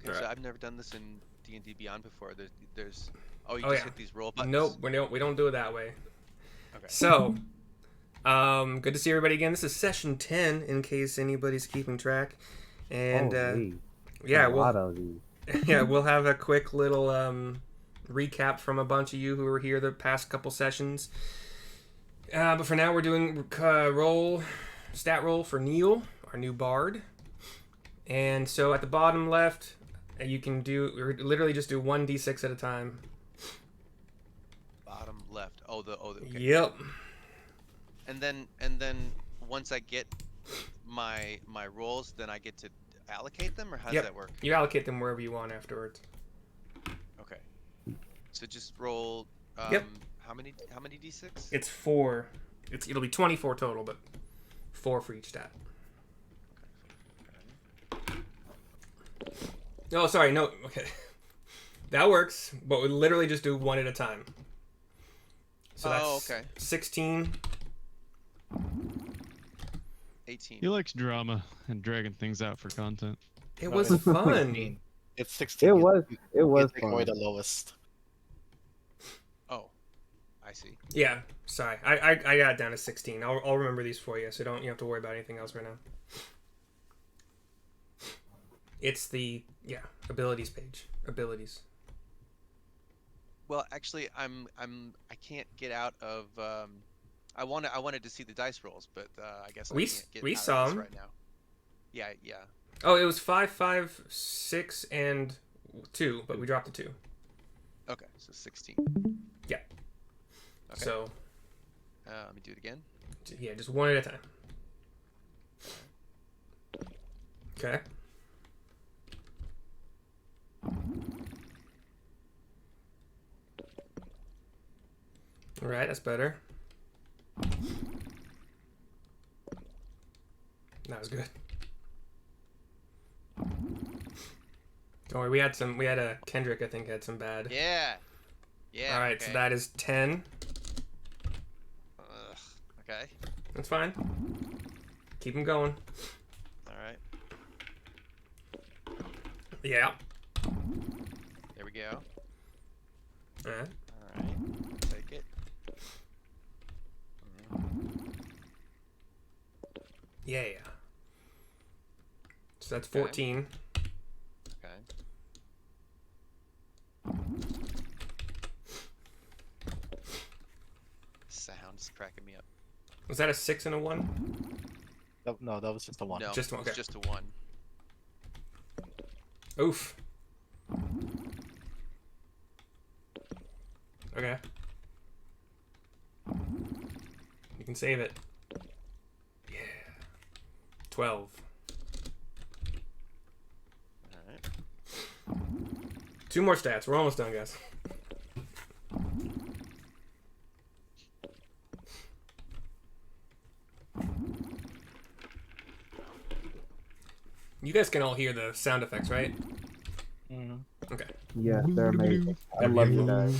Okay, All so right. I've never done this in D&D Beyond before. There's oh, you Oh just yeah. hit these roll buttons? Nope, we don't do it that way. Okay. So, good to see everybody again. This is session 10, in case anybody's keeping track. And Holy, yeah, a lot of these. yeah, we'll have a quick little recap from a bunch of you who were here the past couple sessions. But for now, we're doing stat roll for Neil, our new bard. And so at the bottom left, you can literally just do 1d6 at a time. Bottom left. Okay. Yep. And then once I get my rolls, then I get to allocate them, or how does Yep. that work? You allocate them wherever you want afterwards. Okay. So just roll. Yep. How many d6? It's 4. It'll be 24 total, but 4 for each stat. Oh, sorry, no. Okay, that works, but we literally just do 1 at a time. So that's okay. 16. 18. He likes drama and dragging things out for content. It No, was it's fun. 16. It's 16. It was You take fun. away the lowest. Oh, I see. Yeah, sorry, I got it down to 16. I'll remember these for you, so you have to worry about anything else right now. It's the abilities page. Abilities. Well, actually, I can't get out of. I wanted to see the dice rolls, but I guess I can't get we out saw of this them right now. Yeah. Oh, it was 5, 5, 6, and 2, but we dropped the 2. Okay, so 16. Yeah. Okay. So. Let me do it again. Yeah, just 1 at a time. Okay. All right, that's better. That was good. Don't worry, we had a Kendrick, I think, had some bad. Yeah. All right, okay. so that is 10. Okay. That's fine. Keep them going. All right. Yeah. There we go. All right. All right. Take it. Yeah. So that's 14. Okay. Sound's cracking me up. Was that a 6 and a 1? No, that was just a 1. No, Just one, it's okay. just a 1. Oof. Okay. You can save it. Yeah. 12. All right. 2 more stats. We're almost done, guys. You guys can all hear the sound effects, right? Mm-hmm. Okay. Yes, they're amazing. I love you guys.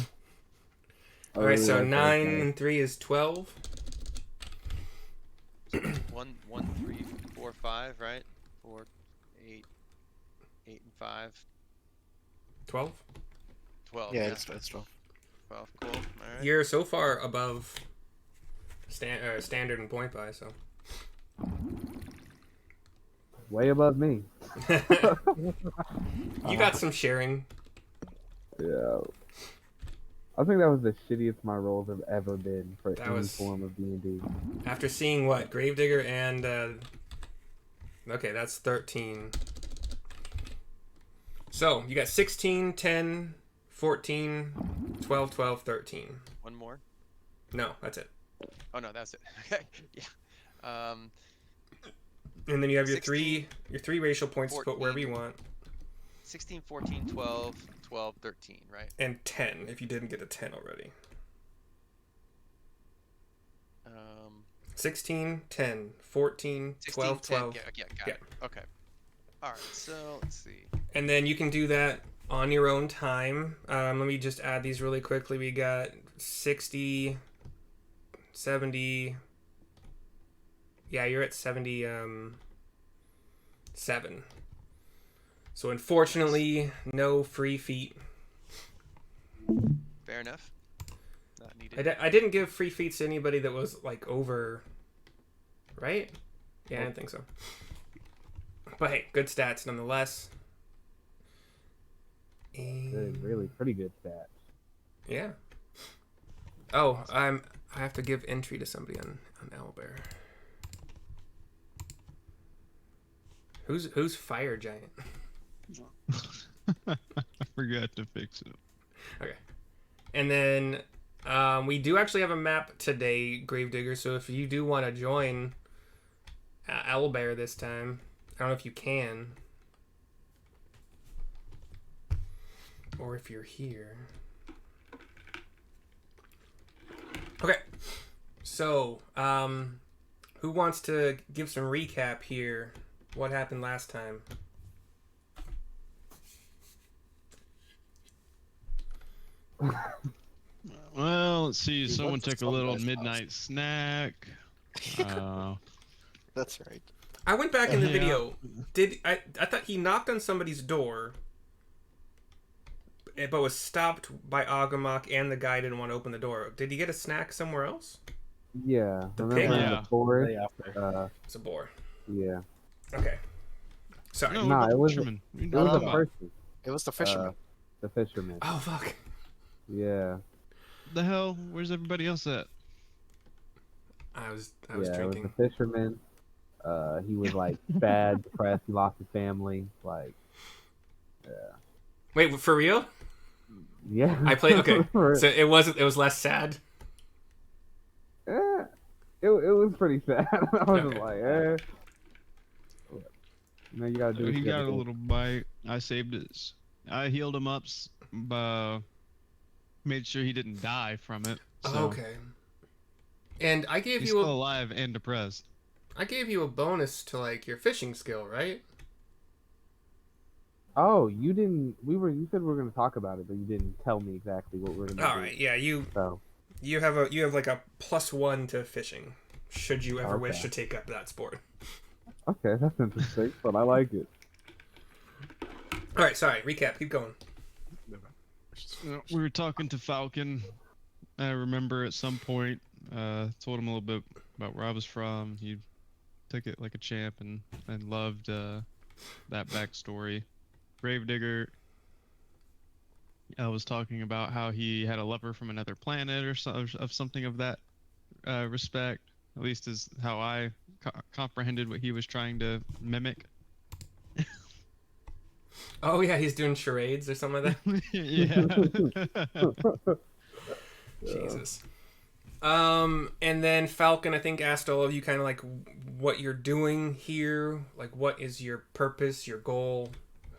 I All right, really so like 9 those and 3 is 12. 1, 3, 4, 5, right? 4, 8, 8 and 5, 12? 12. Yeah, it's 12. 12. Cool. All right. You're so far above standard and point by, so. Way above me. You got some sharing. Yeah. I think that was the shittiest my rolls have ever been for That any was- form of D&D. After seeing what? Gravedigger and. Okay, that's 13. So, you got 16, 10, 14, 12, 12, 13. One more. No, that's it. Oh no, that's it. Okay. Yeah. And then you have your 16, three racial points to put 14. wherever you want. 16, 14, 12, 12, 13, right? And 10, if you didn't get a 10 already. 16, 10, 14, 16, 12, 10. 12. Yeah, got it. Okay. All right. So let's see. And then you can do that on your own time. Let me just add these really quickly. We got 60, 70. Yeah, you're at 77. So unfortunately, no free feet. Fair enough. Not needed. I didn't give free feats to anybody that was like over, right? Yeah, I didn't think so. But hey, good stats nonetheless. And... Really pretty good stats. Yeah. Oh, I have to give entry to somebody on Owlbear. Who's Fire Giant? I forgot to fix it. Okay. And then we do actually have a map today, Gravedigger. So if you do want to join Owlbear this time, I don't know if you can, or if you're here. Okay. So who wants to give some recap here? What happened last time? Well, let's see. Dude, Someone what's the took a song little guy's midnight snack. That's right. I went back in the Yeah. video. I thought he knocked on somebody's door, but was stopped by Agumok, and the guy didn't want to open the door. Did he get a snack somewhere else? Yeah. The Remember pig? in Yeah. the forest? Day after. It's a boar. Yeah. Okay. Sorry. No, Nah, the it was- fisherman. What are you It was talking a about? person. It was the fisherman. The fisherman. Oh fuck. Yeah. The hell? Where's everybody else at? I was It was drinking. the fisherman. He was like sad, depressed. He lost his family. Like, Wait, for real? yeah. I played. Okay. So it was less sad. It was pretty sad. I was Okay. just like, you know, you gotta do. What He you got gotta a do. little bite. I saved it. I healed him up. Made sure he didn't die from it. So Okay. And I gave he's you still alive and depressed. I gave you a bonus to like your fishing skill, right? Oh, you didn't. You said we were gonna talk about it, but you didn't tell me exactly what we're gonna do. All right. Yeah. You So have like a +1 to fishing, should you ever wish Okay. to take up that sport. okay, that's interesting, but I like it. All right. Sorry. Recap. Keep going. We were talking to Falcon. I remember at some point, told him a little bit about where I was from. He took it like a champ and loved that backstory. Gravedigger, I was talking about how he had a lover from another planet or of something of that respect. At least is how I comprehended what he was trying to mimic. Oh yeah, he's doing charades or something like that. Yeah. Jesus. And then Falcon, I think, asked all of you kind of like what you're doing here, like what is your purpose, your goal,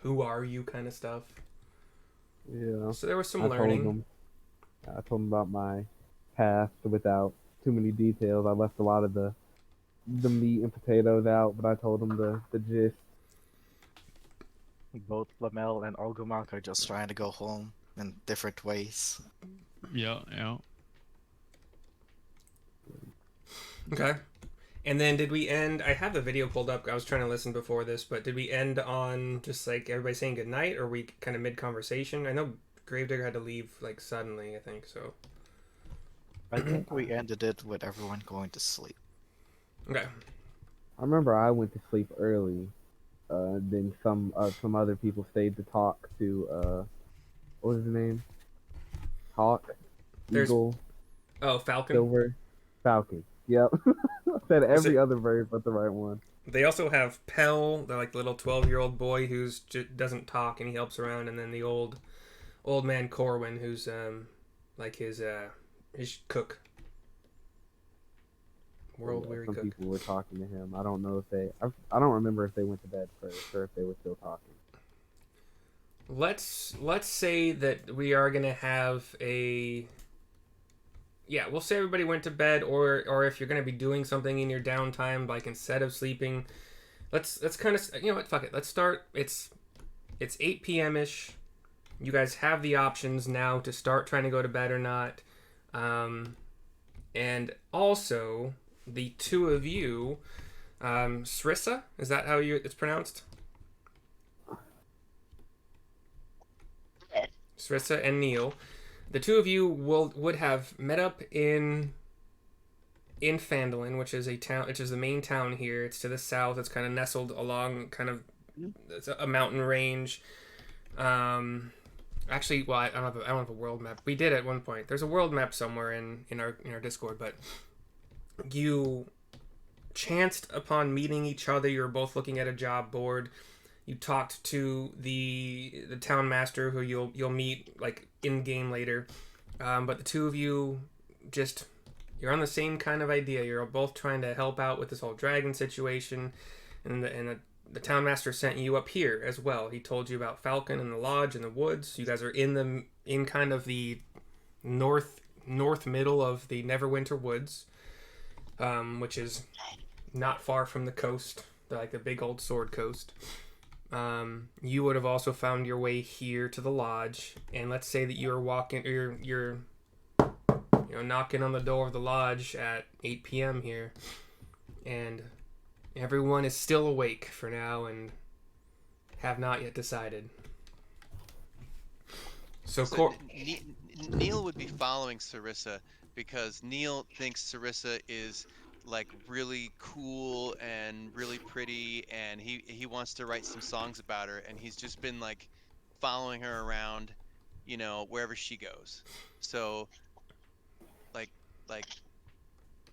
who are you, kind of stuff. Yeah. So there was some I learning. told him about my past without too many details. I left a lot of the meat and potatoes out, but I told him the gist. Both Lamel and Ogumok are just trying to go home in different ways. Yeah. Okay. And then did we end? I have the video pulled up. I was trying to listen before this, but did we end on just like everybody saying goodnight, or we kind of mid conversation? I know Gravedigger had to leave like suddenly, I think so. I think we ended it with everyone going to sleep. Okay. I remember I went to sleep early. Then some other people stayed to talk to what was his name? Hawk, There's- Eagle, Oh, Falcon. Silver, Falcon. Yep. I said Is every it- other bird but the right one. They also have Pell, the like little 12-year-old boy who's doesn't talk and he helps around, and then the old man Corwin, who's like his cook. World weary Some cook. people were talking to him. I don't know if they. I don't remember if they went to bed first or if they were still talking. Let's say that we are gonna have a. Yeah, we'll say everybody went to bed, or if you're gonna be doing something in your downtime, like instead of sleeping, let's kind of, you know what, fuck it. Let's start. It's 8 p.m. ish. You guys have the options now to start trying to go to bed or not, and also the two of you, Srissa, is that how it's pronounced? Sarissa and Neil. The two of you would have met up in Phandalin, which is the main town here. It's to the south. It's kind of nestled along it's a mountain range. Actually, well, I don't have a world map. We did at one point. There's a world map somewhere in our Discord, but you chanced upon meeting each other. You were both looking at a job board. You talked to the town master, who you'll meet like in game later. But the two of you you're on the same kind of idea. You're both trying to help out with this whole dragon situation, and the town master sent you up here as well. He told you about Falcon and the lodge and the woods. You guys are in kind of the north middle of the Neverwinter woods, which is not far from the coast, like the big old sword coast. You would have also found your way here to the lodge, and let's say that you're walking, or you're knocking on the door of the lodge at 8 p.m. here, and everyone is still awake for now and have not yet decided. So Neil would be following Sarissa because Neil thinks Sarissa is like really cool and really pretty, and he wants to write some songs about her, and he's just been like following her around, wherever she goes. So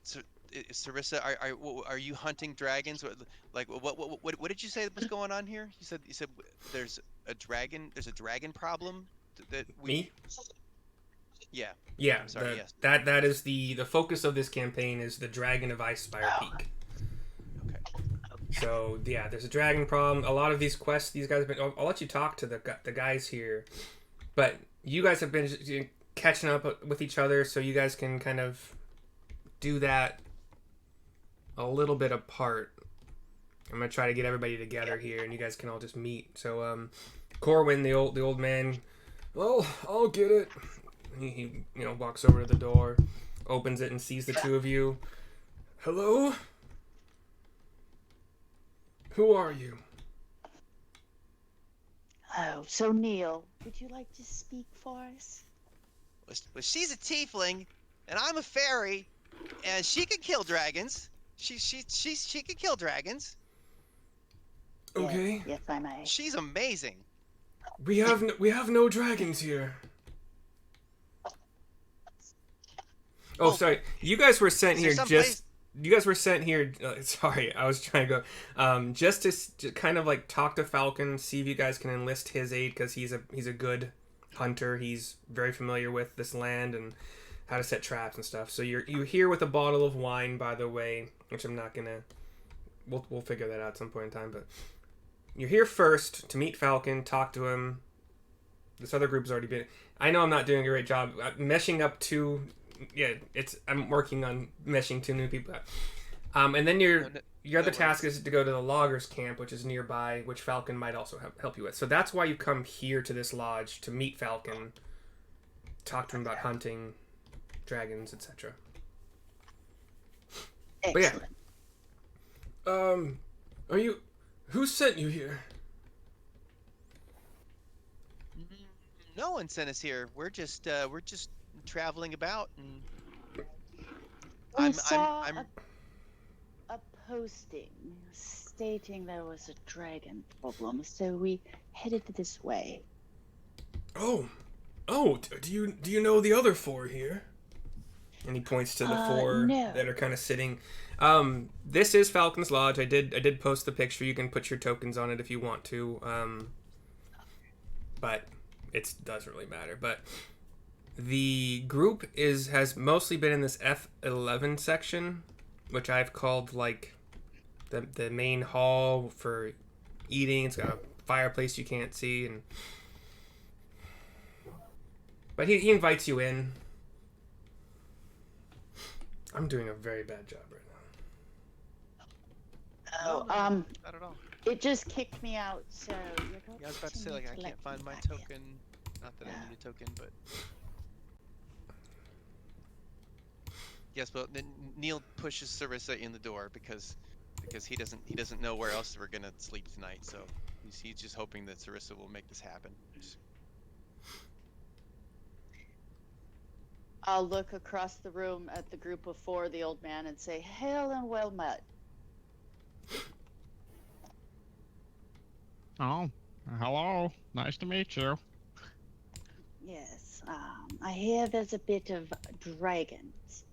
so, Sarissa, are you hunting dragons? Like what did you say was going on here? You said there's a dragon problem that we. Me? Yeah. Yeah. I'm sorry, yes. That is the focus of this campaign is the dragon of Icespire Peak. Okay. So yeah, there's a dragon problem. A lot of these quests, these guys have been. I'll let you talk to the guys here, but you guys have been catching up with each other, so you guys can kind of do that a little bit apart. I'm gonna try to get everybody together here, and you guys can all just meet. So, Corwin, the old man, well, I'll get it. He walks over to the door, opens it, and sees the two of you. Hello? Who are you? Oh, so Neil, would you like to speak for us? Well, she's a tiefling, and I'm a fairy, and she can kill dragons. She can kill dragons. Okay. Yes, I may. She's amazing. We have no dragons here. Oh, sorry. You guys were sent here You guys were sent here. Sorry, I was trying to go. Just to kind of like talk to Falcon, see if you guys can enlist his aid, because he's a good hunter. He's very familiar with this land and how to set traps and stuff. So you're here with a bottle of wine, by the way, which I'm not gonna. We'll figure that out at some point in time. But you're here first to meet Falcon, talk to him. This other group's already been. I know I'm not doing a great job meshing up two. Yeah, I'm working on meshing two new people. And then your other task is to go to the loggers camp, which is nearby, which Falcon might also help you with. So that's why you come here to this lodge, to meet Falcon, talk to him about hunting, dragons, etc. Excellent. But yeah, who sent you here? No one sent us here. We're just traveling about, and We saw a posting stating there was a dragon problem, so we headed this way. Oh, do you know the other four here? And he points to the four no. that are kind of sitting. This is Falcon's Lodge. I did post the picture. You can put your tokens on it if you want to. But it doesn't really matter. But the group has mostly been in this F11 section, which I've called like the main hall for eating. It's got a fireplace you can't see, but he invites you in. I'm doing a very bad job right now. Oh, not at all. it just kicked me out, so you're going Yeah, I was about to say, like, I can't find my token. Not that I need a token, but yes. But then Neil pushes Sarissa in the door because he doesn't know where else we're gonna sleep tonight. So he's just hoping that Sarissa will make this happen. I'll look across the room at the group of four, the old man, and say, "Hail and well met." Oh, hello. Nice to meet you. Yes, I hear there's a bit of dragons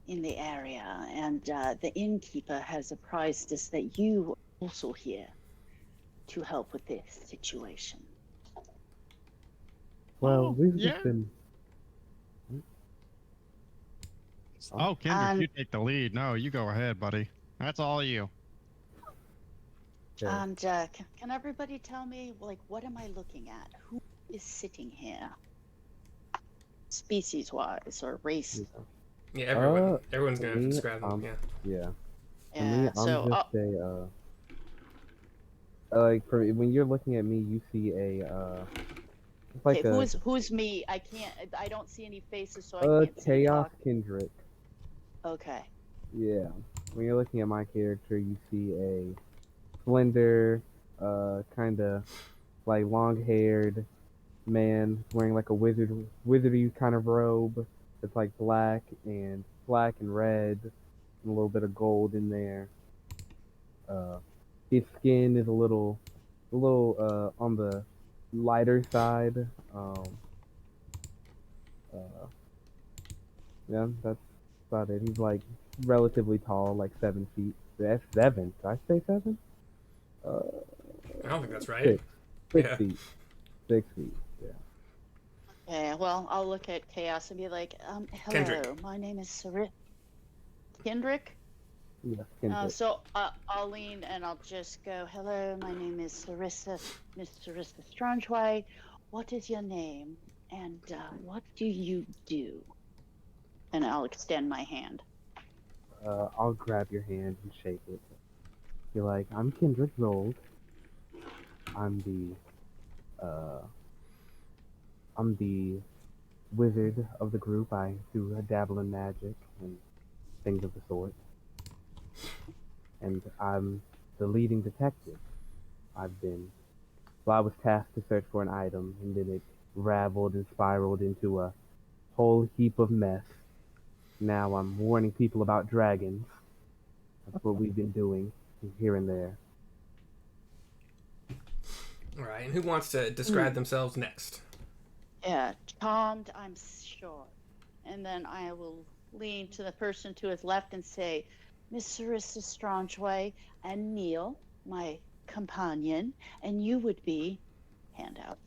in the area, and the innkeeper has apprised us that you are also here to help with this situation. Well, Oh, we've yeah. just been. Oh, Kendrick, Um, you take the lead. No, you go ahead, buddy. That's all you. Okay. And can everybody tell me, like, what am I looking at? Who is sitting here? Species-wise or race? Yeah, everyone. Uh, Everyone's for gonna have to me, describe them. Yeah. yeah. For me, Yeah, I'm so, just like for when you're looking at me, you see it's okay, like a who's me? I don't see any faces, so I can't see you chaos talk. Kendrick. Okay. Yeah. When you're looking at my character, you see a slender, kind of like long-haired man wearing like a wizardy kind of robe. It's like black and red, and a little bit of gold in there. Uh, his skin is a little on the lighter side. Uh, yeah, that's about it. He's like relatively tall, like 7 feet. That's seven. Did I say seven? Uh, I don't think that's right. six. Six Yeah. feet. 6 feet. Yeah. Yeah, well, I'll look at Chaos and be like, hello, Kendrick. my name is Kendrick. Yes, Kendrick. So I'll lean and I'll just go, hello, my name is Miss Sarissa Strangeway. What is your name? And what do you do? And I'll extend my hand. I'll grab your hand and shake it. You're like, I'm Kendrick Zold. I'm uh, I'm the wizard of the group. I do a dabble in magic and things of the sort. And I'm the leading detective. I've been, well, I was tasked to search for an item, and then it raveled and spiraled into a whole heap of mess. Now I'm warning people about dragons. That's what we've been doing here and there. All right. And who wants to describe themselves next? Yeah, charmed, I'm sure. And then I will lean to the person to his left and say, Miss Sarissa Strangeway and Neil, my companion, and you would be handout.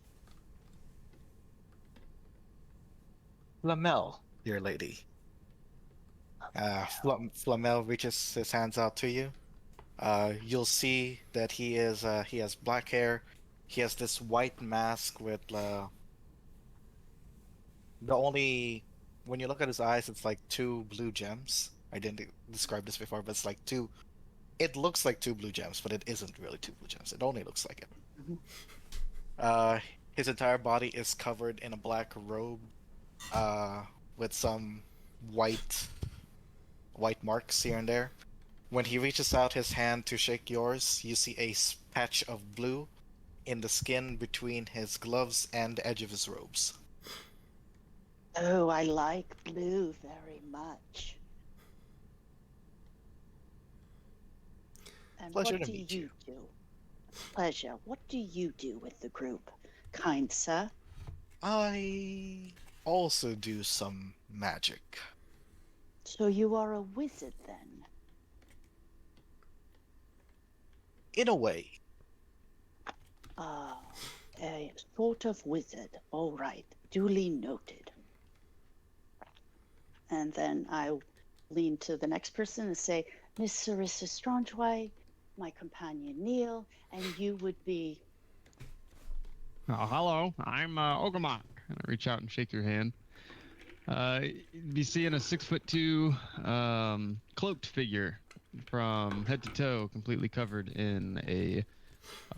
Flamel, dear lady. Flamel reaches his hands out to you. You'll see that he has black hair. He has this white mask with the only when you look at his eyes, it's like two blue gems. I didn't describe this before, but it's like two. It looks like two blue gems, but it isn't really two blue gems. It only looks like it. Mhm. Uh, his entire body is covered in a black robe, with some white white marks here and there. When he reaches out his hand to shake yours, you see a patch of blue in the skin between his gloves and the edge of his robes. Oh, I like blue very much. And Pleasure what to do meet you you. do? Pleasure. What do you do with the group, kind sir? I also do some magic. So you are a wizard then? In a way. Ah, a sort of wizard. All right, duly noted. And then I lean to the next person and say, Miss Sarissa Strangeway, my companion Neil, and you would be. Oh, hello. I'm Ogamok. And I reach out and shake your hand. You'd be seeing a 6'2", cloaked figure from head to toe, completely covered in a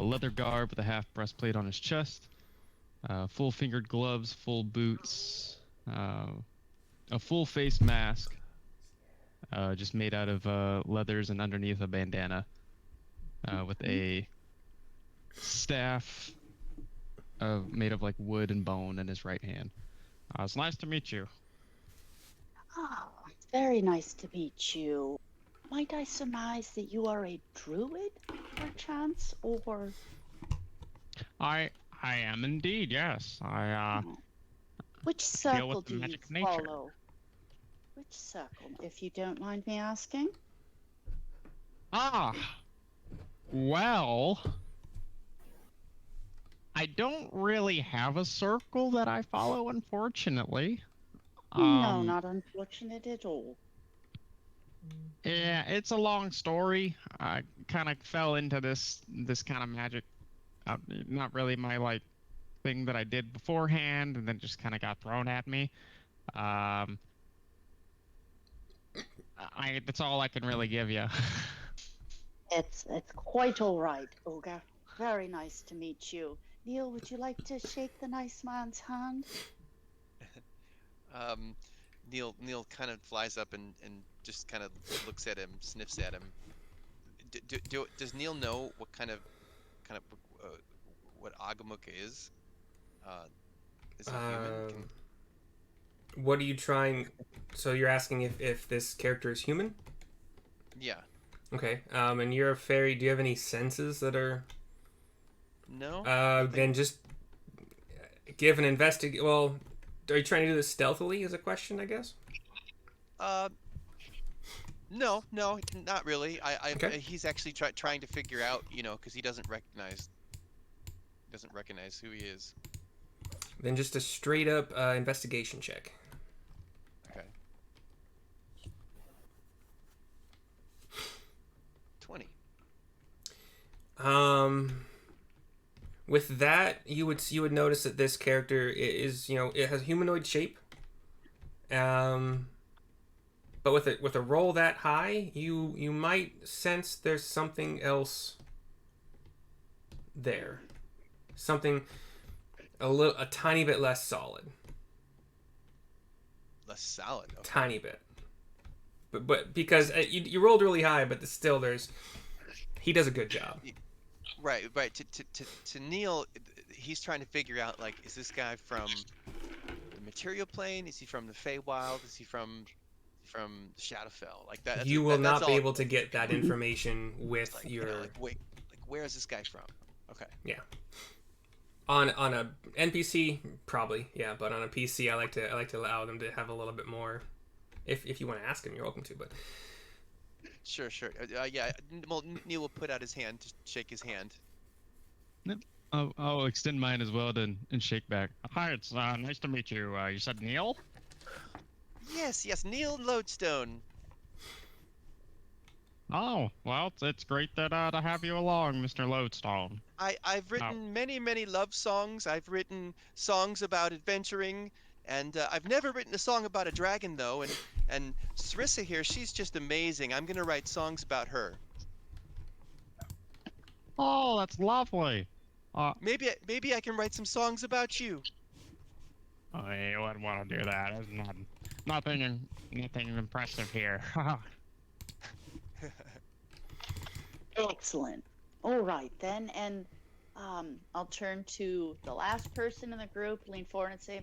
leather garb with a half breastplate on his chest, full fingered gloves, full boots, a full face mask, just made out of leathers, and underneath a bandana, with a staff made of like wood and bone in his right hand. It's nice to meet you. Ah, very nice to meet you. Might I surmise that you are a druid, perchance, or I I am indeed, yes. I oh, which deal circle with the do you magic of nature. follow? Which circle, if you don't mind me asking? Ah, well, I don't really have a circle that I follow, unfortunately. No, Um, not unfortunate at all. yeah, it's a long story. I kind of fell into this kind of magic. Not really my like thing that I did beforehand, and then just kind of got thrown at me. Um, I that's all I can really give you. It's quite all right, Olga. Very nice to meet you. Neil, would you like to shake the nice man's hand? Um, Neil kind of flies up and just kind of looks at him, sniffs at him. Does Neil know what kind of what Agamuk is? Uh, is he human? Um, what are you trying? So you're asking if this character is human? Yeah. Okay. And you're a fairy. Do you have any senses that are? No, Then nothing. just give an investigate. Well, are you trying to do this stealthily? Is a question, I guess. Uh, no, not really. Okay. He's actually trying to figure out, because he doesn't recognize who he is. Then just a straight up investigation check. Okay. 20. Um, with that, you would notice that this character is it has humanoid shape. Um, but with a roll that high, you might sense there's something else there, something a tiny bit less solid, Less solid. Okay. tiny bit. But because you rolled really high, but still he does a good job. Right, right. To Neil, he's trying to figure out, like, is this guy from the material plane? Is he from the Feywild? Is he from Shadowfell? Like that. You will That's not be all. able to get that information It's with like, your like where is this guy from? Okay. yeah. On a NPC probably yeah, but on a PC I like to allow them to have a little bit more. If you want to ask him, you're welcome to. But Sure, sure. Yeah. Well, Neil will put out his hand to shake his hand. Yep. I'll extend mine as well and shake back. Hi, it's nice to meet you. You said Neil? Yes, Neil Lodestone. Oh, well, it's great that to have you along, Mr. Lodestone. I've Oh, written many love songs. I've written songs about adventuring, and I've never written a song about a dragon though. And Sarissa here, she's just amazing. I'm gonna write songs about her. oh, that's lovely. Maybe I can write some songs about you. I wouldn't want to do that. There's nothing impressive here. Excellent. All right then, and I'll turn to the last person in the group, lean forward and say,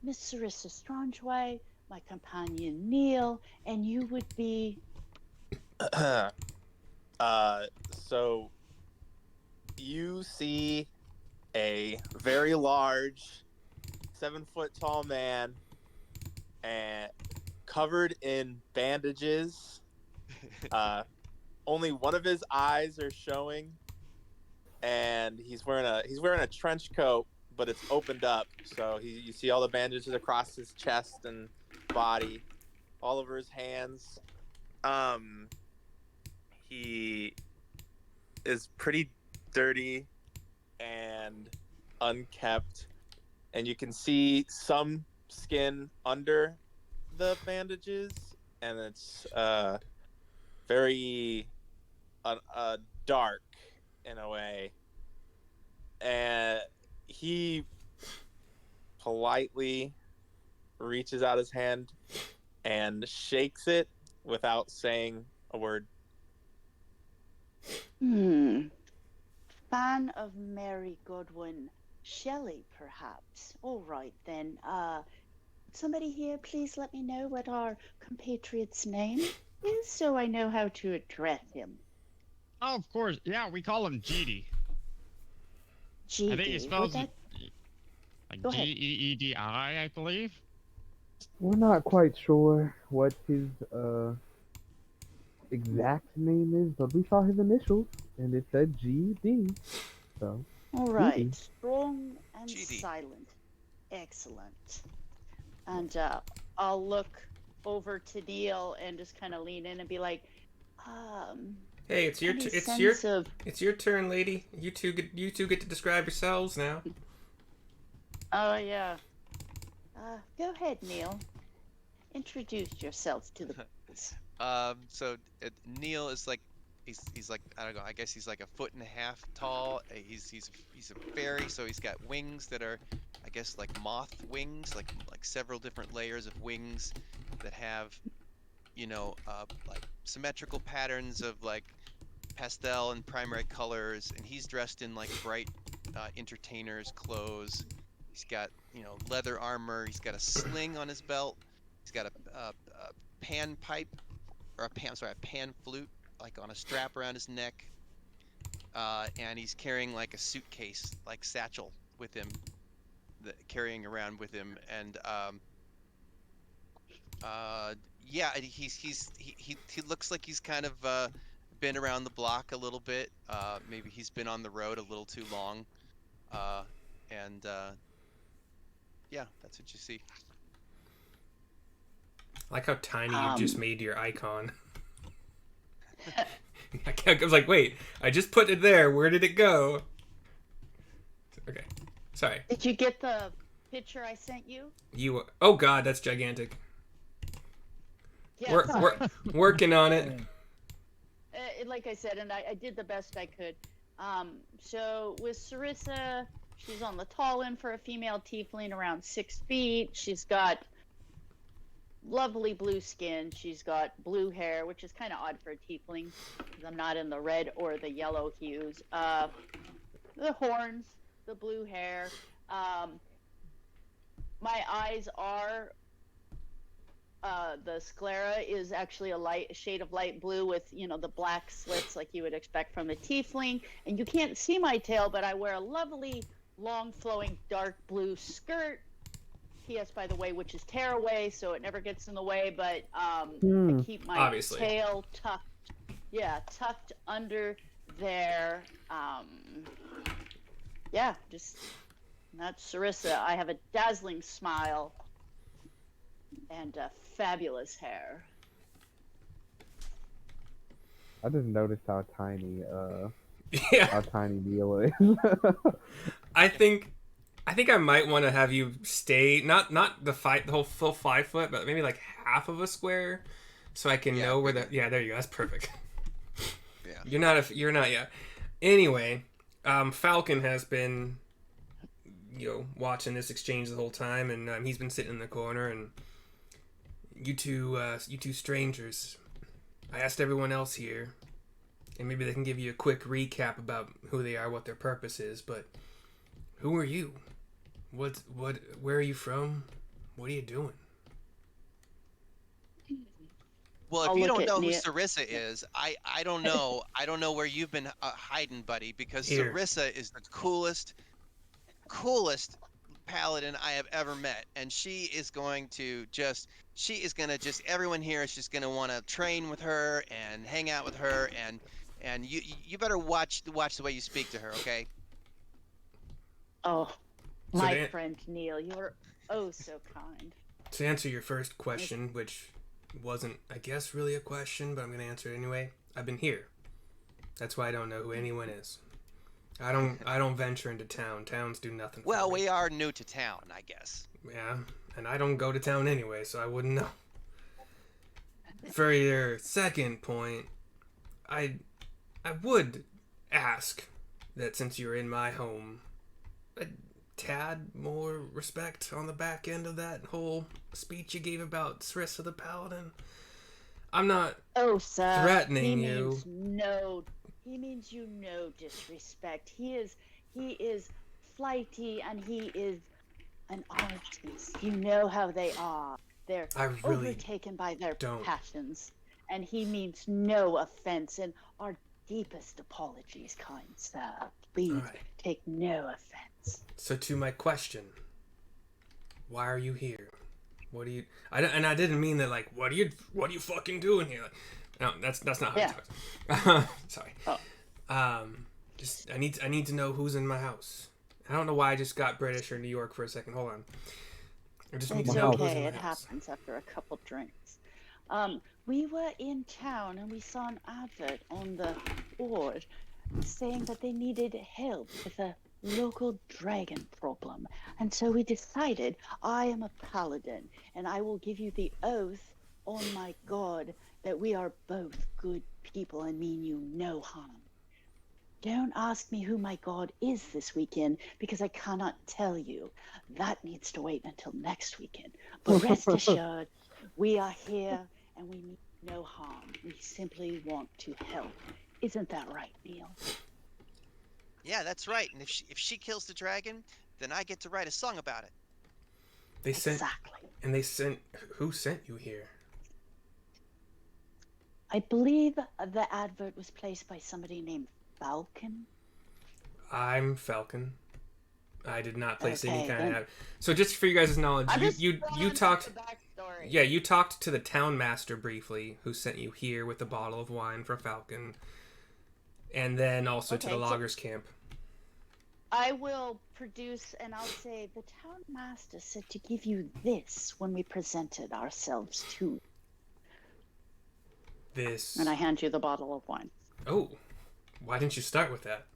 Miss Sarissa Strongeway, my companion Neil, and you would be. So you see a very large, 7-foot tall man, and covered in bandages. Only one of his eyes are showing, and he's wearing a trench coat, but it's opened up, so you see all the bandages across his chest and body, all over his hands. He is pretty dirty and unkept, and you can see some skin under the bandages, and it's very dark in a way. And he politely reaches out his hand and shakes it without saying a word. Fan of Mary Godwin Shelley, perhaps. All right then. somebody here please let me know what our compatriot's name is so I know how to address him? Oh, of course. Yeah, we call him GD. GD. I think he Would spells that... like Go ahead. Geedi, I believe. We're not quite sure what his exact name is, but we saw his initials, and it said GD. So, All right. GD. Strong and GD. silent. Excellent. And I'll look over to Neil and just kind of lean in and be like, Hey, it's your any it's sense of... your turn, lady. You two get to describe yourselves now. Oh, yeah. Go ahead, Neil. Introduce yourself to the boys. So Neil is like he's like I don't know. I guess he's like a foot and a half tall. He's a fairy, so he's got wings that are, I guess, like moth wings, like several different layers of wings that have, like symmetrical patterns of like pastel and primary colors. And he's dressed in like bright entertainer's clothes. He's got leather armor. He's got a sling on his belt. He's got a pan pipe, or a pan flute, like on a strap around his neck, and he's carrying like a suitcase, like satchel, with him, carrying around with him, and yeah, he looks like he's kind of been around the block a little bit. Maybe he's been on the road a little too long, and yeah, that's what you see. I like how tiny you just made your icon. I was like, wait, I just put it there. Where did it go? Okay, sorry. Did you get the picture I sent you? Oh God, that's gigantic. Yeah, sorry. Working on it. Like I said, and I did the best I could. So with Sarissa, she's on the tall end for a female tiefling, around 6 feet. She's got lovely blue skin. She's got blue hair, which is kind of odd for a tiefling, because I'm not in the red or the yellow hues. The horns, the blue hair. My eyes are... the sclera is actually a shade of light blue with, the black slits like you would expect from a tiefling. And you can't see my tail, but I wear a lovely, long, flowing, dark blue skirt. P.S. by the way, which is tearaway, so it never gets in the way. But I keep my Obviously. tail tucked under there. Yeah, just that's Sarissa. I have a dazzling smile and fabulous hair. I just noticed how tiny Yeah, Neil is. I think I might want to have you stay not the whole full 5 foot, but maybe like half of a square, so I can know where that. Yeah, there you go. That's perfect. Yeah. You're not. Yeah. Anyway, Falcon has been, watching this exchange the whole time, and he's been sitting in the corner, and you two strangers. I asked everyone else here, and maybe they can give you a quick recap about who they are, what their purpose is, but who are you? Where are you from? What are you doing? Well, I'll if you look don't at know who Nia. Sarissa is, I don't know. I don't know where you've been hiding, buddy, because Here. Sarissa is the coolest paladin I have ever met, and she is going to just everyone here is just gonna want to train with her and hang out with her, and you better watch the way you speak to her, okay? Oh, So my Dan- friend Neil, you're oh so kind. To answer your first question, which wasn't, I guess, really a question, but I'm going to answer it anyway. I've been here. That's why I don't know who anyone is. I don't venture into town. Towns do nothing for Well, me. we are new to town, I guess. Yeah, and I don't go to town anyway, so I wouldn't know. For your second point, I would ask that since you're in my home, a tad more respect on the back end of that whole speech you gave about Sarissa the Paladin. I'm not Oh, sir. threatening he you. Means you no disrespect. He is flighty and he is an artist. You know how they are. They're I really overtaken by their don't. passions. And he means no offense, and our deepest apologies, kind sir. Please Alright. take no offense. So to my question, why are you here? What do you? I didn't mean that. Like, what are you fucking doing here? Like, no, that's not how Yeah. he talks. Sorry. Oh. Just I need to know who's in my house. I don't know why I just got British or New York for a second. Hold on. I just need It's to know who's okay. in my It house. happens after a couple drinks. We were in town and we saw an advert on the board saying that they needed help with a local dragon problem. And so we decided I am a paladin and I will give you the oath on my god that we are both good people and mean you no harm. Don't ask me who my god is this weekend because I cannot tell you. That needs to wait until next weekend. But rest assured, we are here and we mean no harm. We simply want to help. Isn't that right, Neil? Yeah, that's right. And if she kills the dragon, then I get to write a song about it. They sent Exactly. who sent you here? I believe the advert was placed by somebody named Falcon. I'm Falcon. I did not place any Okay, kind then. of ad. So just for you guys' knowledge, I'm just you throwing out talked. the backstory. Yeah, you talked to the town master briefly, who sent you here with a bottle of wine for Falcon, and then also to the Okay, so- loggers' camp. I will produce and I'll say the town master said to give you this when we presented ourselves to. This. And I hand you the bottle of wine. Oh, why didn't you start with that?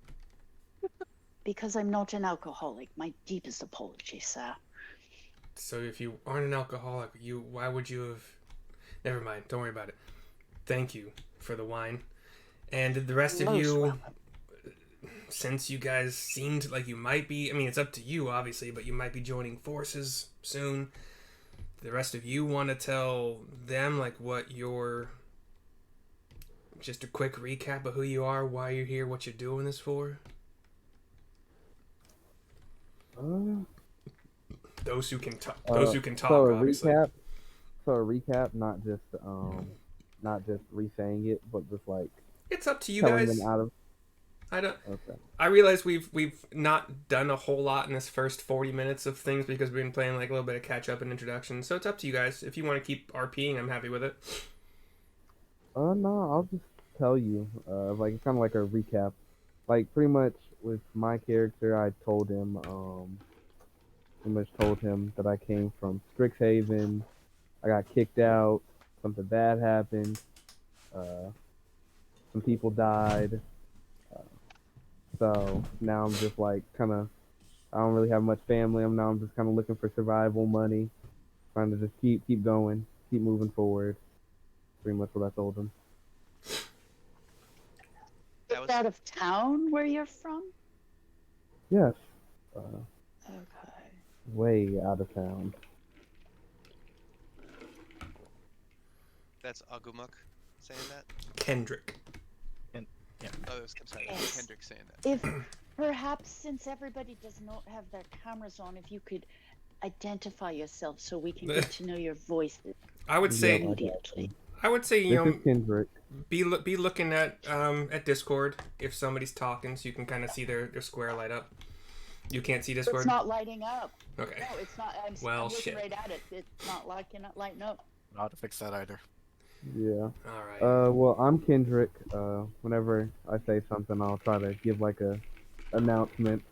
Because I'm not an alcoholic. My deepest apologies, sir. So if you aren't an alcoholic, why would you have? Never mind. Don't worry about it. Thank you for the wine, and the rest of Most you. welcome. Since you guys seemed like you might be, I mean, it's up to you, obviously, but you might be joining forces soon. The rest of you want to tell them, like, what your. Just a quick recap of who you are, why you're here, what you're doing this for? Those who can talk. Those who can talk, so a obviously. recap, not just re-saying it, but just like It's up to you telling guys. them out of. I don't. Okay. I realize we've not done a whole lot in this first 40 minutes of things because we've been playing like a little bit of catch up and introduction. So it's up to you guys. If you want to keep RPing, I'm happy with it. No, I'll just tell you. Like kind of like a recap. Like pretty much with my character, I told him, pretty much told him that I came from Strixhaven. I got kicked out. Something bad happened. Some people died. So now I'm just like kind of. I don't really have much family. I'm just kind of looking for survival money, trying to just keep going, keep moving forward. Pretty much what I told him. That was Out of town where you're from? Yes. Okay. Way out of town. that's Agumuk saying that. Kendrick. Oh, it was, I'm sorry, that was Yes. Kendrick saying that. If perhaps since everybody does not have their cameras on, if you could identify yourself so we can get to know your voices I would say. Yeah, immediately. I would say you This know is Kendrick. be looking at Discord if somebody's talking, so you can kind of see their square light up. You can't see Discord. It's not lighting up. Okay. No, it's not. Well, I'm looking shit. right at it. It's not lighting up. Not to fix that either. Yeah. All right. Well, I'm Kendrick. Whenever I say something, I'll try to give like a announcement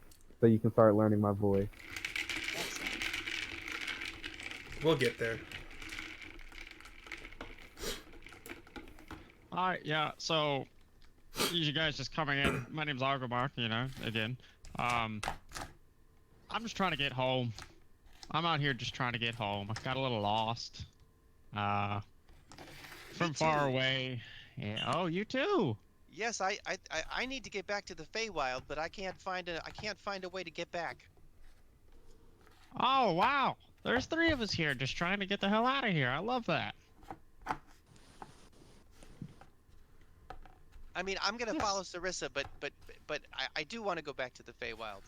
so you can start learning my voice. Excellent. We'll get there. Alright, yeah, so you guys just coming in. My name's Argomark, again. I'm just trying to get home. I'm out here just trying to get home. I got a little lost. From far too. away. Yeah. Oh, you too. Yes, I need to get back to the Feywild, but I can't find a way to get back. Oh, wow. There's 3 of us here just trying to get the hell out of here. I love that. I mean, I'm gonna follow Sarissa, but I do want to go back to the Feywild.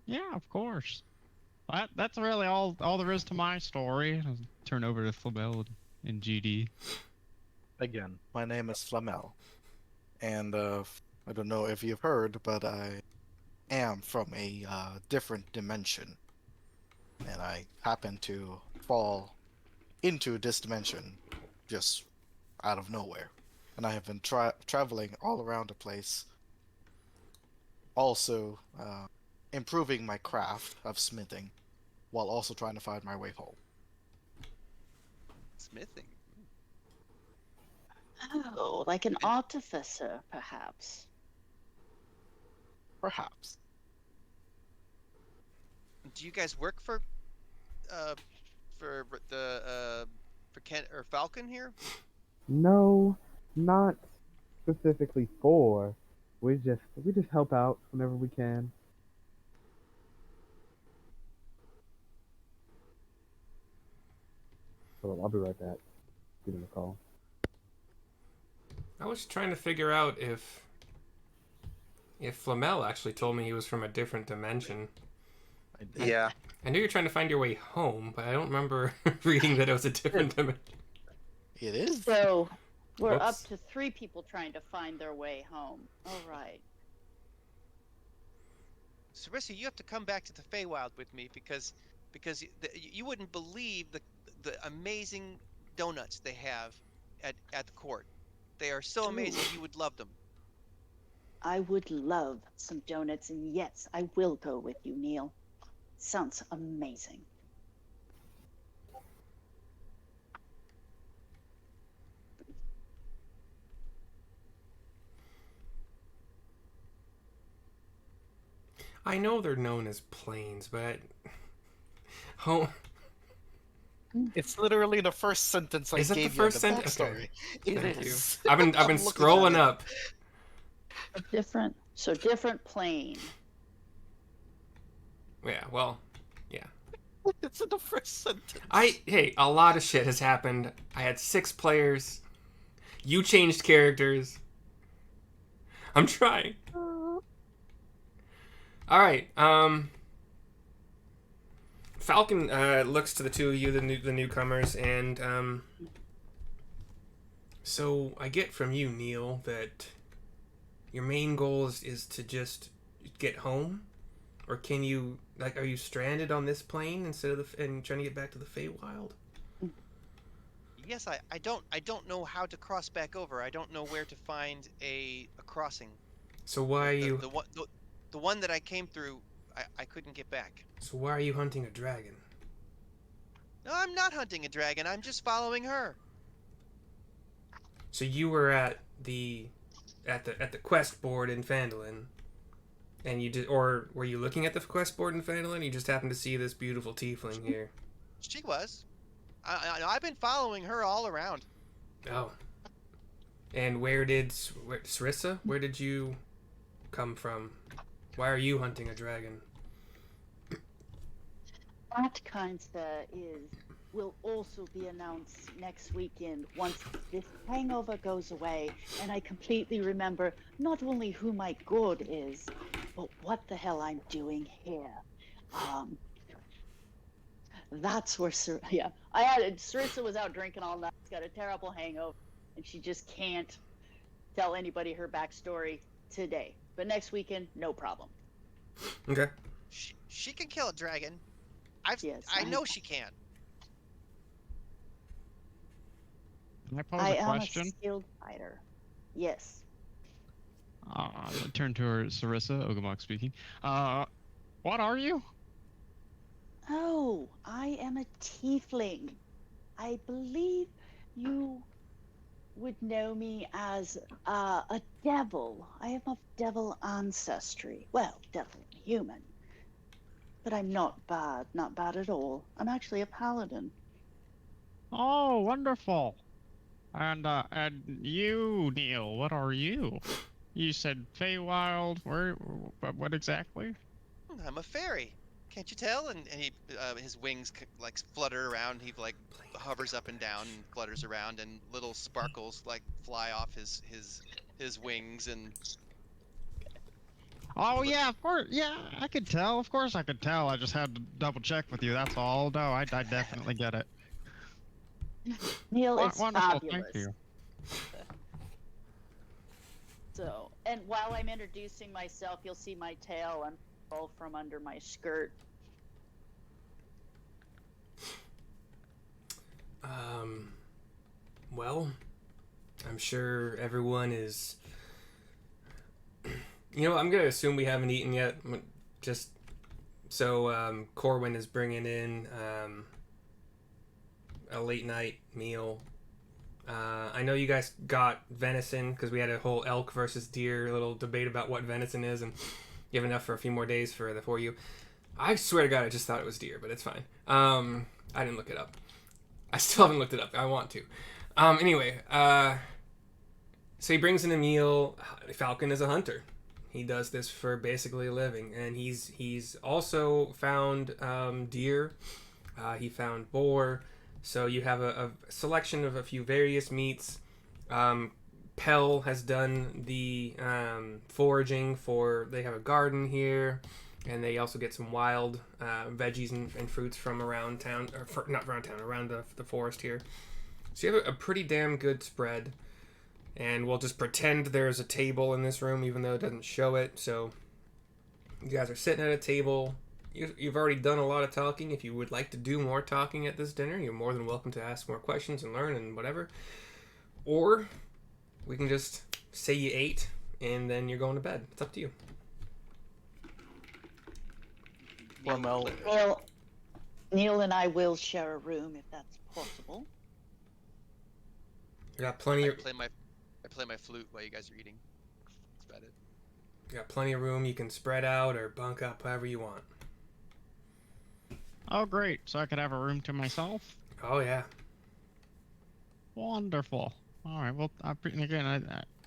Yeah, of course. That's really all there is to my story. I'll turn over to Flamel and GD. Again, my name is Flamel, and I don't know if you've heard, but I am from a different dimension, and I happen to fall into this dimension just out of nowhere. And I have been traveling all around the place, also improving my craft of smithing, while also trying to find my way home. Smithing. Oh, like an And artificer, perhaps. Perhaps. do you guys work uh for the for Kent or Falcon here? No, not specifically for. We just help out whenever we can. So I'll be right back. Give him a call. I was trying to figure out if Flamel actually told me he was from a different dimension. Yeah. I knew you're trying to find your way home, but I don't remember reading that it was a different dimension. It is. So we're up Whoops. to 3 people trying to find their way home. All right. Sarissa, you have to come back to the Feywild with me because you wouldn't believe the amazing donuts they have at the court. They are so amazing. Ooh. You would love them. I would love some donuts, and yes, I will go with you, Neil. Sounds amazing. I know they're known as planes, but home. It's literally the first sentence I Is that the gave you in first the sentence? backstory. Okay. It Thank you. is. I've been I'm looking at scrolling it. up. Different plane. Yeah, well, yeah. It's in the first sentence. Hey, a lot of shit has happened. I had 6 players. You changed characters. I'm trying. All right. Falcon looks to the two of you, the newcomers, and so I get from you, Neil, that your main goal is to just get home, or can you are you stranded on this plane instead of and trying to get back to the Feywild? Yes, I don't know how to cross back over. I don't know where to find a crossing. So why are you? The one that I came through, I couldn't get back. So why are you hunting a dragon? No, I'm not hunting a dragon. I'm just following her. So you were at the quest board in Phandalin, and you did, or were you looking at the quest board in Phandalin? You just happened to see this beautiful tiefling here. She was. I've been following her all around. Oh. And Sarissa? Where did you come from? Why are you hunting a dragon? That kinda will also be announced next weekend once this hangover goes away and I completely remember not only who my god is, but what the hell I'm doing here. That's where Sarissa was out drinking all night. She's got a terrible hangover, and she just can't tell anybody her backstory today. But next weekend, no problem. Okay. She can kill a dragon. Yes, I know she can. Can I pose I a am question? a skilled fighter. Yes. I turn to her, Sarissa, Ogamok speaking. What are you? Oh, I am a tiefling. I believe you would know me as a devil. I am of devil ancestry. Well, devil human. But I'm not bad at all. I'm actually a paladin. Oh, wonderful. And you, Neil, what are you? You said Feywild. What exactly? I'm a fairy. Can't you tell? And he his wings like flutter around. He like hovers up and down and flutters around, and little sparkles like fly off his wings. And Oh yeah, of course. Yeah, I could tell. Of course I could tell. I just had to double check with you. That's all. No, I definitely get it. Neil is Wonderful. Thank fabulous. you. So, and while I'm introducing myself, you'll see my tail unroll from under my skirt. Well, I'm sure everyone is. I'm gonna assume we haven't eaten yet. Just so Corwin is bringing in a late night meal. I know you guys got venison because we had a whole elk versus deer little debate about what venison is, and you have enough for a few more days for the 4U. I swear to God, I just thought it was deer, but it's fine. I didn't look it up. I still haven't looked it up. I want to. Anyway, so he brings in a meal. Falcon is a hunter. He does this for basically a living, and he's also found deer. He found boar. So you have a selection of a few various meats. Pell has done the foraging for. They have a garden here, and they also get some wild veggies and fruits from around town, or not around town, around the forest here. So you have a pretty damn good spread. And we'll just pretend there's a table in this room, even though it doesn't show it. So you guys are sitting at a table. You've already done a lot of talking. If you would like to do more talking at this dinner, you're more than welcome to ask more questions and learn and whatever. Or we can just say you ate and then you're going to bed. It's up to you. Neil and I will share a room if that's possible. You got plenty of. I play my flute while you guys are eating. That's about it. You got plenty of room. You can spread out or bunk up however you want. Oh great, so I could have a room to myself. Oh yeah. Wonderful. All right. Well, I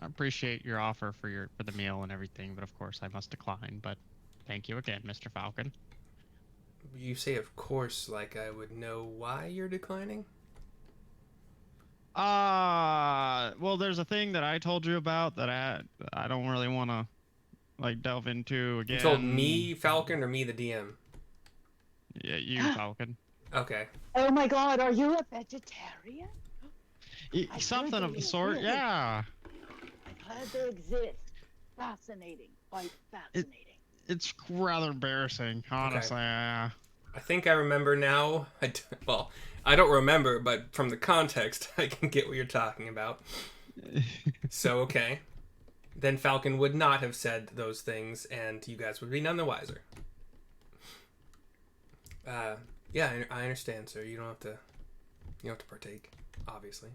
appreciate your offer for the meal and everything, but of course I must decline. But thank you again, Mr. Falcon. You say of course like I would know why you're declining? Well, there's a thing that I told you about that I don't really want to like delve into again. You told me, Falcon, or me, the DM? Yeah, you, Falcon. Okay. Oh my God, are you a vegetarian? Something of the sort, really. yeah. I've heard they exist. Fascinating, quite fascinating. It's rather embarrassing, honestly. I think I remember now. I don't remember, but from the context, I can get what you're talking about. So, okay. Then Falcon would not have said those things, and you guys would be none the wiser. Yeah, I understand, sir. You don't have to partake, obviously.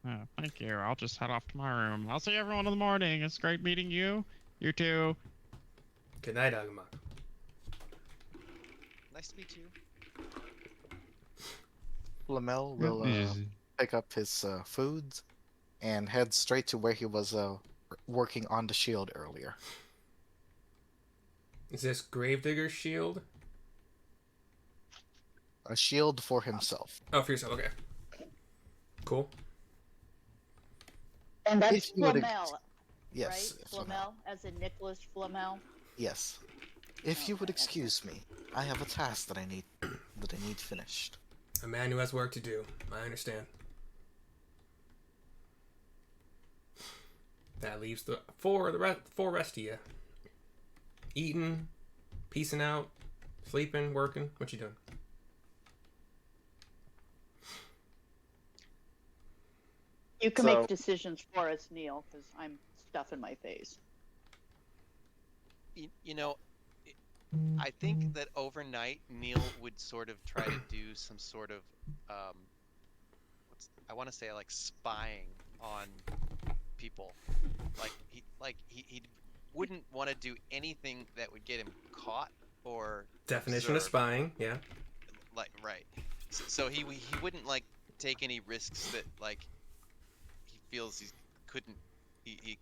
Oh, thank you. I'll just head off to my room. I'll see everyone in the morning. It's great meeting you. You too. Good night, Agama. Nice to meet you. Flamel will pick up his foods and head straight to where he was working on the shield earlier. Is this Gravedigger's shield? A shield for himself. Oh, for yourself. Okay. Cool. And that's If you would Flamel, Yes. right? Flamel, as in Nicholas Flamel. Yes. If you would excuse me, I have a task that I need finished. A man who has work to do. I understand. That leaves the four rest of you. Eating, peacing out, sleeping, working. What you doing? You can So- make decisions for us, Neil, because I'm stuffing my face. You know, I think that overnight Neil would sort of try to do some sort of I want to say like spying on people. He wouldn't want to do anything that would get him caught or Definition of observed. spying, yeah. Like right. So he wouldn't like take any risks that like he feels he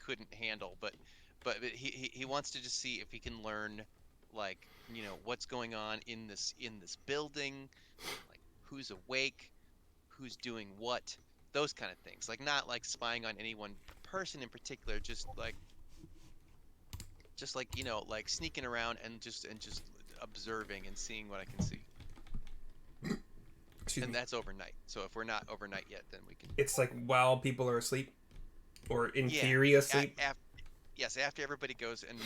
couldn't handle, but he wants to just see if he can learn like what's going on in this building, like who's awake, who's doing what, those kind of things. Like not like spying on any one person in particular, just like just like like sneaking around and just observing and seeing what I can see. Excuse And me. that's overnight. So if we're not overnight yet, then we can. It's like while people are asleep, or in Yeah. theory asleep. Yes, after everybody goes and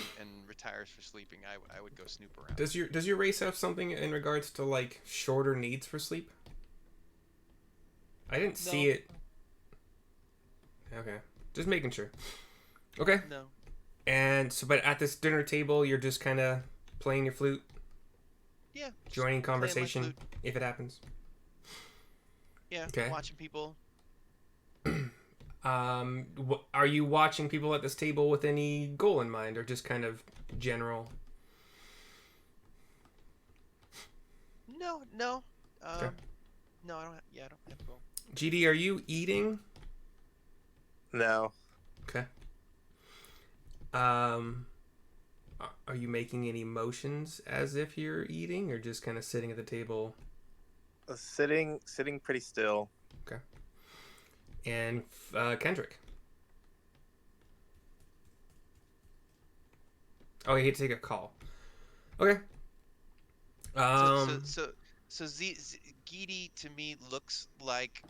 retires for sleeping, I would go snoop around. Does your race have something in regards to like shorter needs for sleep? I didn't see it. Okay, just making sure. Okay. No. And so, but at this dinner table, you're just kind of playing your flute, Yeah. joining playing my conversation flute. if it happens. Yeah. Okay. Watching people. Are you watching people at this table with any goal in mind, or just kind of general? No. Okay. No, I don't. I don't have to go. GD, are you eating? No. Okay. Are you making any motions as if you're eating, or just kind of sitting at the table? Sitting pretty still. Okay. And Kendrick. Oh, he had to take a call. Okay. So Geedy to me looks like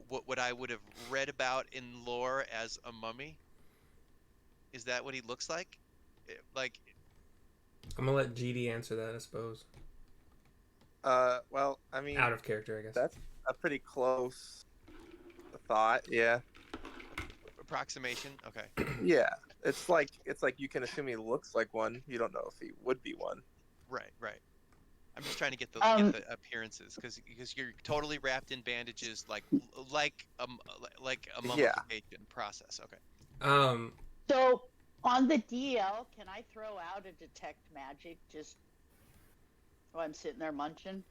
what I would have read about in lore as a mummy. Is that what he looks like? Like, I'm gonna let GD answer that, I suppose. Well, I mean, Out of character, I guess. that's a pretty close thought. Yeah. approximation? Okay. Yeah. It's like you can assume he looks like one. You don't know if he would be one. Right. I'm just trying to get the appearances because you're totally wrapped in bandages, like a mummification process. Okay. So on the DL, can I throw out a detect magic just while I'm sitting there munching?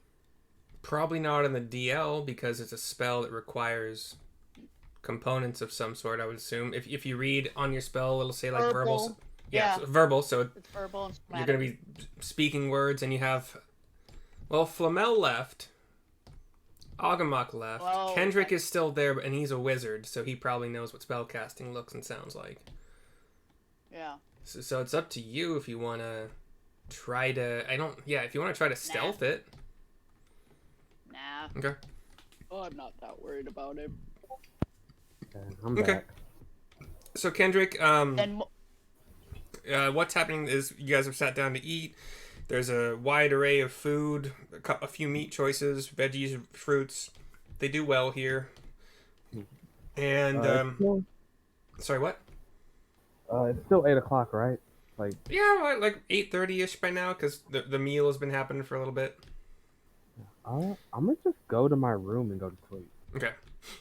Probably not in the DL because it's a spell that requires components of some sort, I would assume. If you read on your spell, it'll say like verbal. Yeah. So verbal, so it's verbal and you're going to be speaking words, and you have... Well, Flamel left. Agamok left. Well, Kendrick is still there, and he's a wizard, so he probably knows what spellcasting looks and sounds like. Yeah. So it's up to you if you want to try to... if you want to try to stealth it. Nah. Okay. Oh, I'm not that worried about it. I'm Okay. back. So Kendrick, And what's happening is you guys have sat down to eat. There's a wide array of food, a few meat choices, veggies, fruits. They do well here. And sorry, what? It's still 8 o'clock, right? Yeah, like 8:30ish by now, because the meal has been happening for a little bit. I'm gonna just go to my room and go to sleep. Okay.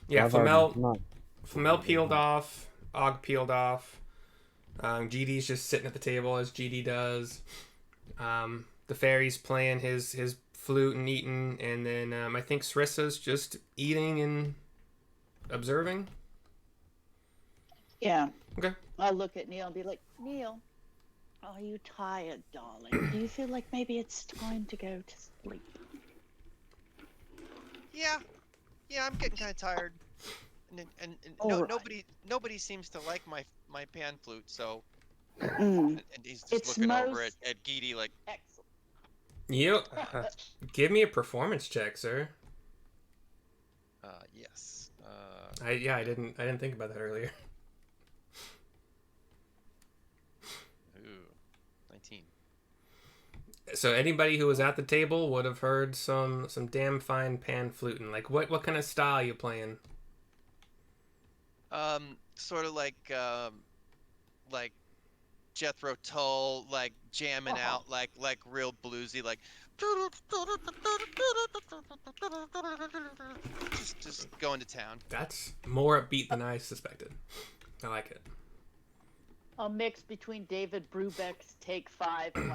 Yeah, I've already Flamel peeled off. Og peeled off. GD's just sitting at the table as GD does. The fairy's playing his flute and eating, and then I think Sarissa's just eating and observing. yeah. Okay. I'll look at Neil and be like, Neil, are you tired, darling? Do you feel like maybe it's time to go to sleep? Yeah, I'm getting kind of tired. And Alright. nobody seems to like my pan flute, so Mm. and he's just It's looking over most- at Geedy like, Excellent. Yep. Give me a performance check, sir. yes. I didn't think about that earlier. Ooh, 19. So anybody who was at the table would have heard some damn fine pan fluting. Like what kind of style you playing? Sort of like Jethro Tull, like jamming out, like real bluesy, like just going to town. That's more upbeat than I suspected. I like it. A mix between David Brubeck's Take 5 and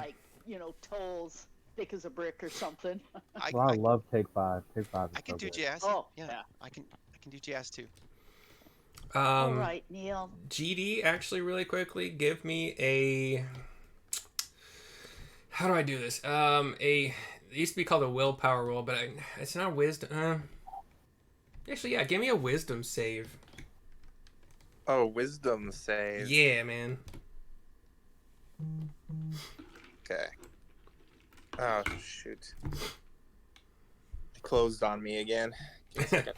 Toll's Thick as a Brick or something. I love Take 5. Take 5 is I can so do good. jazz. Oh, yeah. yeah. I can do jazz too. All right, Neil. GD, actually, really quickly, give me a... How do I do this? It used to be called a willpower roll, but it's not wisdom. Actually, yeah, give me a wisdom save. Oh, wisdom save. Yeah, man. Okay. Oh shoot. It closed on me again. Give me a second.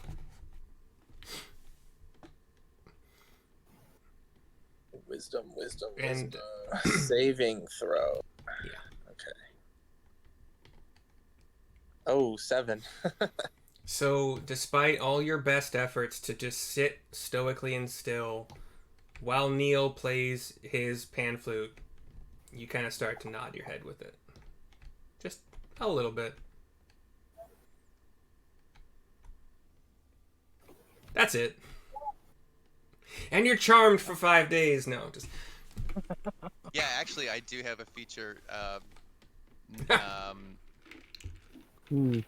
Wisdom. And Saving throw. yeah. Okay. Oh, 7. So, despite all your best efforts to just sit stoically and still while Neil plays his pan flute, you kind of start to nod your head with it. Just a little bit. That's it. And you're charmed for 5 days. No, just Yeah, actually, I do have a feature. Um, Hmm.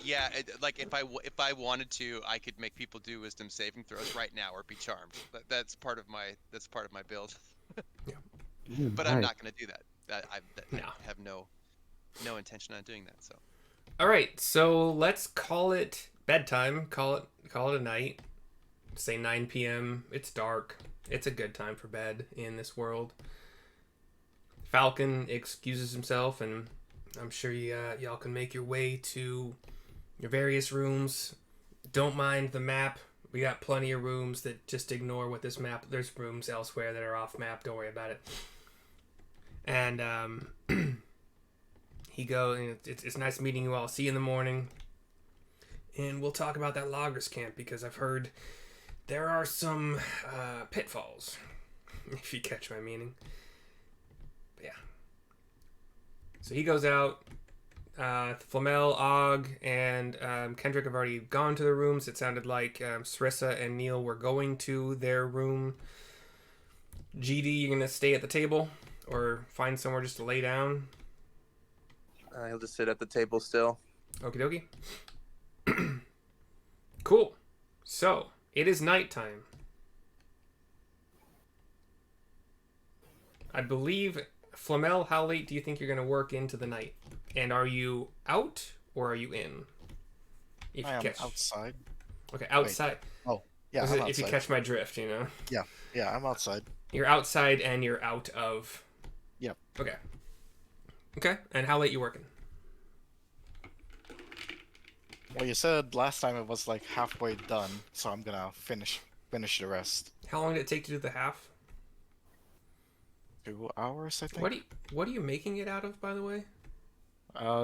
yeah, like if I wanted to, I could make people do wisdom saving throws right now or be charmed. That's part of my build. Ooh, But I'm nice. not going to do that. I No. have no intention on doing that. So all right. So let's call it bedtime. Call it a night. Say 9 p.m. It's dark. It's a good time for bed in this world. Falcon excuses himself, and I'm sure y'all can make your way to your various rooms. Don't mind the map. We got plenty of rooms that just ignore what this map. There's rooms elsewhere that are off map. Don't worry about it. And he goes. It's nice meeting you all. See you in the morning. And we'll talk about that loggers camp because I've heard there are some pitfalls, if you catch my meaning. But yeah. So he goes out. Flamel, Og, and Kendrick have already gone to their rooms. It sounded like Sarissa and Neil were going to their room. GD, you're going to stay at the table or find somewhere just to lay down? He'll just sit at the table still. Okie dokie. Cool. So, it is nighttime. I believe, Flamel, how late do you think you're going to work into the night? And are you out or are you in? If I you am catch... outside. Okay, outside. Yeah, Is I'm it- outside. if you catch my drift, you know? Yeah, I'm outside. You're outside and you're out of... Yep. Okay. Okay, and how late you working? Well, you said last time it was like halfway done, so I'm gonna finish the rest. How long did it take to do the half? 2 hours, I think. What are you making it out of, by the way?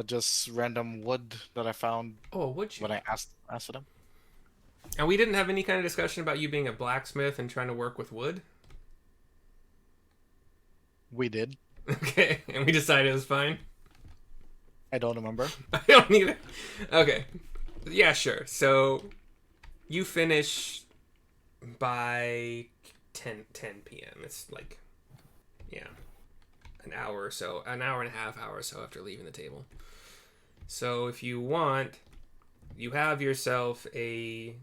Just random wood that I found Oh, would you? when I asked for them. And we didn't have any kind of discussion about you being a blacksmith and trying to work with wood? We did. Okay, and we decided it was fine? I don't remember. I don't need it. Okay. Yeah, sure. So, you finish by 10 p.m. It's like, yeah, an hour or so. An hour and a half, hour or so after leaving the table. So, if you want, you have yourself a...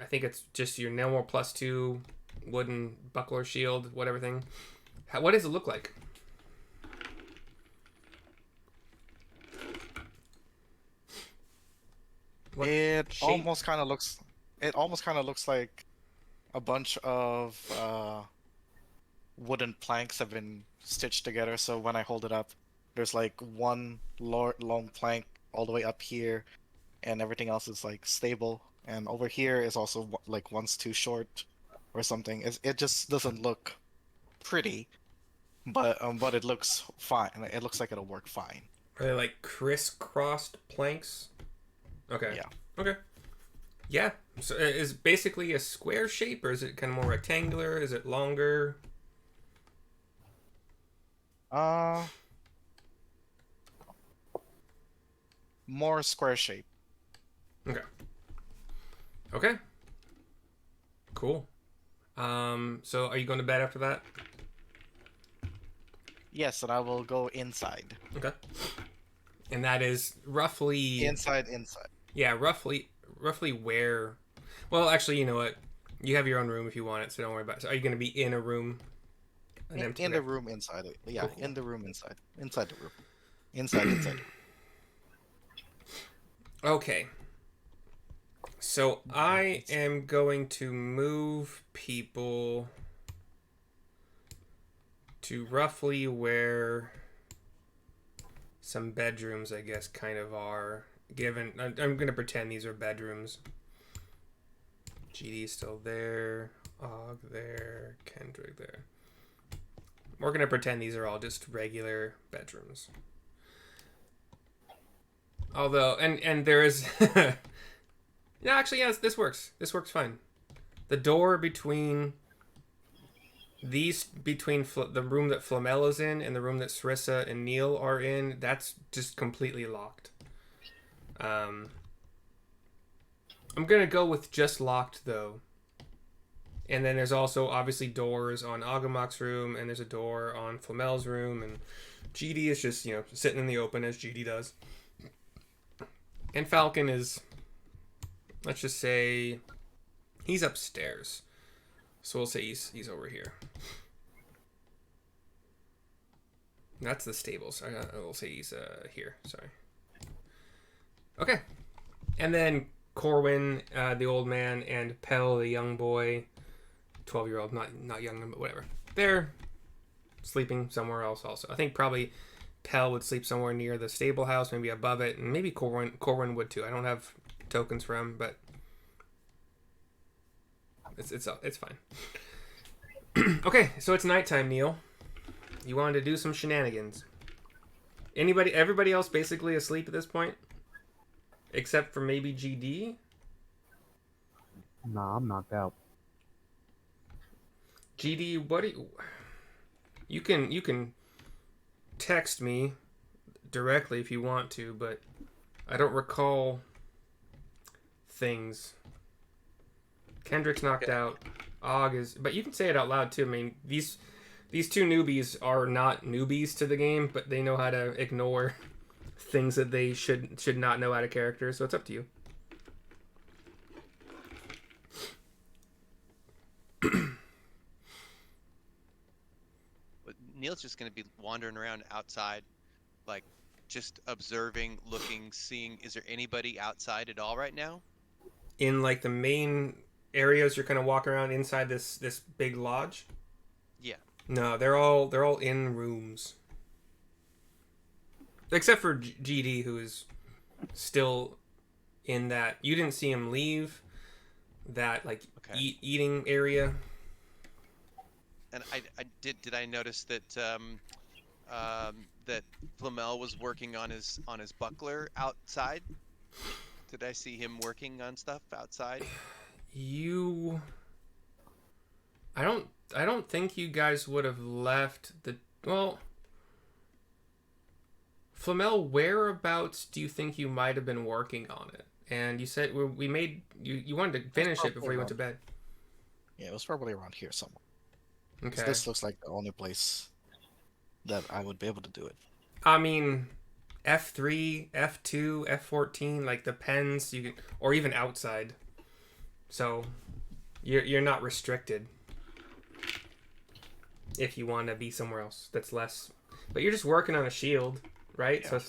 I think it's just your normal +2 wooden buckler shield, whatever thing. What does it look like? What It shape? almost kind of looks like a bunch of wooden planks have been stitched together. So when I hold it up, there's like one long plank all the way up here, and everything else is like stable. And over here is also like one's too short or something. It just doesn't look pretty, but it looks fine. It looks like it'll work fine. Are they like crisscrossed planks? Okay. Yeah. Okay. Yeah. So is it basically a square shape, or is it kind of more rectangular? Is it longer? More square shape. Okay. Okay. Cool. So are you going to bed after that? Yes, and I will go inside. Okay. And that is roughly Inside. Yeah, roughly where? Well, actually, you know what? You have your own room if you want it, so don't worry about it. So are you going to be in a room? In the room inside it. Yeah, Cool. in the room inside. Inside the room. Inside. Okay. So I am going to move people to roughly where some bedrooms, I guess, kind of are given. I'm gonna pretend these are bedrooms. GD's still there. Og there. Kendrick there. We're gonna pretend these are all just regular bedrooms. Although, and there is... No, actually, yes, this works. This works fine. The door between the room that Flamella's in and the room that Sarissa and Neil are in, that's just completely locked. I'm gonna go with just locked, though. And then there's also, obviously, doors on Agamak's room, and there's a door on Flamel's room, and GD is just, sitting in the open, as GD does. And Falcon is... Let's just say he's upstairs. So we'll say he's over here. That's the stables. We'll say he's here. Sorry. Okay. And then Corwin, the old man, and Pell, the young boy, 12-year-old, not young, but whatever. They're sleeping somewhere else also. I think probably Pell would sleep somewhere near the stable house, maybe above it, and maybe Corwin would too. I don't have tokens for him, but it's fine. Okay, so it's nighttime, Neil. You wanted to do some shenanigans. Everybody else basically asleep at this point? Except for maybe GD? Nah, I'm knocked out. GD, what do you can text me directly if you want to, but I don't recall things. Kendrick's knocked out. Og is, but you can say it out loud too. I mean, these two newbies are not newbies to the game, but they know how to ignore things that they should not know out of character. So it's up to you. Neil's just going to be wandering around outside, like just observing, looking, seeing. Is there anybody outside at all right now? In like the main areas, you're kind of walking around inside this big lodge. Yeah. No, they're all in rooms, except for GD, who is still in that. You didn't see him leave that like eating area. And I did I notice that that Flamel was working on his buckler outside? Did I see him working on stuff outside? I don't think you guys would have left the... Well, Flamel, whereabouts do you think you might have been working on it? And you said we made... You wanted to finish it before you went to bed. Yeah, it was probably around here somewhere. Okay. This looks like the only place that I would be able to do it. I mean, F3, F2, F14, like the pens, you can, or even outside. So you're not restricted if you want to be somewhere else that's less. But you're just working on a shield, right? Yeah. So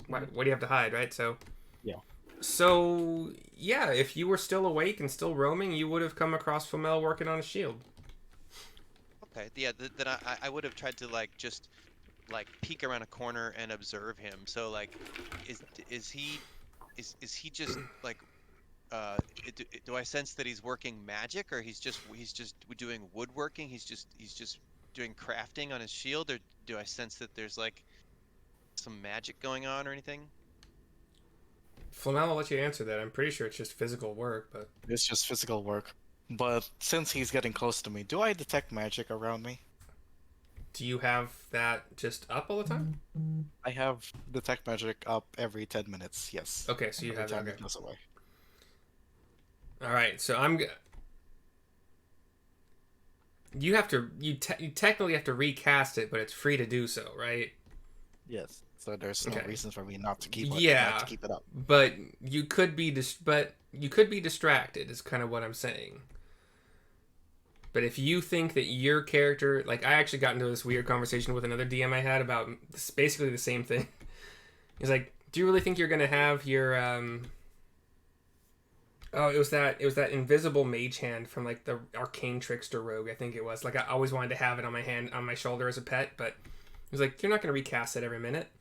what do you have to hide, right? So yeah. So yeah, if you were still awake and still roaming, you would have come across Flamel working on a shield. Okay, yeah. Then I would have tried to just peek around a corner and observe him. So is he just do I sense that he's working magic, or he's just doing woodworking? He's just doing crafting on his shield, or do I sense that there's some magic going on or anything? Flamel, I'll let you answer that. I'm pretty sure it's just physical work, but It's just physical work. But since he's getting close to me, do I detect magic around me? do you have that just up all the time? I have detect magic up every 10 minutes, yes. Okay, so you Every have that. time Okay. it goes away. All right, so you technically have to recast it, but it's free to do so, right? Yes. So there's no Okay. reason for me not to keep it, Yeah. not to keep it up. But you could be distracted is kind of what I'm saying. But if you think that your character, I actually got into this weird conversation with another DM I had about basically the same thing. He's like, "Do you really think you're gonna have your Oh, it was that invisible mage hand from the arcane trickster rogue, I think it was. I always wanted to have it on my shoulder as a pet, but he was like, "You're not gonna recast it every minute."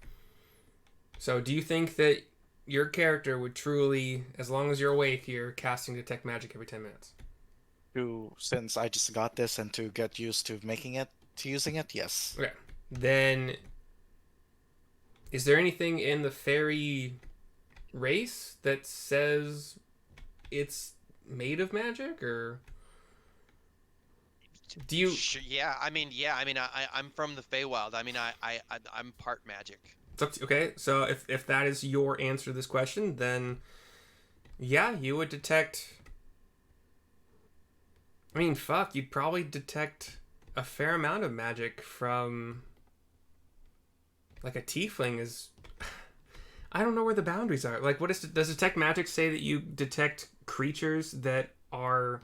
So, do you think that your character would truly, as long as you're awake, you're casting detect magic every 10 minutes? Since I just got this and to get used to using it, yes. Okay. Then, is there anything in the fairy race that says it's made of magic, or do you? Yeah, I'm from the Feywild. I'm part magic. It's up to, okay, so if that is your answer to this question, then yeah, you would detect. I mean, fuck, you'd probably detect a fair amount of magic from like a tiefling is. I don't know where the boundaries are. Like, does detect magic say that you detect creatures that are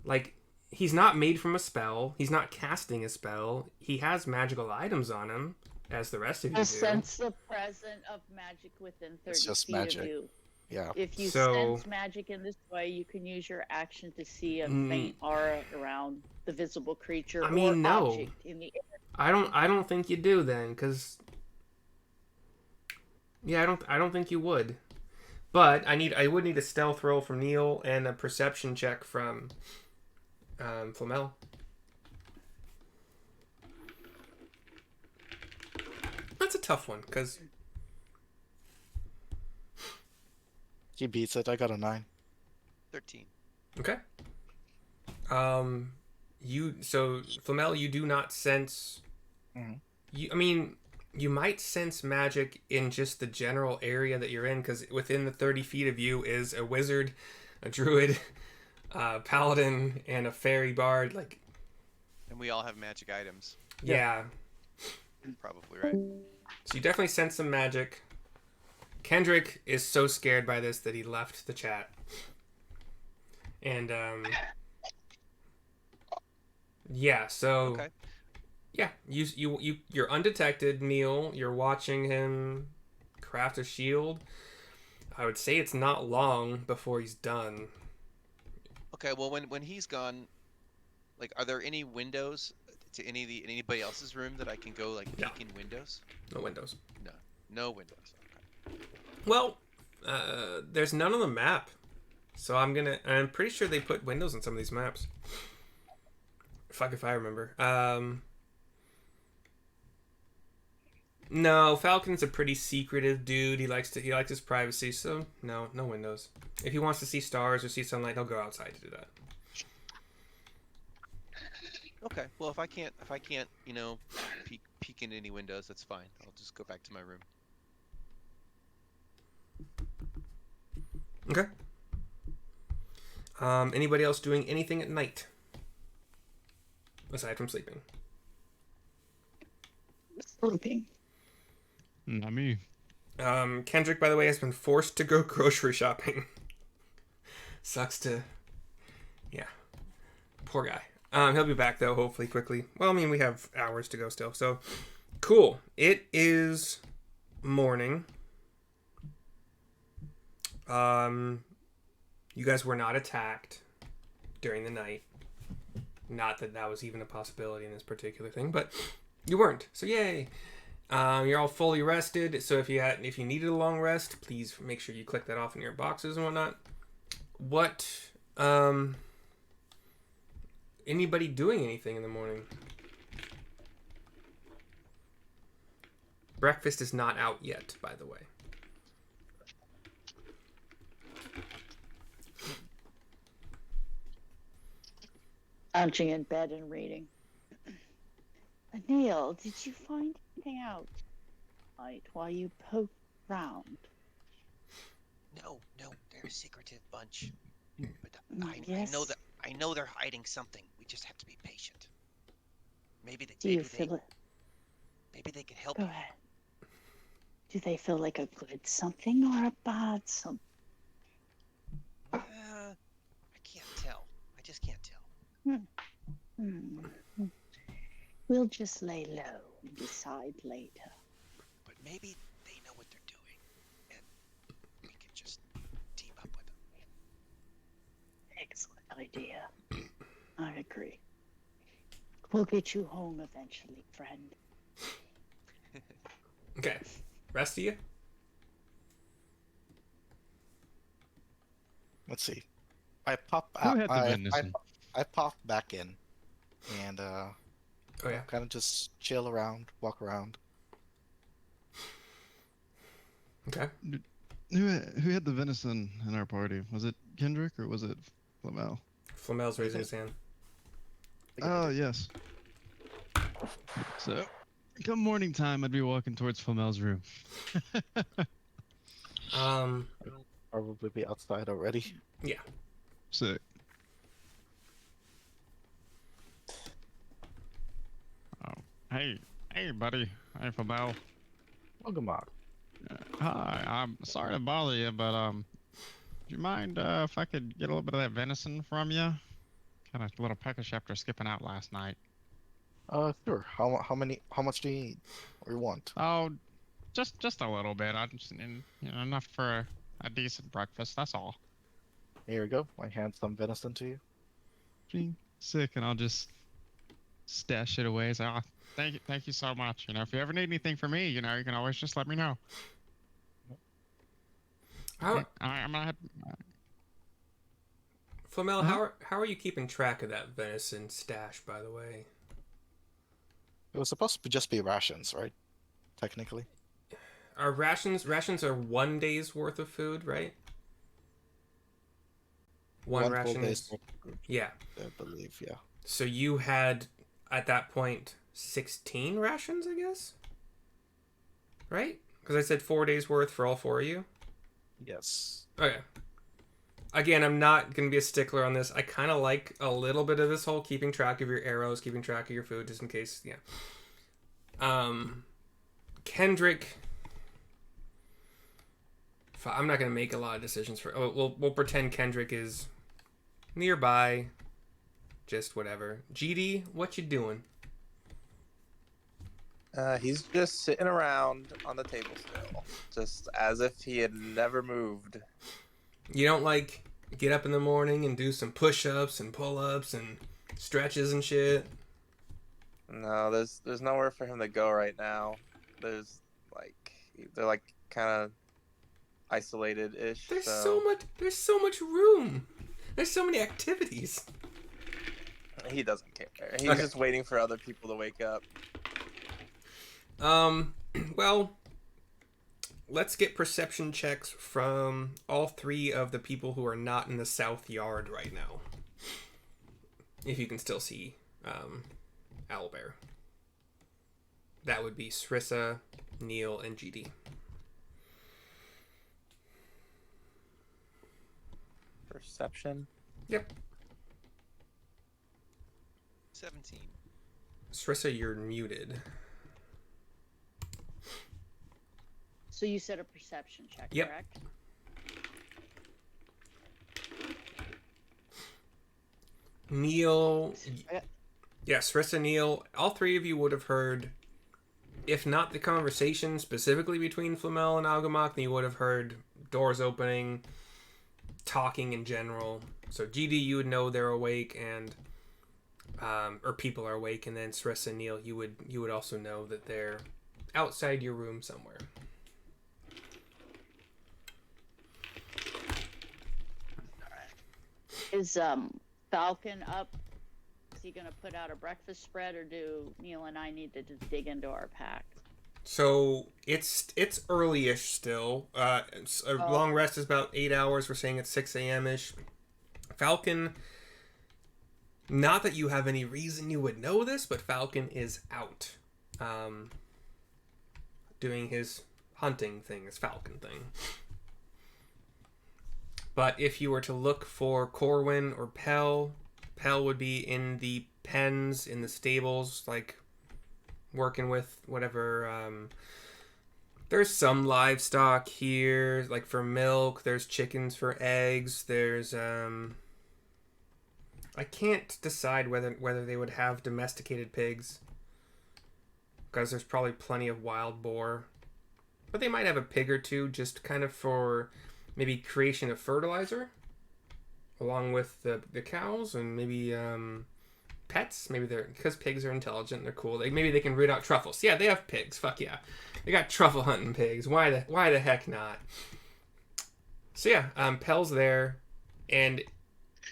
like he's not made from a spell, he's not casting a spell, he has magical items on him, as the rest of you You'll do. sense the presence of magic within 30 It's just feet magic. of you. Yeah. If you So- sense magic in this way, you can use your action to see a Mm. faint aura around the visible creature I mean, or no. object in the air. I don't think you do then, because yeah, I don't think you would. But I would need a stealth roll from Neil and a perception check from Flamel. That's a tough one, because He beats it. I got a 9. 13. okay. Flamel, you do not sense. Mhm. You might sense magic in just the general area that you're in, because within the 30 feet of you is a wizard, a druid, a paladin, and a fairy bard. Like, And we all have magic items. yeah. Probably, right? So you definitely sense some magic. Kendrick is so scared by this that he left the chat. And yeah, so Okay. yeah, you're undetected, Neil. You're watching him craft a shield. I would say it's not long before he's done. Okay, well when he's gone, like are there any windows to anybody else's room that I can go like No. peek in windows? No windows. No windows. Okay. Well, there's none on the map. So I'm pretty sure they put windows on some of these maps. Fuck if I remember. No, Falcon's a pretty secretive dude. He likes his privacy, so no windows. If he wants to see stars or see sunlight, he'll go outside to do that. Okay. Well, if I can't, peek into any windows, that's fine. I'll just go back to my room. Okay. Anybody else doing anything at night aside from sleeping? Sleeping. Not me. Kendrick, by the way, has been forced to go grocery shopping. Sucks to... Yeah. Poor guy. He'll be back, though, hopefully, quickly. Well, I mean, we have hours to go still, so... Cool. It is morning. You guys were not attacked during the night. Not that that was even a possibility in this particular thing, but you weren't. So yay! You're all fully rested. So if you needed a long rest, please make sure you click that off in your boxes and whatnot. What? Anybody doing anything in the morning? Breakfast is not out yet, by the way. Lounging in bed and reading. Neil, did you find anything out tonight while you poked around? No, they're a secretive bunch. But Yes. I know they're hiding something. We just have to be patient. Maybe Do you feel it? maybe they can help Go you. ahead. Do they feel like a good something or a bad something? I can't tell. I just can't tell. We'll just lay low and decide later. But maybe they know what they're doing, and we can just team up with them. Excellent idea. I agree. We'll get you home eventually, friend. Okay. Rest of you? Let's see. I pop Who out. had the venison? I pop back in, and Oh yeah. kind of just chill around, walk around. Okay. Who had the venison in our party? Was it Kendrick or was it Flamel? Flamel's raising his hand. Oh, yes. So, come morning time, I'd be walking towards Flamel's room. Probably be outside already. Yeah. Sick. Oh, hey, buddy. Hey, Flamel. Welcome on. Hi, I'm sorry to bother you, but do you mind if I could get a little bit of that venison from you? Kind of a little peckish after skipping out last night. Sure. How much do you need or you want? Oh, just a little bit. I just enough for a decent breakfast. That's all. Here you go. I hand some venison to you. Gee, sick, and I'll just stash it away. So, thank you so much. If you ever need anything from me, you can always just let me know. How, I'm gonna have. Flamel, Huh? how are you keeping track of that venison stash, by the way? It was supposed to just be rations, right? Technically. Are rations are 1 day's worth of food, right? One full ration day's is worth of food, yeah. I believe, yeah. So you had at that point 16 rations, I guess? Right? Because I said 4 days worth for all four of you. Yes. Okay. Again, I'm not going to be a stickler on this. I kind of like a little bit of this whole keeping track of your arrows, keeping track of your food, just in case, yeah. Kendrick... I'm not going to make a lot of decisions for... We'll pretend Kendrick is nearby. Just whatever. GD, what you doing? He's just sitting around on the table still, just as if he had never moved. You don't, like, get up in the morning and do some push-ups and pull-ups and stretches and shit? No, there's nowhere for him to go right now. They're like kind of isolated-ish. There's so much room. There's so many activities. He doesn't care. He's Okay. just waiting for other people to wake up. Well, let's get perception checks from all three of the people who are not in the south yard right now. If you can still see Owlbear. That would be Srissa, Neil, and GD. Perception. Yep. 17. Srissa, you're muted. So you said a perception check, Yep. correct? Neil... Yes, Srissa, Neil, all three of you would have heard, if not the conversation specifically between Flamel and Algamok, then you would have heard doors opening, talking in general. So GD, you would know they're awake, and or people are awake, and then Srissa and Neil, you would also know that they're outside your room somewhere. Is Falcon up? Is he gonna put out a breakfast spread, or do Neil and I need to just dig into our pack? So it's early-ish still. A long rest is about 8 hours. We're saying it's 6 a.m. ish. Falcon, not that you have any reason you would know this, but Falcon is out, doing his hunting thing, his Falcon thing. But if you were to look for Corwin or Pell would be in the pens, in the stables, like working with whatever. There's some livestock here, like for milk. There's chickens for eggs. There's I can't decide whether they would have domesticated pigs, because there's probably plenty of wild boar, but they might have a pig or two just kind of for maybe creation of fertilizer, along with the cows, and maybe pets. Maybe they're because pigs are intelligent. They're cool. Maybe they can root out truffles. Yeah, they have pigs. Fuck yeah, they got truffle hunting pigs. Why the heck not? So yeah, Pell's there, and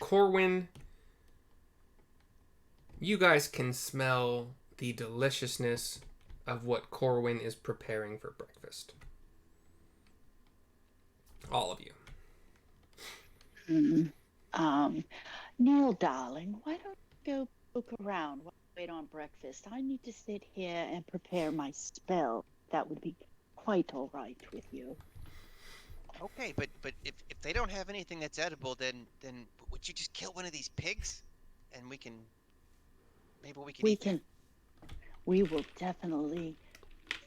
Corwin. You guys can smell the deliciousness of what Corwin is preparing for breakfast. All of you. Neil, darling, why don't you go poke around while I wait on breakfast? I need to sit here and prepare my spell. That would be quite all right with you. Okay, but if they don't have anything that's edible, then would you just kill one of these pigs, and we can We eat can. We will definitely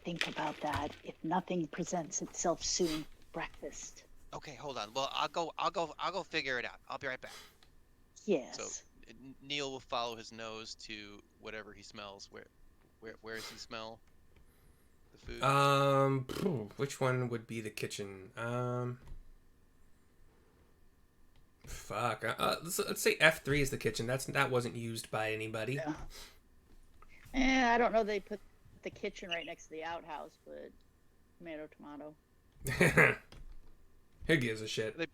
think about that if nothing presents itself soon. Breakfast. Okay, hold on. Well, I'll go figure it out. I'll be right back. Yes. So Neil will follow his nose to whatever he smells. Where does he smell the food? Which one would be the kitchen? Fuck. Let's say F3 is the kitchen. That wasn't used by anybody. Yeah. I don't know. They put the kitchen right next to the outhouse, but tomato. Who gives a shit? They-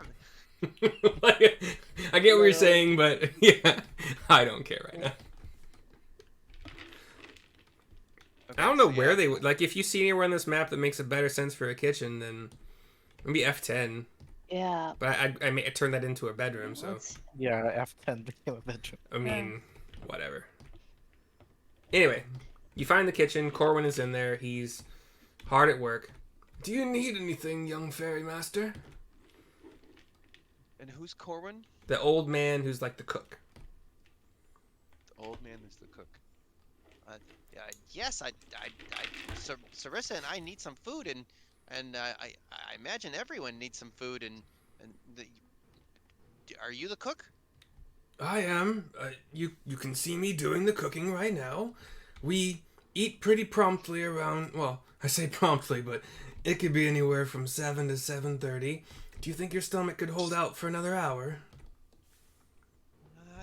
I get what you're saying, but yeah, I don't care right now. Okay, I don't know so where yeah. they would. Like, if you see anywhere on this map that makes a better sense for a kitchen, then maybe F10. Yeah. But I may turn that into a bedroom, so Yeah, F10 became a bedroom. I mean, whatever. Anyway, you find the kitchen. Corwin is in there. He's hard at work. Do you need anything, young fairy master? And who's Corwin? The old man who's like the cook. The old man is the cook. Yes, Sarissa and I need some food, and I imagine everyone needs some food, and are you the cook? I am. You can see me doing the cooking right now. We eat pretty promptly around. Well, I say promptly, but it could be anywhere from 7 to 7:30. Do you think your stomach could hold out for another hour?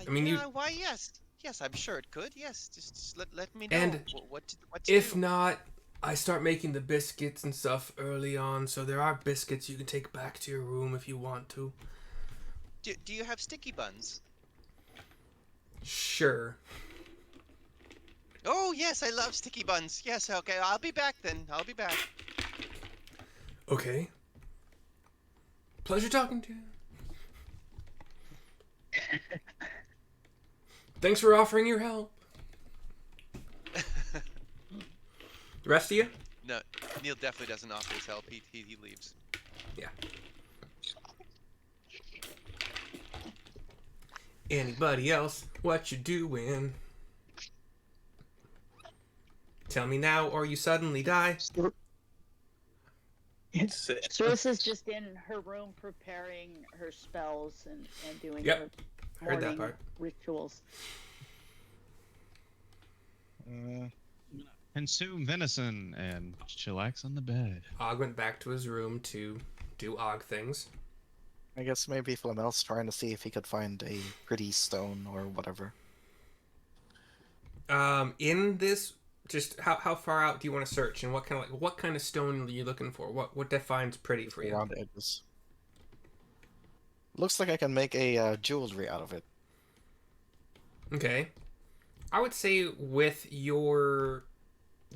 I mean, why, yes. Yes, I'm sure it could. Yes, just let me know And what to if do. not, I start making the biscuits and stuff early on, so there are biscuits you can take back to your room if you want to. Do you have sticky buns? Sure. Oh, yes, I love sticky buns. Yes, okay, I'll be back then. I'll be back. Okay. Pleasure talking to you. Thanks for offering your help. The rest of you? No, Neil definitely doesn't offer his help. He leaves. Yeah. Anybody else? What you doing? Tell me now, or you suddenly die. Sarissa's just in her room preparing her spells and doing Yep. her Heard that morning part. rituals. Consume venison and chillax on the bed. Og went back to his room to do Og things. I guess maybe Flamel's trying to see if he could find a pretty stone or whatever. In this, just how far out do you want to search, and what kind of stone are you looking for? What defines pretty for you? Around the edges. Looks like I can make a jewelry out of it. Okay. I would say with your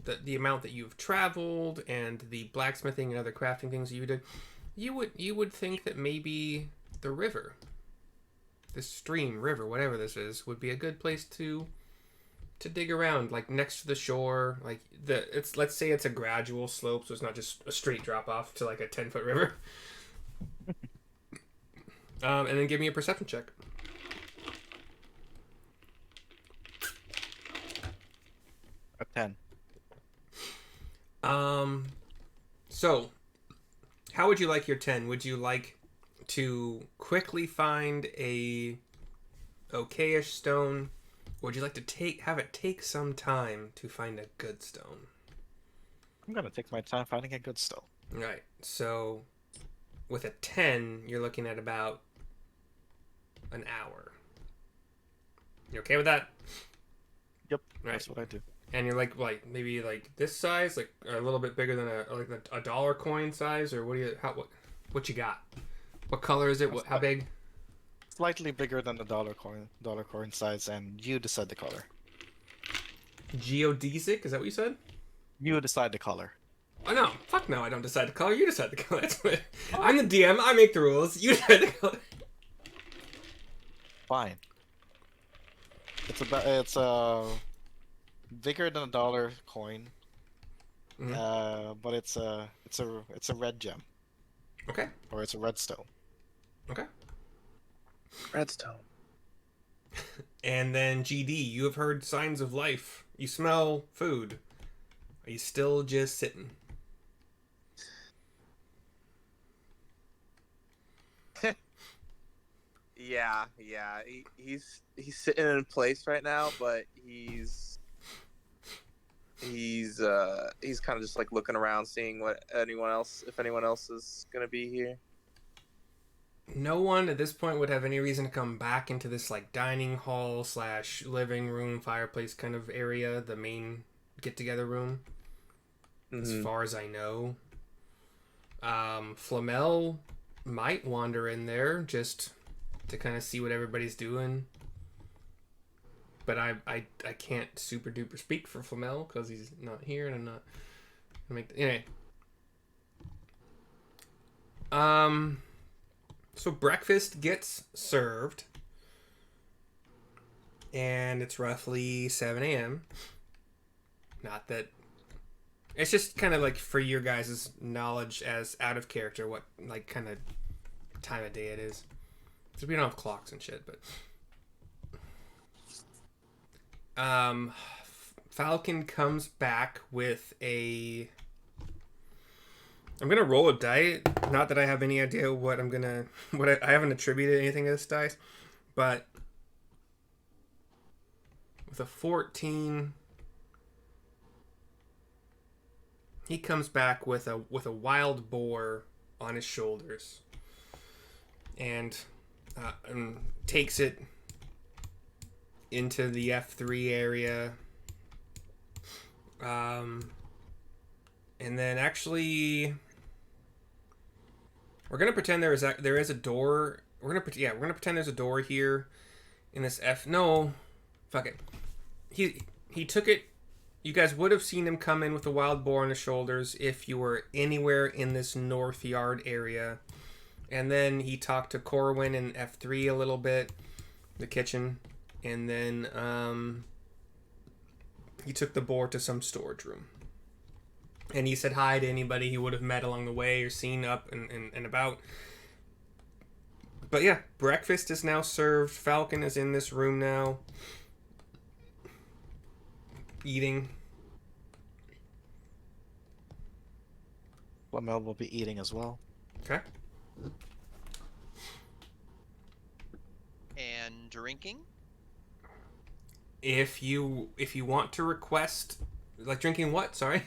the amount that you've traveled and the blacksmithing and other crafting things you did, you would think that maybe the river, this stream, river, whatever this is, would be a good place to dig around, like next to the shore. Like let's say it's a gradual slope, so it's not just a straight drop off to like a 10-foot river. And then give me a perception check. A 10. So, how would you like your 10? Would you like to quickly find a okayish stone, or would you like to have it take some time to find a good stone? I'm gonna take my time finding a good stone. Right. So, with a 10, you're looking at about an hour. You okay with that? Yep, Right. that's what I do. And you're like maybe like this size, like a little bit bigger than a dollar coin size, or what you got? What color is it? How big? Slightly bigger than the dollar coin size, and you decide the color. Geodesic? Is that what you said? You decide the color. Oh no! Fuck no! I don't decide the color. You decide the color. That's what... I'm the DM. I make the rules. You decide the color. Fine. It's bigger than a dollar coin. But it's a red gem. Okay. Or it's a red stone. Okay. Redstone. And then GD, you have heard signs of life. You smell food. Are you still just sitting? Yeah. He's sitting in place right now, but he's kind of just like looking around, seeing if anyone else is gonna be here. No one at this point would have any reason to come back into this like dining hall / living room, fireplace kind of area, the main get-together room. As far as I know. Flamel might wander in there just to kind of see what everybody's doing. But I can't super duper speak for Flamel because he's not here and I'm not gonna make anyway. So breakfast gets served, and it's roughly 7 a.m. Not that it's just kind of like for your guys' knowledge as out of character what like kind of time of day it is. Because we don't have clocks and shit, but Falcon comes back with a. I'm gonna roll a die. Not that I have any idea what I'm gonna. I haven't attributed anything to this dice, but with a 14, he comes back with a wild boar on his shoulders, and takes it into the F3 area. And then actually, we're gonna pretend there is a door. We're gonna pretend there's a door here in this F. No, fuck it. He took it. You guys would have seen him come in with a wild boar on his shoulders if you were anywhere in this north yard area. And then he talked to Corwin in F3 a little bit, the kitchen, and then he took the boar to some storage room. And he said hi to anybody he would have met along the way or seen up and about. But yeah, breakfast is now served. Falcon is in this room now, eating. Flamel will be eating as well. Okay. And drinking? If you want to request, like drinking what? Sorry.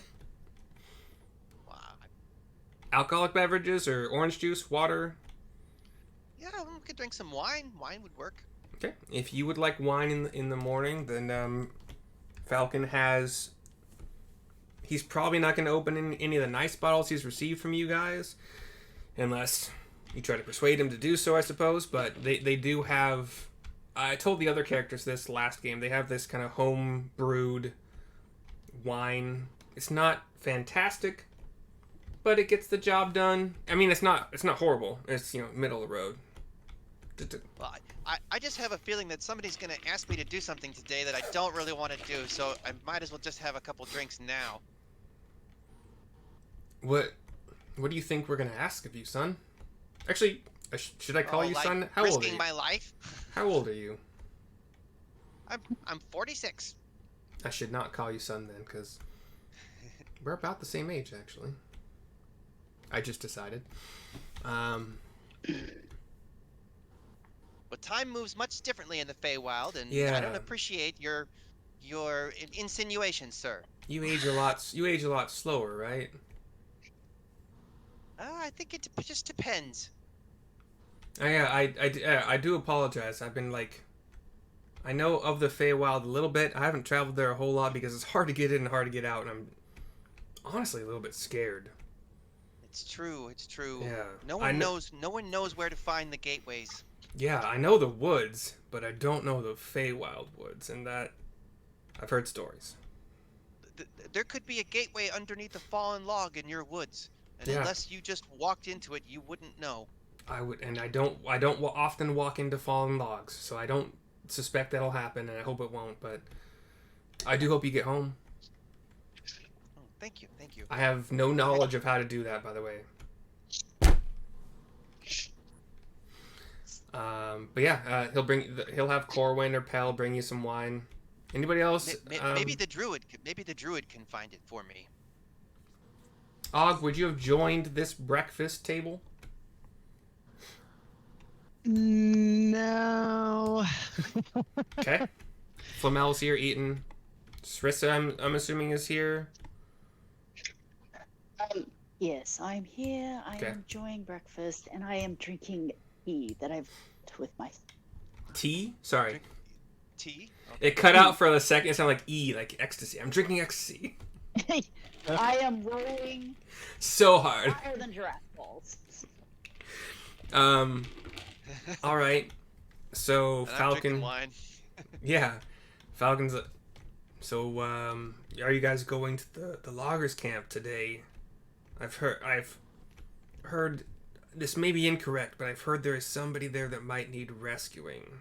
Wow. Alcoholic beverages or orange juice, water. Yeah, we could drink some wine. Wine would work. Okay. If you would like wine in the morning, then Falcon has. He's probably not going to open any of the nice bottles he's received from you guys, unless you try to persuade him to do so, I suppose. But they do have. I told the other characters this last game. They have this kind of home brewed wine. It's not fantastic, but it gets the job done. I mean, it's not horrible. It's middle of the road. Well, I just have a feeling that somebody's going to ask me to do something today that I don't really want to do, so I might as well just have a couple drinks now. What do you think we're gonna ask of you, son? Actually, should I call you like son? How old are risking you? my life? How old are you? I'm 46. I should not call you son then, because we're about the same age, actually. I just decided. But time moves much differently in the Feywild, and Yeah. I don't appreciate your insinuations, sir. You age a lot. You age a lot slower, right? I think it just depends. Yeah, I do apologize. I've been I know of the Feywild a little bit. I haven't traveled there a whole lot because it's hard to get in and hard to get out, and I'm honestly a little bit scared. It's true. It's true. Yeah, No I one know. knows. No one knows where to find the gateways. Yeah, I know the woods, but I don't know the Feywild woods, and that I've heard stories. There could be a gateway underneath a fallen log in your woods, and Yeah. unless you just walked into it, you wouldn't know. I would, and I don't often walk into fallen logs, so I don't suspect that'll happen, and I hope it won't. But I do hope you get home. Oh, thank you. Thank you. I have no knowledge of how to do that, by the way. But yeah, he'll have Corwin or Pell bring you some wine. Anybody else? Maybe the druid. Maybe the druid can find it for me. Og, would you have joined this breakfast table? No. Okay. Flamel's here eating. Sarissa, I'm assuming, is here. Yes, I'm here. I Okay. am enjoying breakfast, and I am drinking tea that I've with my. Tea? Sorry. Drink tea. It cut out for a second. It sounded like E, like ecstasy. I'm drinking ecstasy. I am rolling So hard. higher than giraffe balls. All right. So And I'm drinking Falcon. wine. Yeah, Falcon's. So are you guys going to the loggers camp today? I've heard. This may be incorrect, but I've heard there is somebody there that might need rescuing.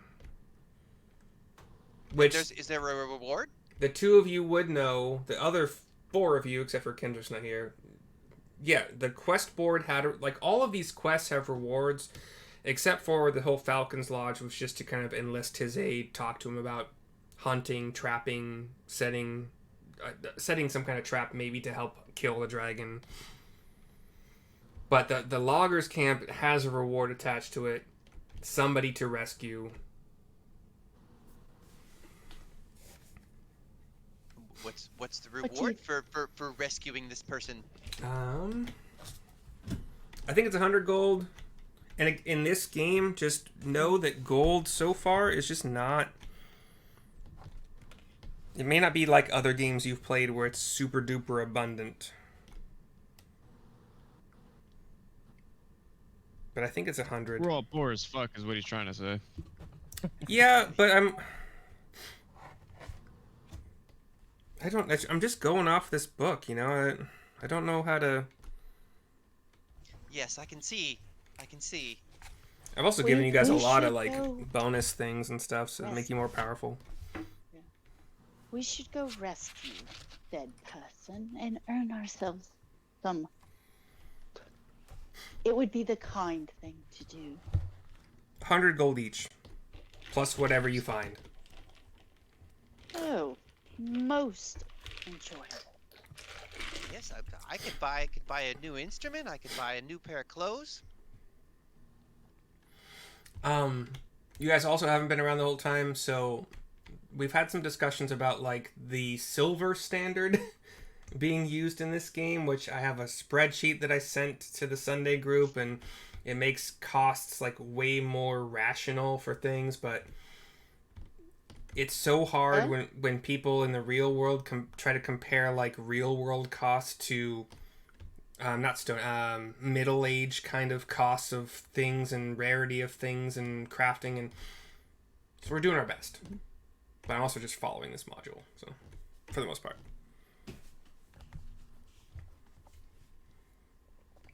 Which Is there a reward? the two of you would know. The other four of you, except for Kendra's not here. Yeah, the quest board had like all of these quests have rewards, except for the whole Falcon's Lodge, was just to kind of enlist his aid, talk to him about hunting, trapping, setting some kind of trap maybe to help kill the dragon. But the loggers camp has a reward attached to it, somebody to rescue. What's the do you- reward for rescuing this person? I think it's 100 gold. And in this game, just know that gold so far is just not. It may not be like other games you've played where it's super duper abundant. But I think it's 100. We're all poor as fuck, is what he's trying to say. Yeah, but I'm just going off this book, you know. I don't know how to. Yes, I can see. I've also given you guys a We lot of should like go bonus things and stuff to make you more powerful. We should go rescue dead person and earn ourselves some. It would be the kind thing to do. 100 gold each, plus whatever you find. Oh, most enjoyable. Yes, I could buy a new instrument. I could buy a new pair of clothes. You guys also haven't been around the whole time, so we've had some discussions about like the silver standard being used in this game, which I have a spreadsheet that I sent to the Sunday group, and it makes costs like way more rational for things, but it's so hard Huh? when people in the real world try to compare like real world costs to middle age kind of costs of things and rarity of things and crafting, and so we're doing our best. But I'm also just following this module, so for the most part.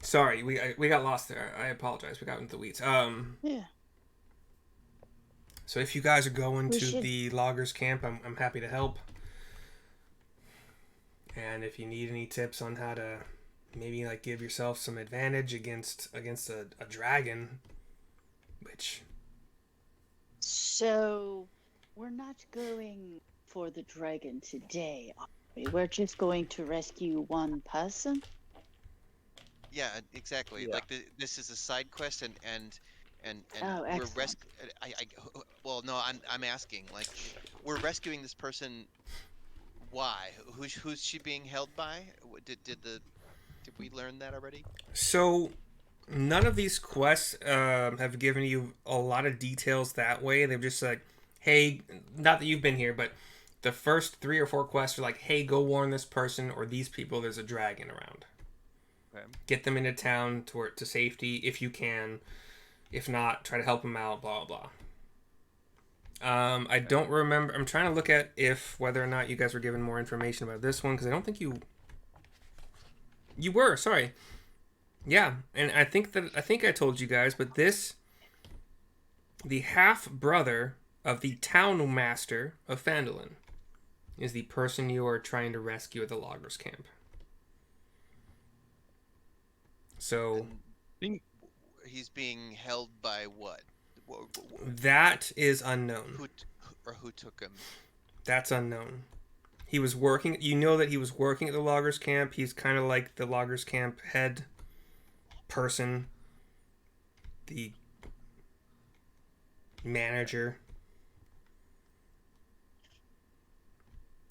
Sorry, we got lost there. I apologize. We got into the weeds. Yeah. So if you guys are going We to should- the loggers camp, I'm happy to help. And if you need any tips on how to maybe like give yourself some advantage against a dragon, which So, we're not going for the dragon today, are we? We're just going to rescue one person. Yeah, exactly. Yeah. Like this is a side quest, and Oh, we're excellent. well, no, I'm asking. Like, we're rescuing this person. Why? Who's she being held by? Did we learn that already? so none of these quests have given you a lot of details that way. They've just like hey, not that you've been here, but the first 3 or 4 quests are like, hey, go warn this person or these people. There's a dragon around. Okay. Get them into town to safety if you can. If not, try to help them out. Blah blah. I don't remember. I'm trying to look at if whether or not you guys were given more information about this one because I don't think you were. Sorry. Yeah, and I think I told you guys, but the half brother of the town master of Phandalin is the person you are trying to rescue at the loggers camp. So And he's being held by what? that is unknown. Who took him? That's unknown. He was working. You know that he was working at the loggers camp. He's kind of like the loggers camp head person, the manager.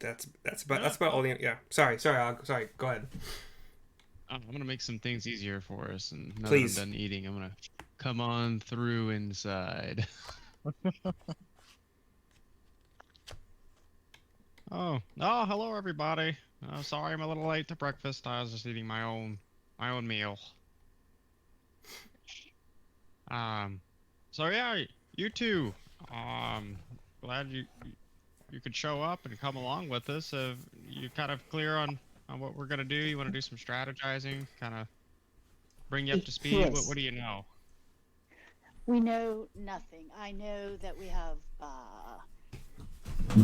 That's about all the Sorry. Go ahead. I'm gonna make some things easier for us, and now Please. that I'm done eating, I'm gonna come on through inside. Hello everybody. Sorry I'm a little late to breakfast. I was just eating my own meal. So yeah, you two. Glad you could show up and come along with us. You kind of clear on what we're gonna do? You want to do some strategizing, kind of bring you up to speed? Yes. What do you know? We know nothing. I know that we have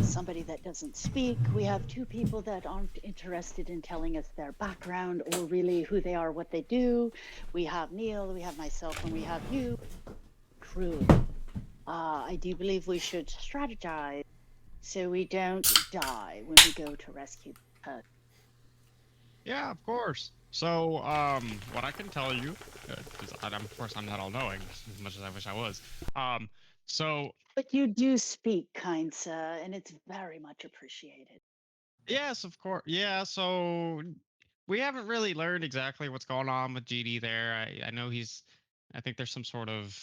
somebody that doesn't speak. We have 2 people that aren't interested in telling us their background or really who they are, what they do. We have Neil, we have myself, and we have you, crew. I do believe we should strategize so we don't die when we go to rescue her. Yeah, of course. So, what I can tell you, because of course I'm not all knowing as much as I wish I was. So But you do speak, kind sir, and it's very much appreciated. yes, of course. Yeah, so we haven't really learned exactly what's going on with GD there. I know I think there's some sort of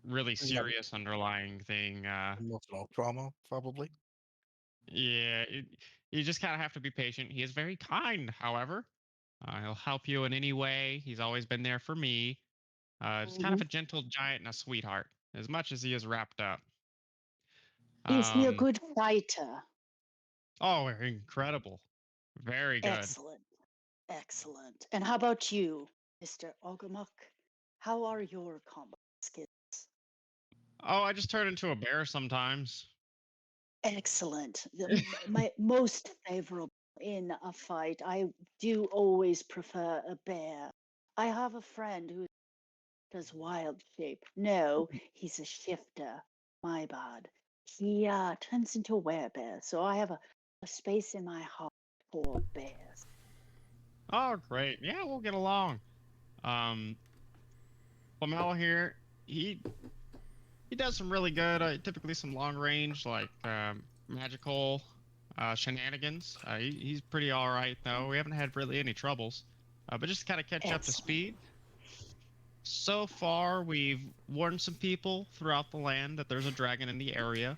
really serious underlying thing. Emotional trauma, probably. Yeah, you just kind of have to be patient. He is very kind, however. He'll help you in any way. He's always been there for me. Just kind of a gentle giant and a sweetheart, as much as he is wrapped up. Is he a Um, good fighter? oh, incredible. Very good. Excellent. Excellent. And how about you, Mr. Ogumuk? How are your combat skills? Oh, I just turn into a bear sometimes. Excellent. My most favorable in a fight. I do always prefer a bear. I have a friend who does wild shape. No, he's a shifter. My bad. He turns into a werebear. So I have a space in my heart for bears. Oh, great. Yeah, we'll get along. Um, Flamel here, he does some really good, typically some long range, like magical shenanigans. He's pretty all right though. We haven't had really any troubles, but just to kind of catch up to Excellent. speed. So far, we've warned some people throughout the land that there's a dragon in the area.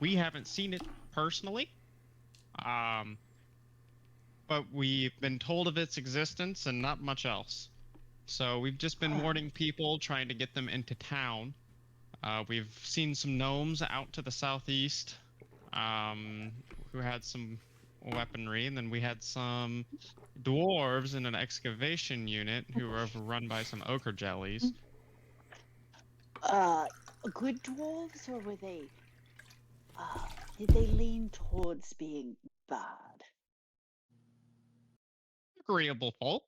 We haven't seen it personally, um, but we've been told of its existence and not much else. So we've just been warning people, trying to get them into town. We've seen some gnomes out to the southeast who had some weaponry, and then we had some dwarves in an excavation unit who were overrun by some ochre jellies. Good dwarves, or were they? Did they lean towards being bad? Agreeable folk.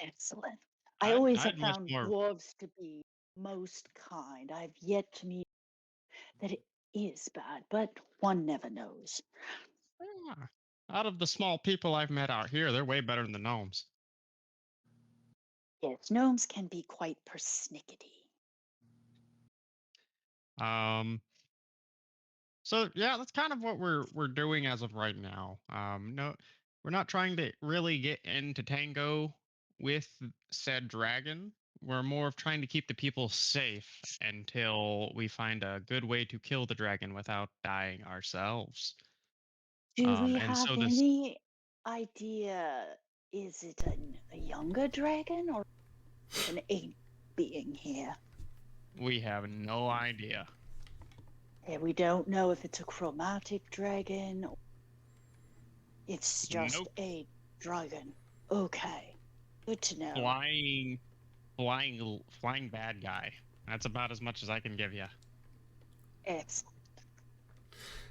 Excellent. I always have I'd much found more. dwarves to be most kind. I've yet to meet that it is bad, but one never knows. Yeah. Out of the small people I've met out here, they're way better than the gnomes. Yes, gnomes can be quite persnickety. Um, so yeah, that's kind of what we're doing as of right now. No, we're not trying to really get into tango with said dragon. We're more of trying to keep the people safe until we find a good way to kill the dragon without dying ourselves. Do we And have so this, any idea? Is it a younger dragon or an ape being here? we have no idea. And we don't know if it's a chromatic dragon or it's just Nope. a dragon. Okay. Good to know. Flying bad guy. That's about as much as I can give you. Excellent.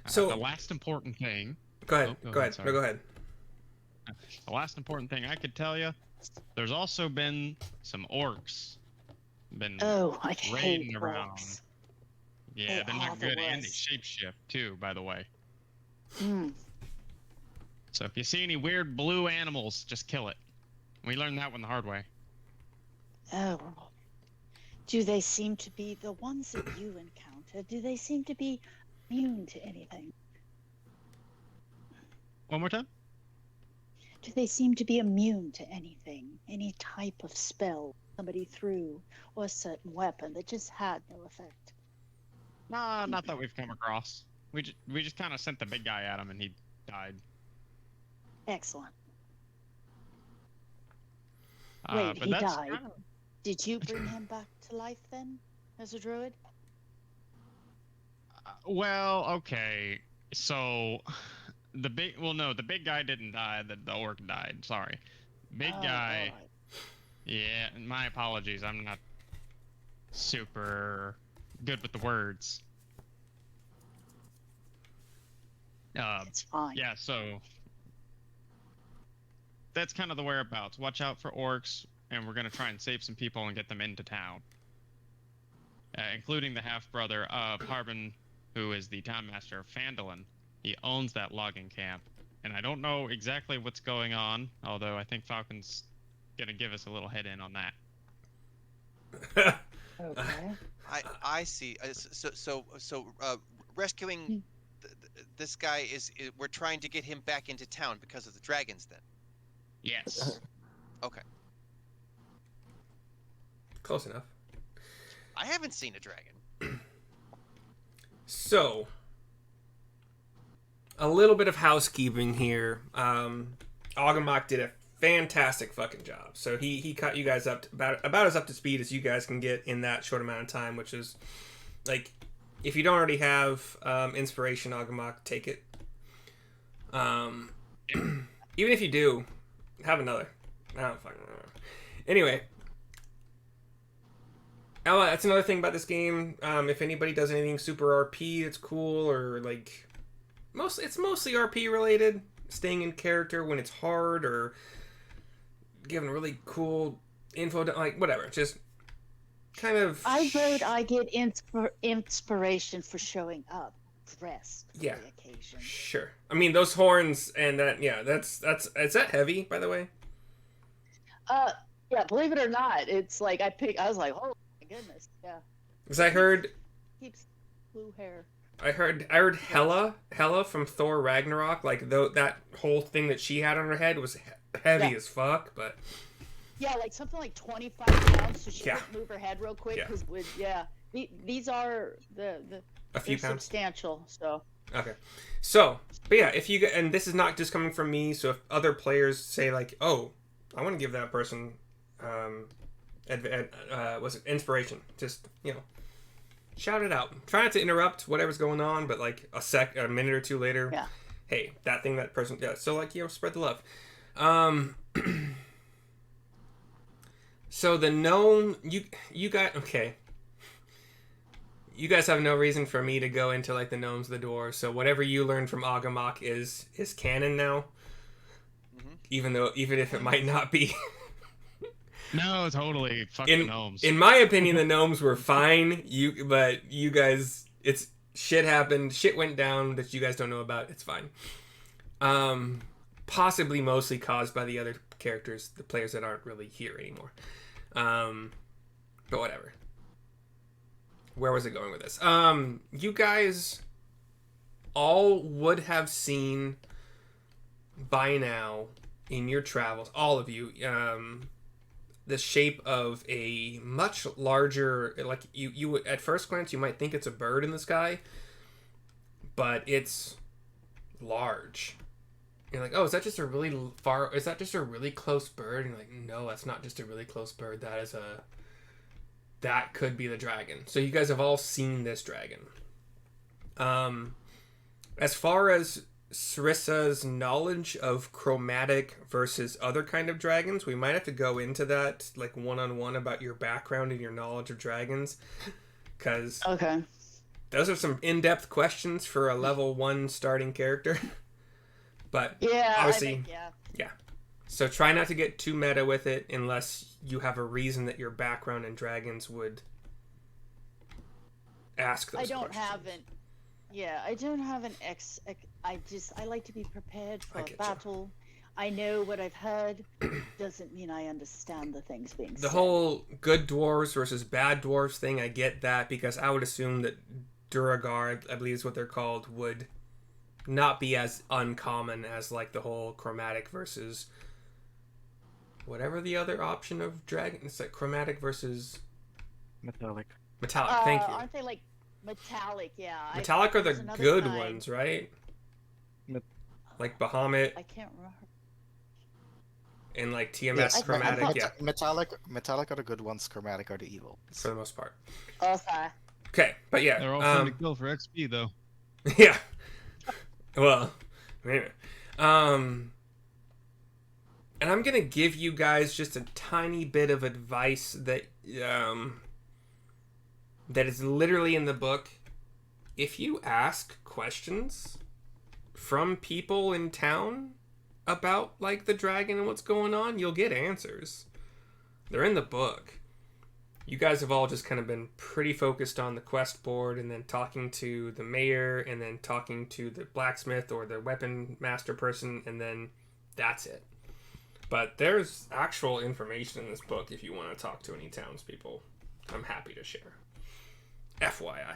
So- the last important thing. Go ahead. Oh, go ahead. sorry. No, go ahead. The last important thing I could tell you. There's also been some orcs. Been Oh, I hate raiding around. orcs. Yeah, They they're are not the good, and they worst. shapeshift too, by the way. Hmm. So if you see any weird blue animals, just kill it. We learned that one the hard way. Oh. Do they seem to be the ones that you encountered? Do they seem to be immune to anything? One more time. Do they seem to be immune to anything? Any type of spell somebody threw or a certain weapon that just had no effect? Nah, not that we've come across. We just kind of sent the big guy at him, and he died. Excellent. Uh, Wait, but he that's died. kinda- Did you bring him back to life then, as a druid? Well, okay. So the big guy didn't die. The orc died. Sorry. Big Oh, guy. alright. Yeah, my apologies. I'm not super good with the words. It's fine. Yeah, so that's kind of the whereabouts. Watch out for orcs, and we're gonna try and save some people and get them into town, including the half brother of Harbin, who is the town master of Phandalin. He owns that logging camp, and I don't know exactly what's going on. Although I think Falcon's gonna give us a little head in on that. Okay. I see. Rescuing this guy we're trying to get him back into town because of the dragons. Then. Yes. Okay. Close enough. I haven't seen a dragon. So, a little bit of housekeeping here. Augamok did a fantastic fucking job. So he cut you guys up to about as up to speed as you guys can get in that short amount of time, which is like, if you don't already have inspiration, Augamok, take it. Even if you do, have another. I don't fucking know. Anyway. That's another thing about this game. If anybody does anything super RP, it's cool, or like it's mostly RP related. Staying in character when it's hard, or giving really cool info, like whatever. Just kind of. I wrote I get inspiration for showing up dressed for Yeah. the occasion. Sure. I mean, those horns and that. Yeah, that's. Is that heavy, by the way? Yeah, believe it or not, it's like I was like, oh my goodness, yeah. Because I heard Keeps blue hair. I heard Hela from Thor Ragnarok. Like that whole thing that she had on her head was heavy Yeah. as fuck, but. Yeah, like something like 25 pounds, so she Yeah. couldn't move her head real quick. Yeah. Because these are the A few they're pounds. substantial. So Okay. So, but yeah, if you and this is not just coming from me, so if other players say like, "Oh, I want to give that person was it inspiration?" Just, shout it out. Try not to interrupt whatever's going on, but like a minute or two later, Yeah. hey, that person, yeah. So like, spread the love. So the gnome, you got okay. You guys have no reason for me to go into like the gnomes, the dwarves. So whatever you learned from Augamok is canon now. Mhm. Even if it might not be. No, totally. Fucking gnomes. In my opinion, the gnomes were fine. But you guys, it's shit happened. Shit went down that you guys don't know about. It's fine. Possibly mostly caused by the other characters, the players that aren't really here anymore. But whatever. Where was it going with this? You guys all would have seen by now in your travels, all of you, the shape of a much larger, like you at first glance you might think it's a bird in the sky, but it's large. You're like, oh, is that just a really far? Is that just a really close bird? And you're like, no, that's not just a really close bird. That could be the dragon. So you guys have all seen this dragon. As far as Sarissa's knowledge of chromatic versus other kind of dragons, we might have to go into that like one-on-one about your background and your knowledge of dragons, because Okay. those are some in-depth questions for a level 1 starting character. But Yeah. obviously, Yeah. so try not to get too meta with it unless you have a reason that your background in dragons would ask those I don't questions. have an. Yeah, I don't have an I like to be prepared for I a get you. battle. I know what I've heard. Doesn't mean I understand the things being The said. whole good dwarves versus bad dwarves thing, I get that, because I would assume that Duragar, I believe is what they're called, would not be as uncommon as like the whole chromatic versus whatever the other option of dragon. It's like chromatic versus Metallic. metallic. Thank you. Aren't they like metallic? Yeah. Metallic are the there's another good kind. ones, right? Met- Like Bahamut I can't remember. and like TMS Yes, chromatic, thought- yeah, Metallic are the good ones. Chromatic are the evil. for the most part. Okay. Okay, but yeah, They're all fun to kill for XP though. yeah. Well, anyway. And I'm gonna give you guys just a tiny bit of advice that that is literally in the book. If you ask questions from people in town about like the dragon and what's going on, you'll get answers. They're in the book. You guys have all just kind of been pretty focused on the quest board and then talking to the mayor and then talking to the blacksmith or the weapon master person, and then that's it. But there's actual information in this book if you want to talk to any townspeople. I'm happy to share. FYI.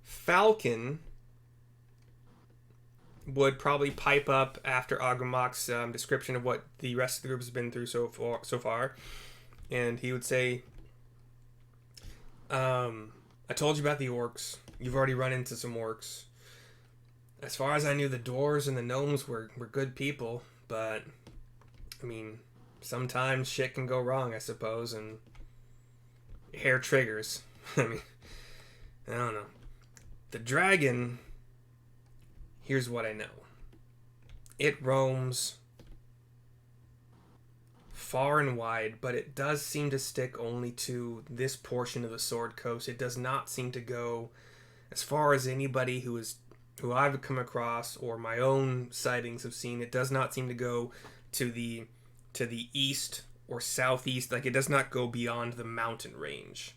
Falcon would probably pipe up after Agumok's description of what the rest of the group has been through so far, and he would say, I told you about the orcs. You've already run into some orcs. As far as I knew, the dwarves and the gnomes were good people, but I mean, sometimes shit can go wrong, I suppose, and hair triggers. I mean, I don't know. The dragon, here's what I know. It roams far and wide, but it does seem to stick only to this portion of the Sword Coast. It does not seem to go as far as anybody who I've come across or my own sightings have seen. It does not seem to go to the east or southeast. Like, it does not go beyond the mountain range.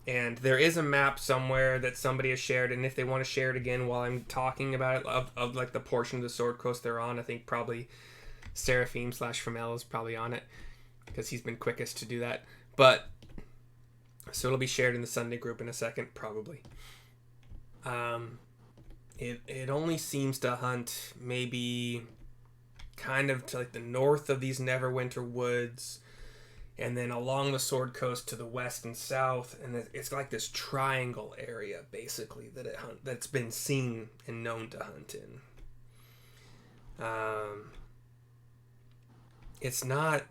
And there is a map somewhere that somebody has shared, and if they want to share it again while I'm talking about it, of like the portion of the Sword Coast they're on, I think probably Seraphim/Framel is probably on it, because he's been quickest to do that. But, so it'll be shared in the Sunday group in a second, probably. It only seems to hunt maybe kind of to like the north of these Neverwinter woods, and then along the Sword Coast to the west and south, and it's like this triangle area basically that's been seen and known to hunt in. It's not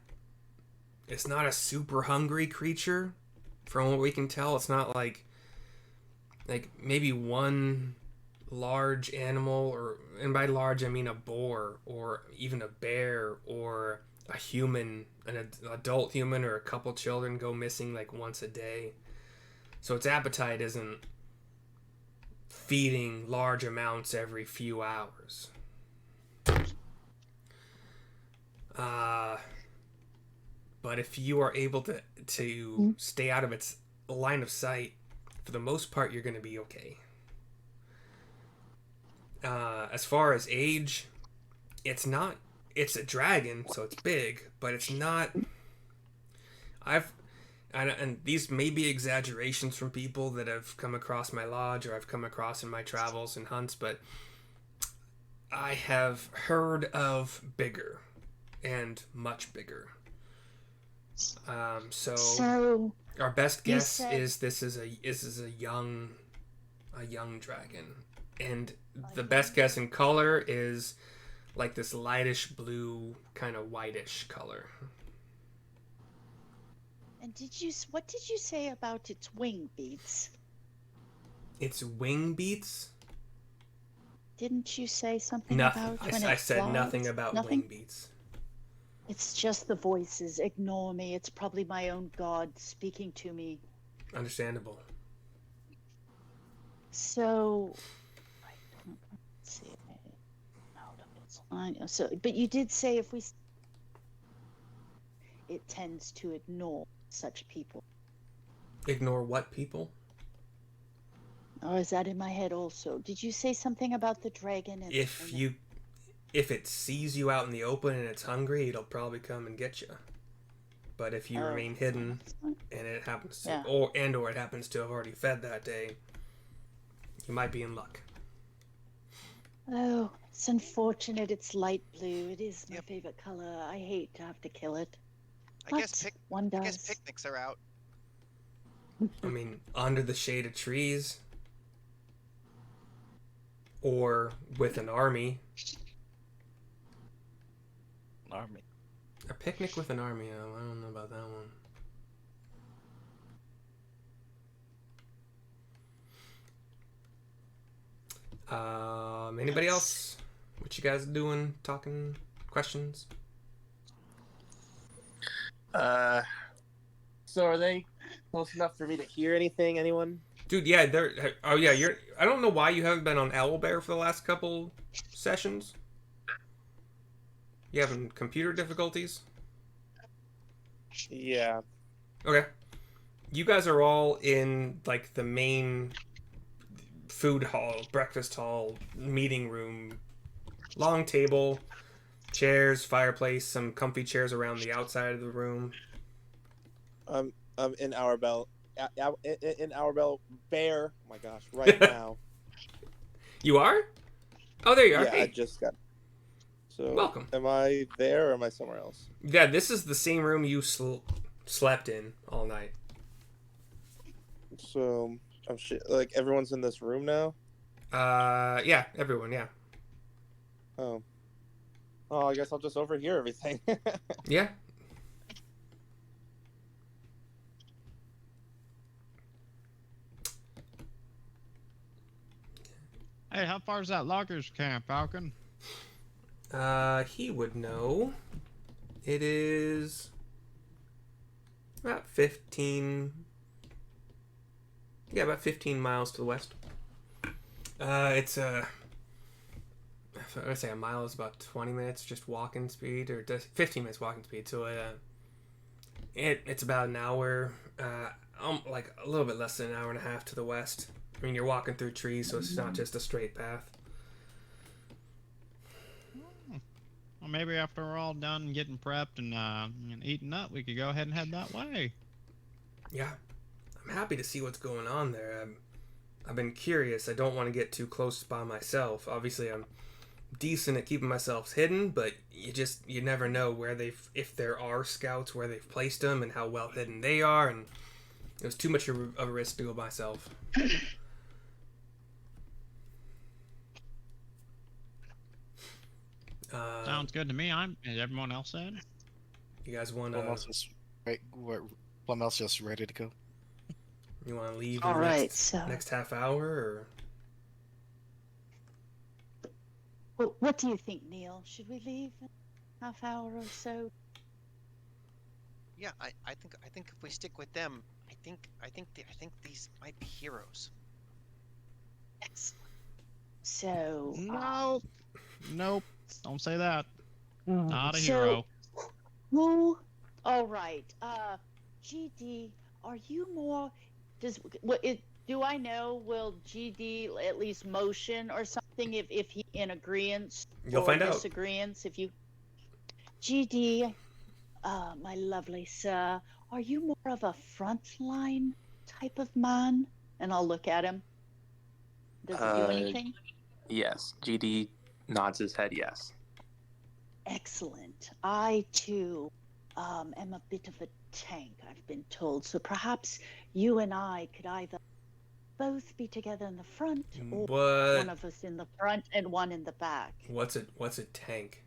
a super hungry creature, from what we can tell. It's not like maybe one large animal, and by large I mean a boar or even a bear or a human, an adult human or a couple children go missing like once a day. So its appetite isn't feeding large amounts every few hours. But if you are able to stay out of its line of sight, for the most part, you're going to be okay. As far as age, it's a dragon, so it's big, but it's not. And these may be exaggerations from people that have come across my lodge or I've come across in my travels and hunts, but I have heard of bigger. and much bigger. So So our best you guess said is this is a young dragon, and a the young best guess in color is like this lightish blue, kind of whitish color. And what did you say about its wing beats? Its wing beats? Didn't you say something Nothing. about when I it said flies? nothing about Nothing? wing beats. It's just the voices. Ignore me. It's probably my own god speaking to me. Understandable. So, I don't see it out of its line. So, but you did say if we, it tends to ignore such people. Ignore what people? Or is that in my head also? Did you say something about the dragon? If it sees you out in the open and it's hungry, it'll probably come and get you. But if you remain hidden and it happens to, Yeah. or it happens to have already fed that day, you might be in luck. Oh, it's unfortunate. It's light blue. It is my Yep. favorite color. I hate to have to kill it. I guess But one does. picnics are out. I mean, under the shade of trees, or with an army. Army. A picnic with an army. I don't know about that one. Anybody else? What you guys doing? Talking? Questions? So are they close enough for me to hear anything? Anyone? Dude, yeah, they're. Oh, yeah, you're. I don't know why you haven't been on Owlbear for the last couple sessions. You having computer difficulties? Yeah. Okay. You guys are all in, like, the main food hall, breakfast hall, meeting room. Long table, chairs, fireplace, some comfy chairs around the outside of the room. I'm in our bell. In our bell bear. Oh my gosh! Right now. You are? Oh, there you are. Yeah, Hey, I just got. So welcome. am I there or am I somewhere else? Yeah, this is the same room you slept in all night. So I'm like everyone's in this room now. Yeah, everyone, yeah. Oh. Oh, I guess I'll just overhear everything. Yeah. Hey, how far is that loggers camp, Falcon? He would know. It is about 15. Yeah, about 15 miles to the west. It's I would say a mile is about 20 minutes just walking speed, or 15 minutes walking speed. So it's about an hour, like a little bit less than an hour and a half to the west. I mean, you're walking through trees, so it's not just a straight path. Well, maybe after we're all done getting prepped and eating up, we could go ahead and head that way. Yeah, I'm happy to see what's going on there. I've been curious. I don't want to get too close by myself. Obviously, I'm decent at keeping myself hidden, but you never know if there are scouts, where they've placed them and how well hidden they are, and it was too much of a risk to go myself. Sounds good to me. Is everyone else in? You guys want Plum to Plum just ready to go. leave in All the right, so next half hour, or what do you think, Neil? Should we leave in a half hour or so? Yeah, I think if we stick with them, I think these might be heroes. Excellent. So Nope. Don't say that. Mm. Not a So- hero. who? All right. GD, are you more? Do I know? Will GD at least motion or something if he in agreement You'll or find out. disagreement? If you, GD, my lovely sir, are you more of a frontline type of man? And I'll look at him. Does it do anything? Yes. GD nods his head yes. Excellent. I too am a bit of a tank, I've been told. So perhaps you and I could either both be together in the front, or one What? of us in the front and one in the back. What's a tank?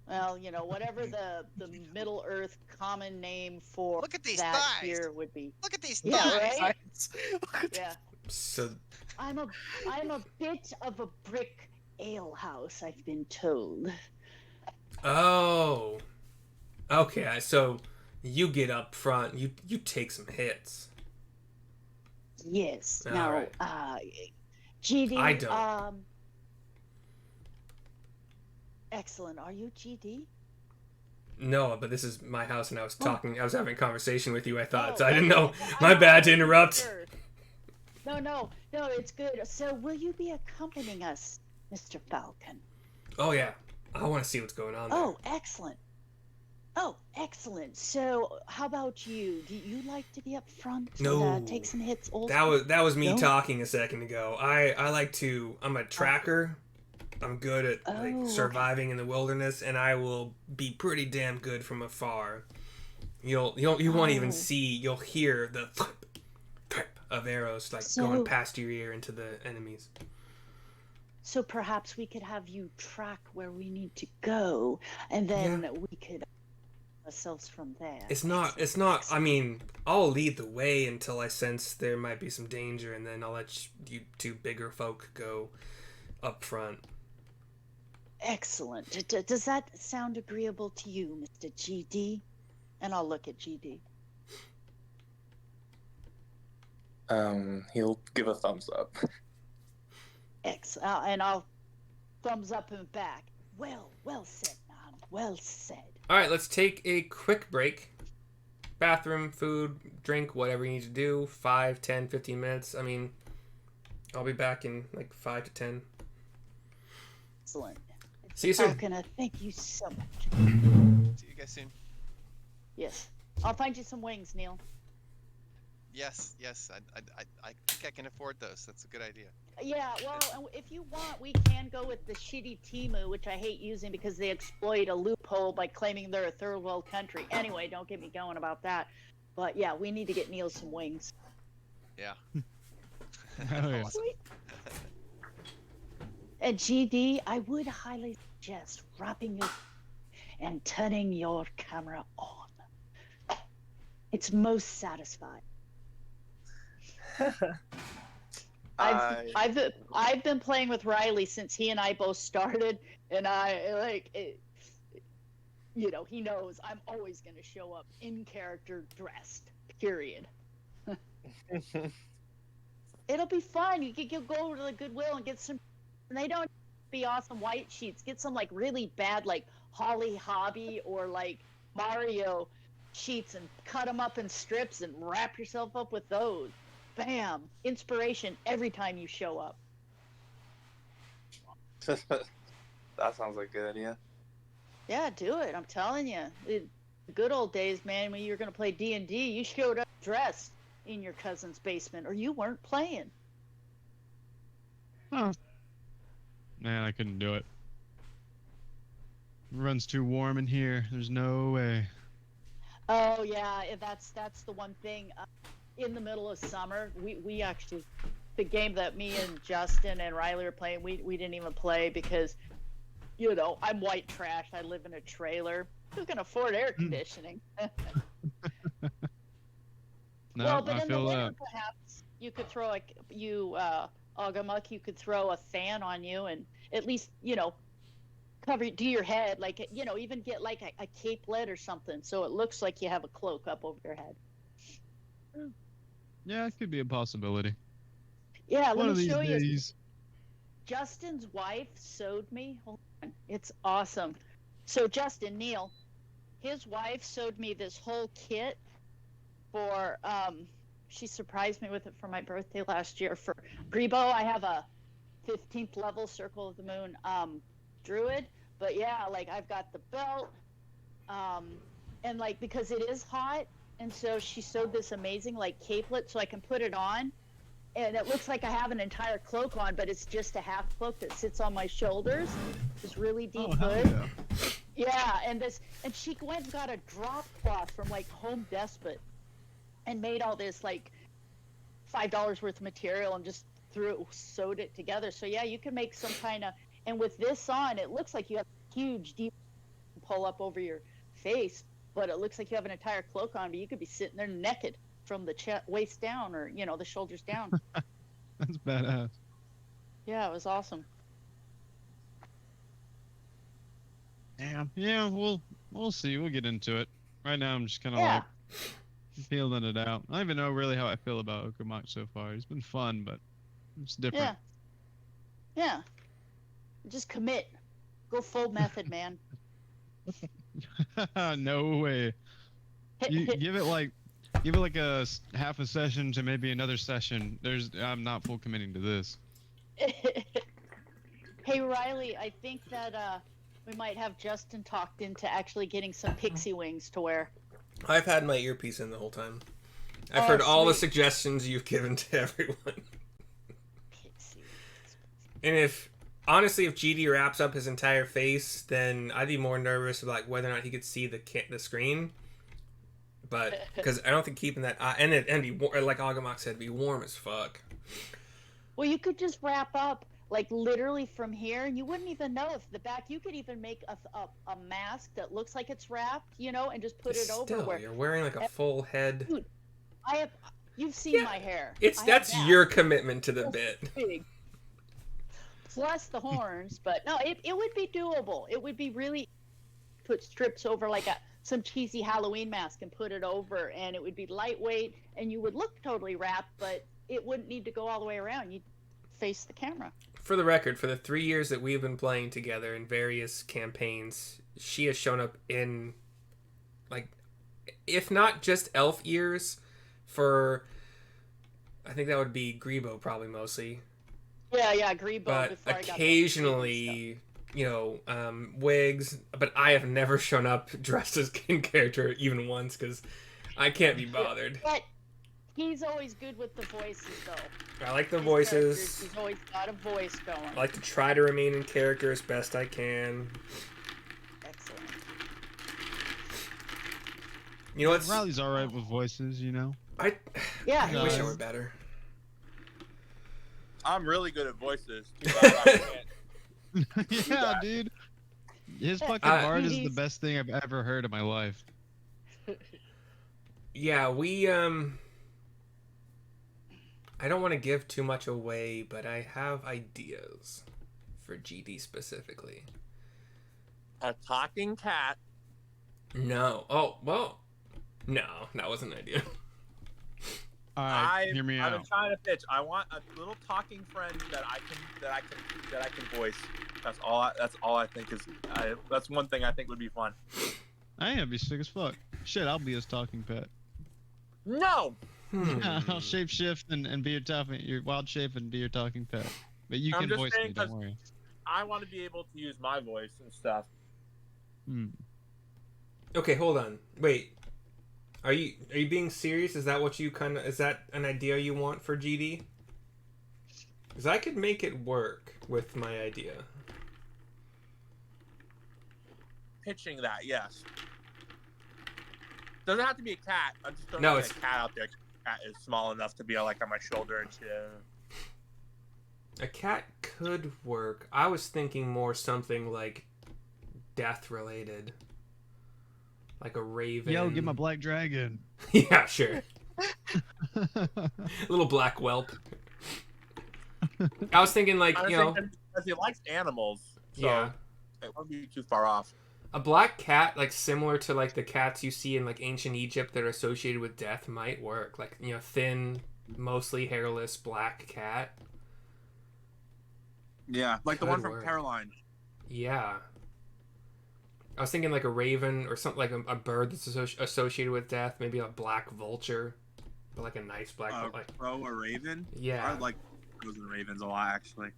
Well, whatever the Middle Earth common name for Look at these that thighs. here would be. Look at these Yeah, thighs. right? Yeah. So I'm a bit of a brick alehouse, I've been told. oh, okay. So you get up front. You take some hits. Yes. All Now, right. GD. I don't. Excellent. Are you GD? No, but this is my house, and I was Oh. talking. I was having a conversation with you. I thought Oh, so. I didn't okay. know. I My bad to wasn't interrupt. sure. No, it's good. So, will you be accompanying us, Mr. Falcon? Oh yeah, I want to see what's going on there. Oh, excellent. Oh, excellent. So, how about you? Do you like to be up front No. and take some hits also? That was me No? talking a second ago. I like to. I'm a tracker. I'm good at Oh, okay. surviving in the wilderness, and I will be pretty damn good from afar. You won't even Oh. see. You'll hear the thwip of arrows going past your ear into the enemies. So perhaps we could have you track where we need to go, and then we could ourselves from there. It's not. I mean, I'll lead the way until I sense there might be some danger, and then I'll let you two bigger folk go up front. Excellent. Does that sound agreeable to you, Mr. GD? And I'll look at GD. He'll give a thumbs up. And I'll thumbs up him back. Well said, man. Well said. All right, let's take a quick break. Bathroom, food, drink, whatever you need to do. 5, 10, 15 minutes. I mean, I'll be back in like 5 to 10. Excellent. See you soon. Falcon, thank you so much. See you guys soon. Yes. I'll find you some wings, Neil. Yes. I think I can afford those. That's a good idea. Yeah, well, if you want, we can go with the shitty Timu, which I hate using because they exploit a loophole by claiming they're a third world country. Anyway, don't get me going about that. But yeah, we need to get Neil some wings. Yeah. Hell yeah. Sweet. And GD, I would highly suggest wrapping your and turning your camera on. It's most satisfying. I've been playing with Riley since he and I both started, and he knows I'm always going to show up in character dressed. Period. It'll be fun. You can go to the Goodwill and get some. And they don't be awesome white sheets. Get some like really bad like Holly Hobby or like Mario sheets and cut them up in strips and wrap yourself up with those. Bam! Inspiration every time you show up. That sounds like a good idea. Yeah, do it. I'm telling you. The good old days, man, when you were going to play D&D, you showed up dressed in your cousin's basement or you weren't playing. Oh. Man, I couldn't do it. It runs too warm in here. There's no way. Oh, yeah, that's the one thing. In the middle of summer, we actually, the game that me and Justin and Riley were playing, we didn't even play because, I'm white trash. I live in a trailer. Who can afford air conditioning? No, well, but I in the feel winter, that. perhaps you could throw Agamuk, you could throw a fan on you and at least, do your head, like, even get like a capelet or something so it looks like you have a cloak up over your head. Yeah, it could be a possibility. Yeah, One let of me these show you. days. Justin's wife sewed me. Hold on. It's awesome. So Justin, Neil, his wife sewed me this whole kit for, she surprised me with it for my birthday last year. For Grebo, I have a 15th level Circle of the Moon druid. But yeah, like I've got the belt, and like because it is hot, and so she sewed this amazing like capelet so I can put it on, and it looks like I have an entire cloak on, but it's just a half cloak that sits on my shoulders. This really deep hood. Yeah, and she went and got a drop cloth from like Home Depot and made all this like $5 worth of material and just sewed it together. So yeah, you can make some kind of, and with this on, it looks like you have huge deep pull up over your face, but it looks like you have an entire cloak on, but you could be sitting there naked from the waist down, or the shoulders down. That's badass. Yeah, it was awesome. Damn. Yeah, we'll see. We'll get into it. Right now, I'm just kind of Yeah. like feeling it out. I don't even know really how I feel about Okamach so far. He's been fun, but it's different. Yeah. Just commit. Go full method, man. No way. You give it like a half a session to maybe another session. I'm not full committing to this. Hey Riley, I think that we might have Justin talked into actually getting some pixie wings to wear. I've had my earpiece in the whole time. I've heard all the sweet. suggestions you've given to everyone. Pixie wings. And honestly, if GD wraps up his entire face, then I'd be more nervous about whether or not he could see the screen. But because I don't think keeping that and be like Agamok said, be warm as fuck. Well, you could just wrap up like literally from here, and you wouldn't even know if the back. You could even make a mask that looks like it's wrapped, and just put it over where you're wearing like a full head. Dude, you've seen my hair. That's your commitment to the bit. Big. Plus the horns, but no, it would be doable. It would be really put strips over like some cheesy Halloween mask and put it over, and it would be lightweight, and you would look totally wrapped, but it wouldn't need to go all the way around. You'd face the camera. For the record, for the 3 years that we've been playing together in various campaigns, she has shown up in, like, if not just elf ears, for, I think that would be Grebo probably mostly. Yeah, Grebo. But occasionally, wigs. But I have never shown up dressed as in character even once because I can't be bothered. But he's always good with the voices, though. I like the His voices. He's always got a voice going. I like to try to remain in character as best I can. Excellent. You know what's Riley's all right with voices, I wish I is. were better. I'm really good at voices. Too bad I can't. Yeah, dude. His fucking bard is the best thing I've ever heard in my life. Yeah, we I don't want to give too much away, but I have ideas for GD specifically. A talking cat. No. Oh, well. No, that wasn't an idea. All right, hear me I've out. been trying to pitch. I want a little talking friend that I can voice. That's all I think is. That's one thing I think would be fun. I am be sick as fuck. Shit, I'll be his talking pet. No. I'll shapeshift and be your wild shape and be your talking pet. But you I'm can just voice saying me, don't worry. I want to be able to use my voice and stuff. Okay, hold on. Wait. Are you being serious? Is that what you is that an idea you want for GD? Because I could make it work with my idea. Pitching that, yes. Doesn't have to be a cat. I'm just throwing No, a it's- cat out there. Cat is small enough to be like on my shoulder and shit. A cat could work. I was thinking more something like death related. Like a raven. Yo, get my black dragon. Yeah, sure. Little black whelp. I was thinking like, because he likes animals. So yeah. it won't be too far off. A black cat, like similar to like the cats you see in like ancient Egypt that are associated with death, might work. Like, thin, mostly hairless black cat. Yeah, like the Could one from work. Caroline. Yeah. I was thinking like a raven or something, like a bird that's associated with death. Maybe a black vulture, but like a nice black. Crow or raven? Yeah. I like crows and ravens a lot, actually.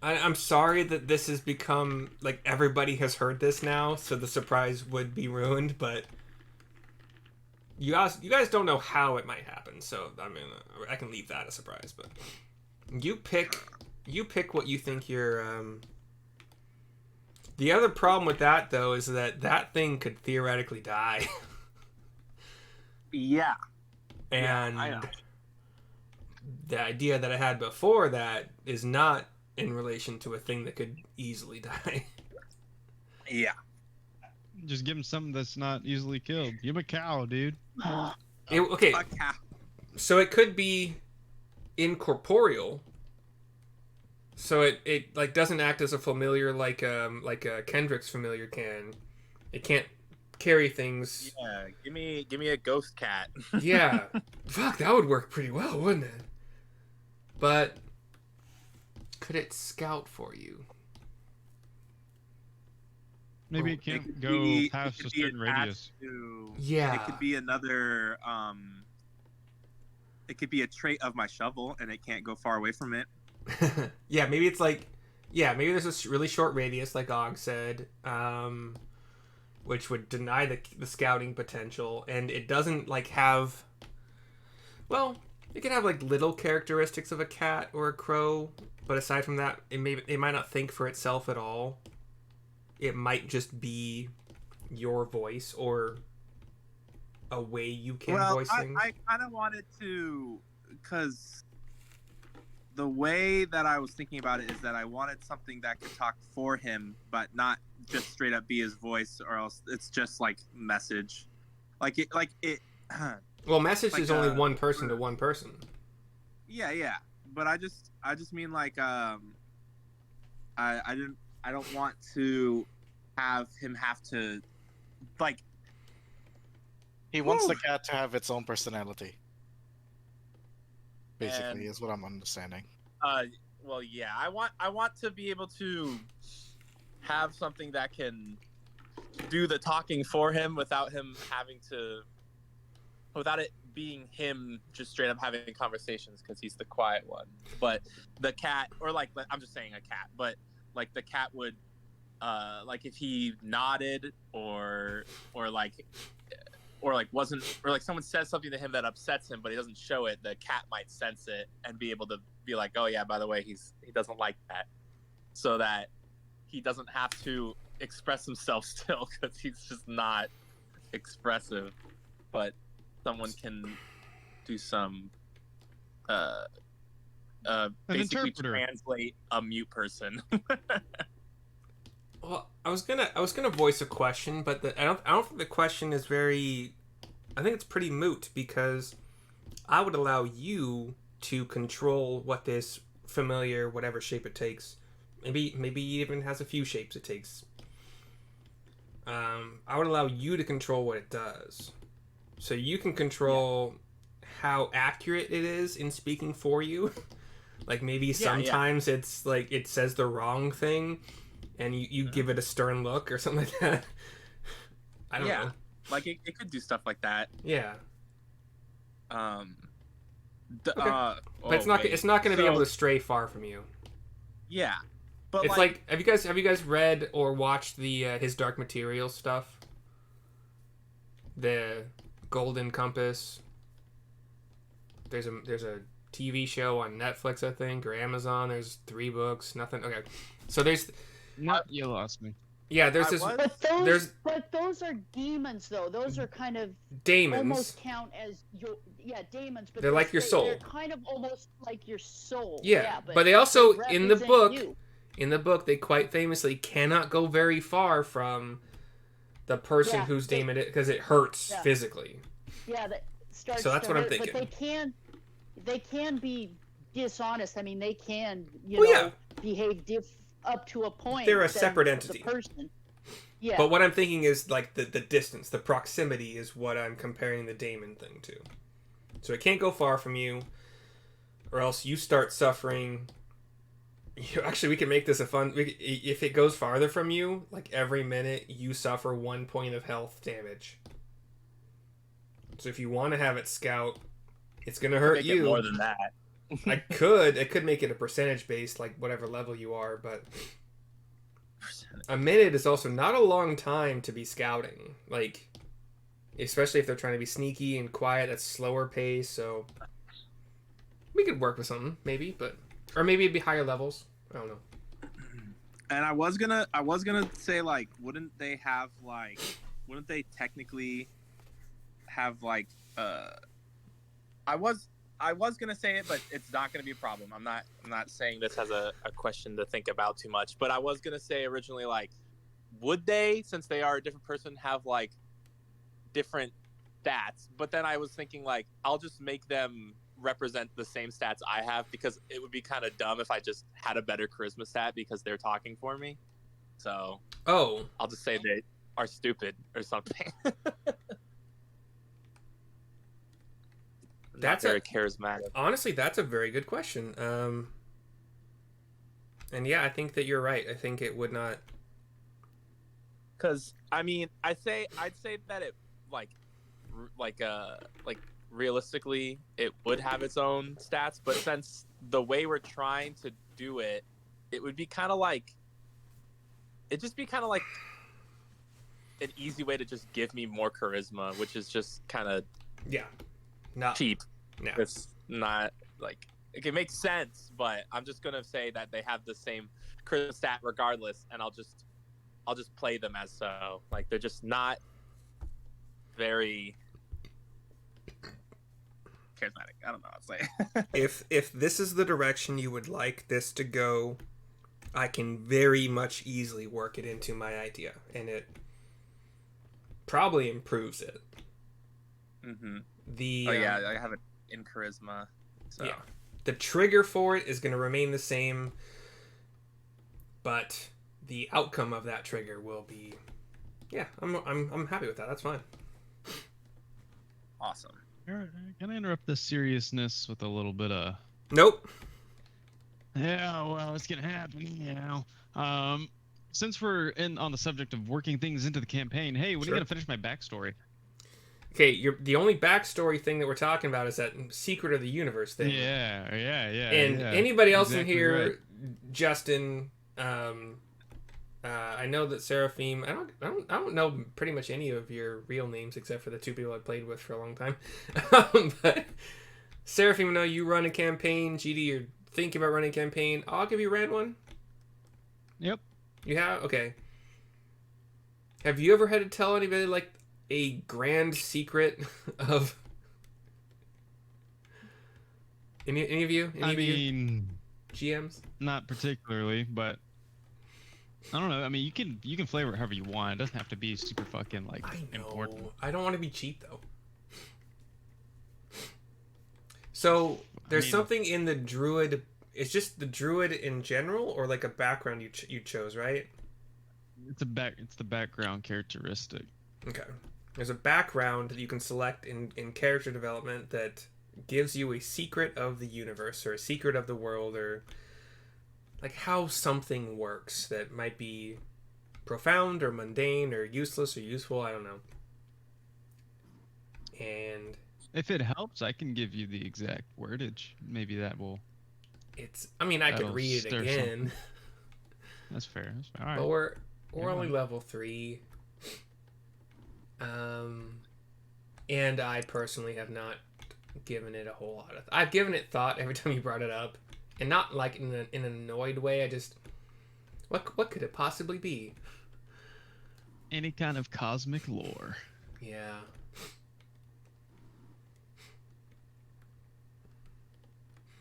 I'm sorry that this has become like everybody has heard this now, so the surprise would be ruined. But you guys don't know how it might happen, so I mean, I can leave that a surprise. But you pick what you think your. The other problem with that though is that thing could theoretically die, Yeah. and I know. the idea that I had before that is not in relation to a thing that could easily die. Yeah. Just give him something that's not easily killed. Give him a cow, dude. Okay, Fuck how. so it could be incorporeal. So it like doesn't act as a familiar like a Kendrick's familiar can. It can't carry things. Yeah, give me a ghost cat. Yeah. Fuck, that would work pretty well, wouldn't it? But could it scout for you? Maybe Oh, it can't could go be- past it a could be certain attached radius. to- Yeah. It could be another. It could be a trait of my shovel, and it can't go far away from it. Yeah, maybe it's like, yeah, maybe there's a really short radius, like Og said, which would deny the scouting potential, and it doesn't like have. Well, it can have like little characteristics of a cat or a crow, but aside from that, it might not think for itself at all. It might just be your voice or a way you can voice things. I kind of wanted to, because the way that I was thinking about it is that I wanted something that could talk for him, but not just straight up be his voice, or else it's just like message, like it. Well, message like is only a- one person to one person. Yeah, but I just mean like I don't want to have him have to like. He wants the Woo. cat to have its own personality. Basically, And- is what I'm understanding. Well, yeah, I want to be able to have something that can do the talking for him without him having to, without it being him just straight up having conversations because he's the quiet one. But the cat, or like I'm just saying a cat, but like the cat would, like if he nodded or wasn't, or like someone says something to him that upsets him but he doesn't show it, the cat might sense it and be able to be like, oh yeah, by the way, he doesn't like that, so that he doesn't have to express himself still because he's just not expressive, but someone can do some basically interpreter. translate a mute person. Well, I was gonna voice a question, but I don't think the question is very. I think it's pretty moot because I would allow you to control what this familiar, whatever shape it takes. Maybe it even has a few shapes it takes. I would allow you to control what it does, so you can control how accurate it is in speaking for you. Like maybe sometimes it's like it says the wrong thing. And you give it a stern look or something like that. I don't know. Like it could do stuff like that. Yeah, Okay. but it's not going to be able to stray far from you. Yeah, but It's like have you guys read or watched the his Dark Materials stuff? The Golden Compass. There's a TV show on Netflix, I think, or Amazon. There's 3 books. Nothing. Okay, so there's. No, you lost me. Yeah, there's I this. was- But those are demons, though. Those are kind of Daemons. almost count as your demons. But They're like your soul. They're kind of almost like your soul. Yeah, but they also in the represent book. you. In the book, they quite famously cannot go very far from the person Yeah, whose they- demon it because it hurts Yeah. physically. Yeah, that starts. So that's to what I'm hurt, thinking. But they can be dishonest. I mean, they can Oh, yeah. behave up to a point. They're a than separate entity. The person. Yeah. But what I'm thinking is like the distance, the proximity is what I'm comparing the daemon thing to. So it can't go far from you, or else you start suffering. Actually, we can make this a fun. If it goes farther from you, like every minute you suffer 1 point of health damage. So if you want to have it scout, it's gonna hurt Make you it more than that. I could make it a percentage based, like whatever level you are, but a minute is also not a long time to be scouting. Like, especially if they're trying to be sneaky and quiet. That's slower pace, so we could work with something maybe, or maybe it'd be higher levels. I don't know. And I was gonna say, like, wouldn't they technically have like I was gonna say it, but it's not gonna be a problem. I'm not saying this as a question to think about too much, but I was gonna say originally, like, would they, since they are a different person, have like different stats? But then I was thinking, like, I'll just make them represent the same stats I have, because it would be kind of dumb if I just had a better charisma stat because they're talking for me. So I'll just say they are stupid or something. Not very charismatic. Honestly, that's a very good question. And yeah, I think that you're right. I think it would not. Because I mean, I'd say that it like realistically it would have its own stats, but since the way we're trying to do it, it would be kind of like an easy way to just give me more charisma, which is just kind of not cheap. No. It's not like it makes sense, but I'm just gonna say that they have the same charisma stat regardless, and I'll just play them as so. Like, they're just not very charismatic. I don't know what to say. If this is the direction you would like this to go, I can very much easily work it into my idea, and it probably improves it. Mm-hmm. I have it in charisma. So. Yeah, the trigger for it is going to remain the same, but the outcome of that trigger will be. Yeah, I'm happy with that. That's fine. Awesome. Can I interrupt the seriousness with a little bit of? Nope. Yeah, well, it's gonna happen. Since we're on the subject of working things into the campaign, hey, when are you gonna finish my backstory? Okay, the only backstory thing that we're talking about is that secret of the universe thing. Yeah. And anybody else in here, right. Justin, I know that Seraphim. I don't know pretty much any of your real names except for the two people I played with for a long time. But Seraphim, I know you run a campaign. GD, you're thinking about running a campaign. I'll give you ran one. Yep. You have? Okay. Have you ever had to tell anybody like a grand secret of any of you? I mean, GMs? Not particularly, but I don't know. I mean, you can flavor it however you want. It doesn't have to be super fucking like important. I don't want to be cheap though. So there's something in the druid. It's just the druid in general, or like a background you chose, right? It's the background characteristic. Okay. There's a background that you can select in character development that gives you a secret of the universe or a secret of the world, or like how something works that might be profound or mundane or useless or useful. I don't know. And if it helps, I can give you the exact wordage. Maybe that will. I could read it again. Something. That's fair. All right. But we're only level 3. And I personally have not given it a whole lot of. I've given it thought every time you brought it up, and not like in an annoyed way. I just, what could it possibly be? Any kind of cosmic lore. Yeah.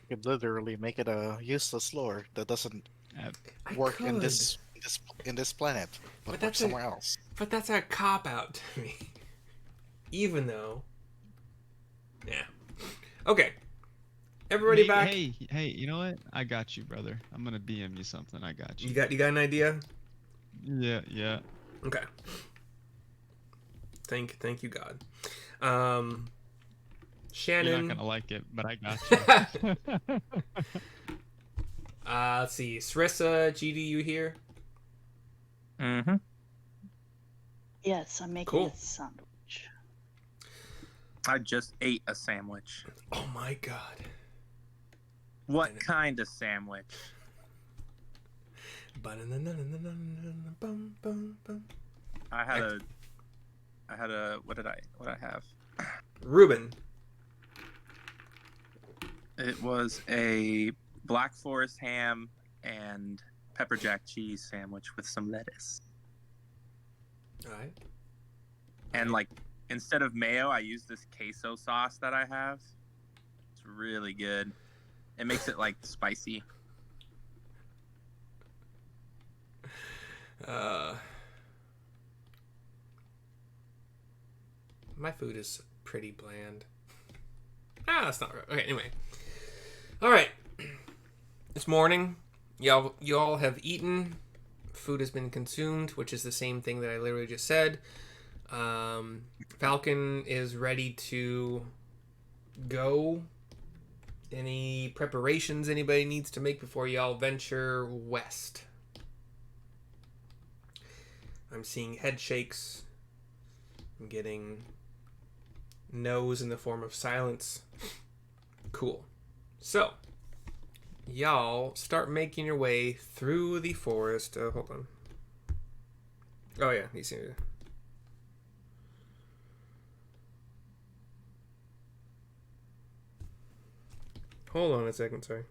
You could literally make it a useless lore that doesn't work in this planet, but work somewhere else. But that's a cop out to me. Even though, yeah. Okay. Everybody back. Hey, you know what? I got you, brother. I'm gonna DM you something. I got you. You got an idea? Yeah. Okay. Thank you, God. Shannon. You're not gonna like it, but I got you. Let's see. Sarissa, GD, you here? Mm-hmm. Yes, I'm making a sandwich. I just ate a sandwich. Oh my God. What kind of sandwich? I I had what did I have? Ruben. It was a Black Forest ham and pepper jack cheese sandwich with some lettuce. All right. And like instead of mayo, I use this queso sauce that I have. It's really good. It makes it like spicy. My food is pretty bland. That's not right. Okay, anyway. All right. This morning, y'all have eaten. Food has been consumed, which is the same thing that I literally just said. Falcon is ready to go. Any preparations anybody needs to make before y'all venture west? I'm seeing head shakes. I'm getting no's in the form of silence. Cool. So, y'all start making your way through the forest. Hold on. Oh yeah, you see. Hold on a second, sorry.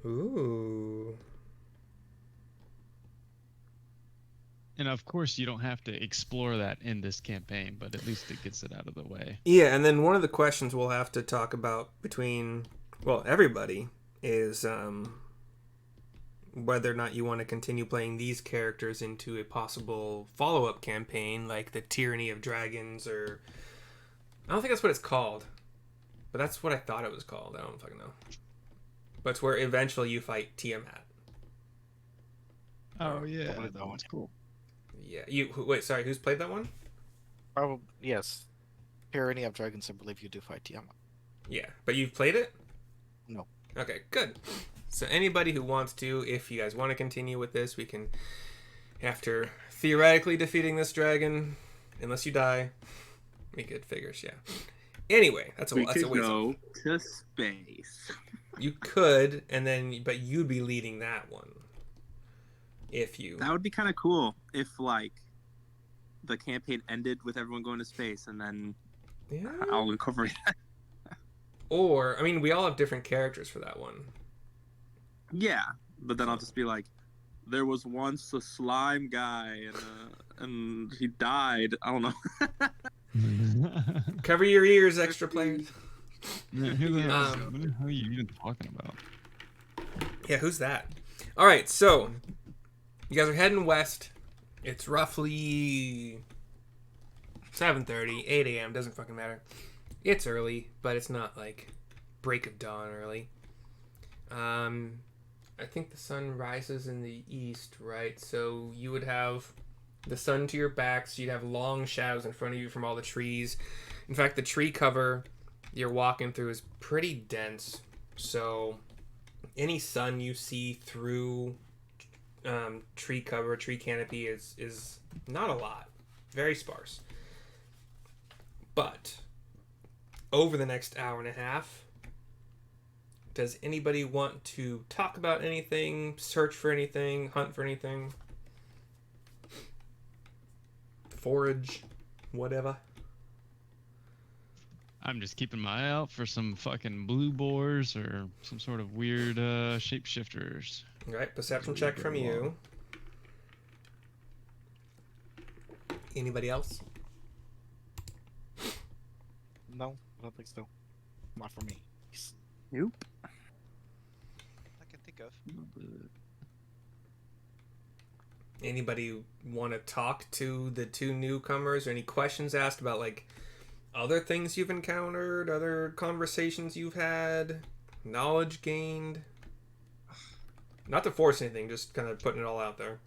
Ooh. And of course, you don't have to explore that in this campaign, but at least it gets it out of the way. Yeah, and then one of the questions we'll have to talk about between, well, everybody is whether or not you want to continue playing these characters into a possible follow-up campaign like the Tyranny of Dragons, or I don't think that's what it's called, but that's what I thought it was called. I don't fucking know. But it's where eventually you fight Tiamat. Oh yeah, Probably that one's cool. Yeah, wait, sorry, who's played that one? Probably yes. Tyranny of Dragons, I believe you do fight Tiamat. Yeah, but you've played it? No. Okay, good. So anybody who wants to, if you guys want to continue with this, we can, after theoretically defeating this dragon, unless you die, we good figures, yeah. Anyway, that's a We ways. could go to space. You could, and then, but you'd be leading that one. If you. That would be kind of cool if like the campaign ended with everyone going to space, and then Yeah. I'll incorporate that. Or, I mean, we all have different characters for that one. Yeah, but then I'll just be like, there was once a slime guy, and he died. I don't know. Cover your ears, extra players. Who the hell are you even talking about? Yeah, who's that? All right, so you guys are heading west. It's roughly 7:30, 8 a.m. Doesn't fucking matter. It's early, but it's not like break of dawn early. I think the sun rises in the east, right? So you would have the sun to your back, so you'd have long shadows in front of you from all the trees. In fact, the tree cover you're walking through is pretty dense, so any sun you see through tree cover, tree canopy is not a lot, very sparse. But over the next hour and a half, does anybody want to talk about anything, search for anything, hunt for anything, forage, whatever? I'm just keeping my eye out for some fucking blue boars or some sort of weird shapeshifters. All right, perception check from you. Anybody else? No, I don't think so. Not for me. Nope. I can think of. Anybody want to talk to the two newcomers, or any questions asked about like other things you've encountered, other conversations you've had, knowledge gained? Not to force anything, just kind of putting it all out there.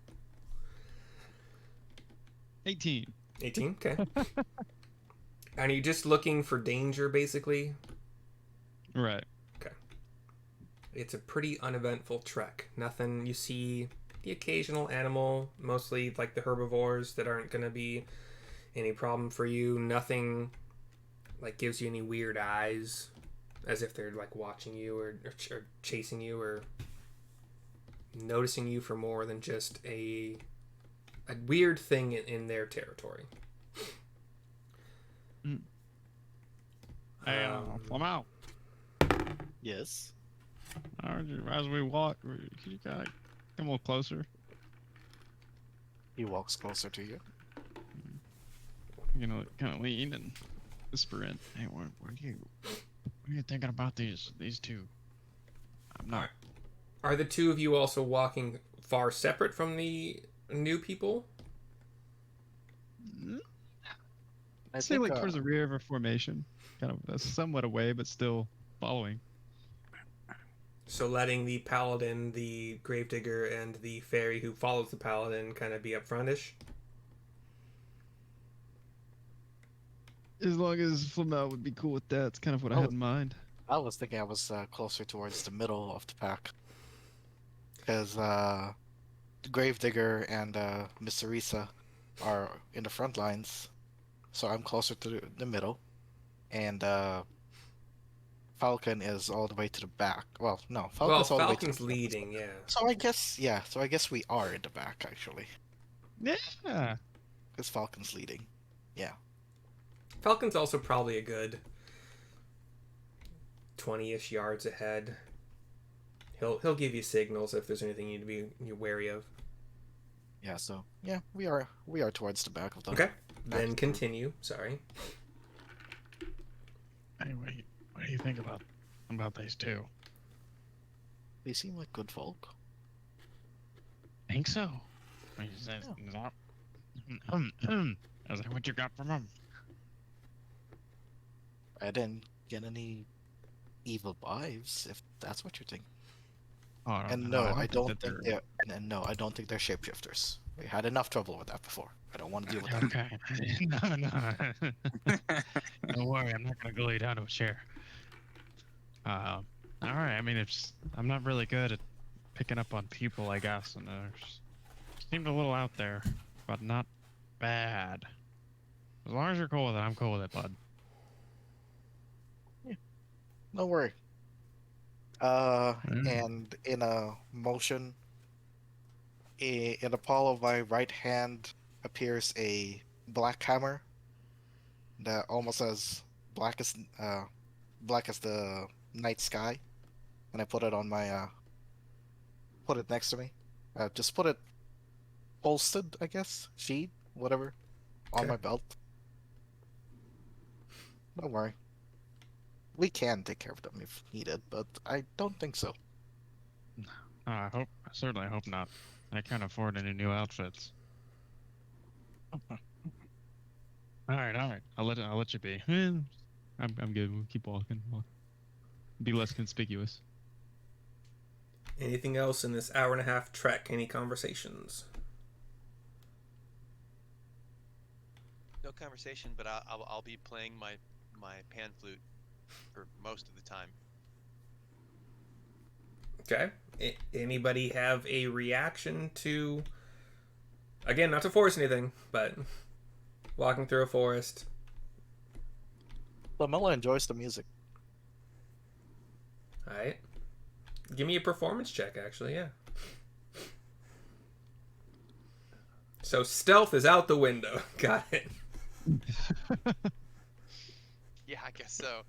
18. 18? Okay. And are you just looking for danger, basically? Right. It's a pretty uneventful trek. Nothing, you see the occasional animal, mostly like the herbivores that aren't going to be any problem for you. Nothing like gives you any weird eyes as if they're like watching you or chasing you or noticing you for more than just a weird thing in their territory. Hey, Flamel, Yes. as we walk, could you kind of come a little closer? He walks closer to you. You know, kind of lean and whisper in. Hey, what are you thinking about these two? I'm not. Are the two of you also walking far separate from the new people? I'd say like towards the rear of a formation, kind of somewhat away, but still following. So letting the paladin, the gravedigger, and the fairy who follows the paladin kind of be up frontish? As long as Flamel would be cool with that, it's kind of what I had in mind. I was thinking I was closer towards the middle of the pack. Because Gravedigger and Miss Teresa are in the front lines. So I'm closer to the middle. And Falcon is all the way to the back. Well, no, Falcon's all the way to the front. leading, yeah. So I guess we are in the back, actually. Yeah. Because Falcon's leading. Yeah. Falcon's also probably a good 20-ish yards ahead. He'll give you signals if there's anything you need to be wary of. Yeah, so yeah, we are towards the back of the. Okay, then continue. Sorry. Anyway, what do you think about these two? They seem like good folk. Think so? I mean, is that what you got from them? I didn't get any evil vibes, if that's what you're thinking. Oh, And no, I don't think they're. And no, I don't think they're shapeshifters. We had enough trouble with that before. I don't want to deal with that. Okay. No. Don't worry, I'm not gonna glue you down to a chair. All right. I mean, I'm not really good at picking up on people, I guess, and seemed a little out there, but not bad. As long as you're cool with it, I'm cool with it, bud. Don't worry. And in a motion, in the palm of my right hand appears a black hammer that almost as black as the night sky, and I put it on my put it next to me. Just put it holstered, I guess, sheath, whatever, on my belt. Don't worry. We can take care of them if needed, but I don't think so. I certainly hope not. I can't afford any new outfits. All right. I'll let you be. I'm good. We'll keep walking. Be less conspicuous. Anything else in this hour and a half trek? Any conversations? No conversation, but I'll be playing my pan flute for most of the time. Okay. Anybody have a reaction to, again, not to force anything, but walking through a forest? Lamella enjoys the music. All right. Give me a performance check, actually, yeah. So stealth is out the window. Got it. Yeah, I guess so.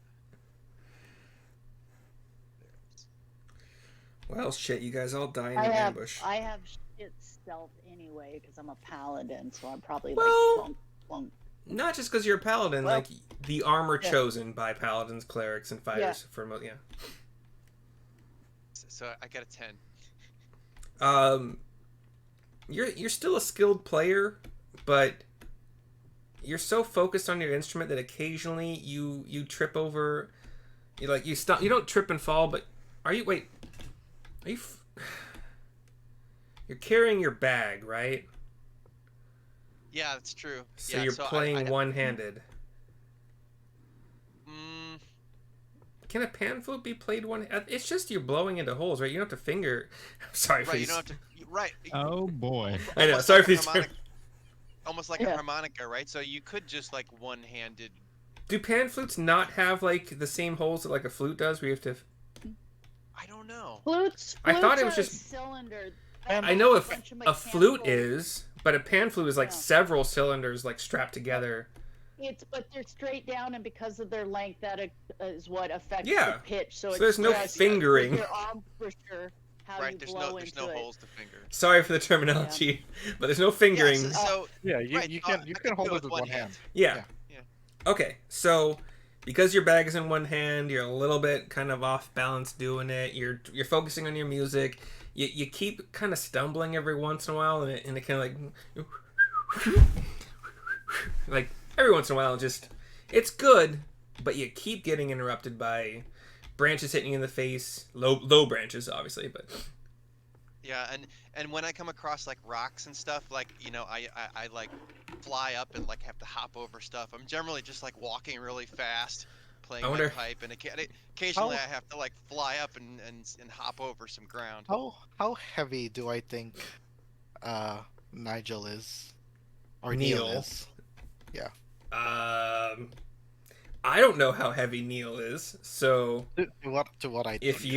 Well, shit, you guys all die in I an have ambush. I have shit stealth anyway because I'm a paladin, so I'm probably Well, like won't. Not just because you're a paladin, Well, like the armor yeah. chosen by paladins, clerics, and fighters for yeah. So I got a 10. You're still a skilled player, but you're so focused on your instrument that occasionally you trip over, you stop. You don't trip and fall, but you're carrying your bag, right? Yeah, that's true. So yeah, you're so playing one-handed. Mm, Can a pan flute be played one? It's just you're blowing into holes, right? You don't have to finger. I'm sorry for right, you these. don't have to. Right. Oh boy. I know. Almost Sorry like for a these. harmonica, almost like a Yeah. harmonica, right? So you could just like one-handed. Do pan flutes not have like the same holes that like a flute does? Where you have to. I don't know. Flutes I thought it are was a just- cylinder. I know a bunch of a flute mechanical- is, but a pan flute is like Yeah. several cylinders like strapped together. But they're straight down, and because of their length, that is what affects Yeah. the pitch. So, So there's no just fingering. with your arm pressure, how Right, you there's blow no there's into no it. holes to finger. Sorry for the terminology, but there's no fingering. Yeah, so Yeah, you, right, you so can I you could can hold do it with one hand. Yeah. Yeah. Okay, so because your bag is in one hand, you're a little bit kind of off balance doing it. You're focusing on your music. You keep kind of stumbling every once in a while, and it kind of like every once in a while, it's good, but you keep getting interrupted by branches hitting you in the face, low branches, obviously, but Yeah, and when I come across like rocks and stuff, like I like fly up and like have to hop over stuff. I'm generally just like walking really fast, playing I my wonder- pipe, and occasionally I have to like fly up and hop over some ground. How heavy do I think Nigel is? Or Neil. Neil is? I don't know how heavy Neil is, so To what I if think.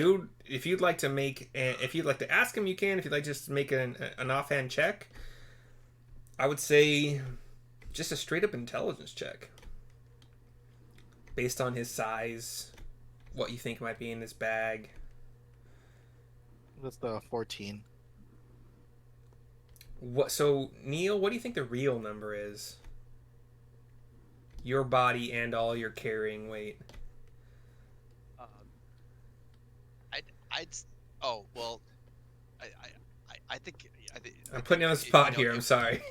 you'd like to ask him, you can. If you'd like just make an offhand check, I would say just a straight up intelligence check based on his size, what you think might be in his bag. That's the 14. So Neil, what do you think the real number is? Your body and all your carrying weight. I'd oh well, I think I'm putting you on the spot here. I'm sorry.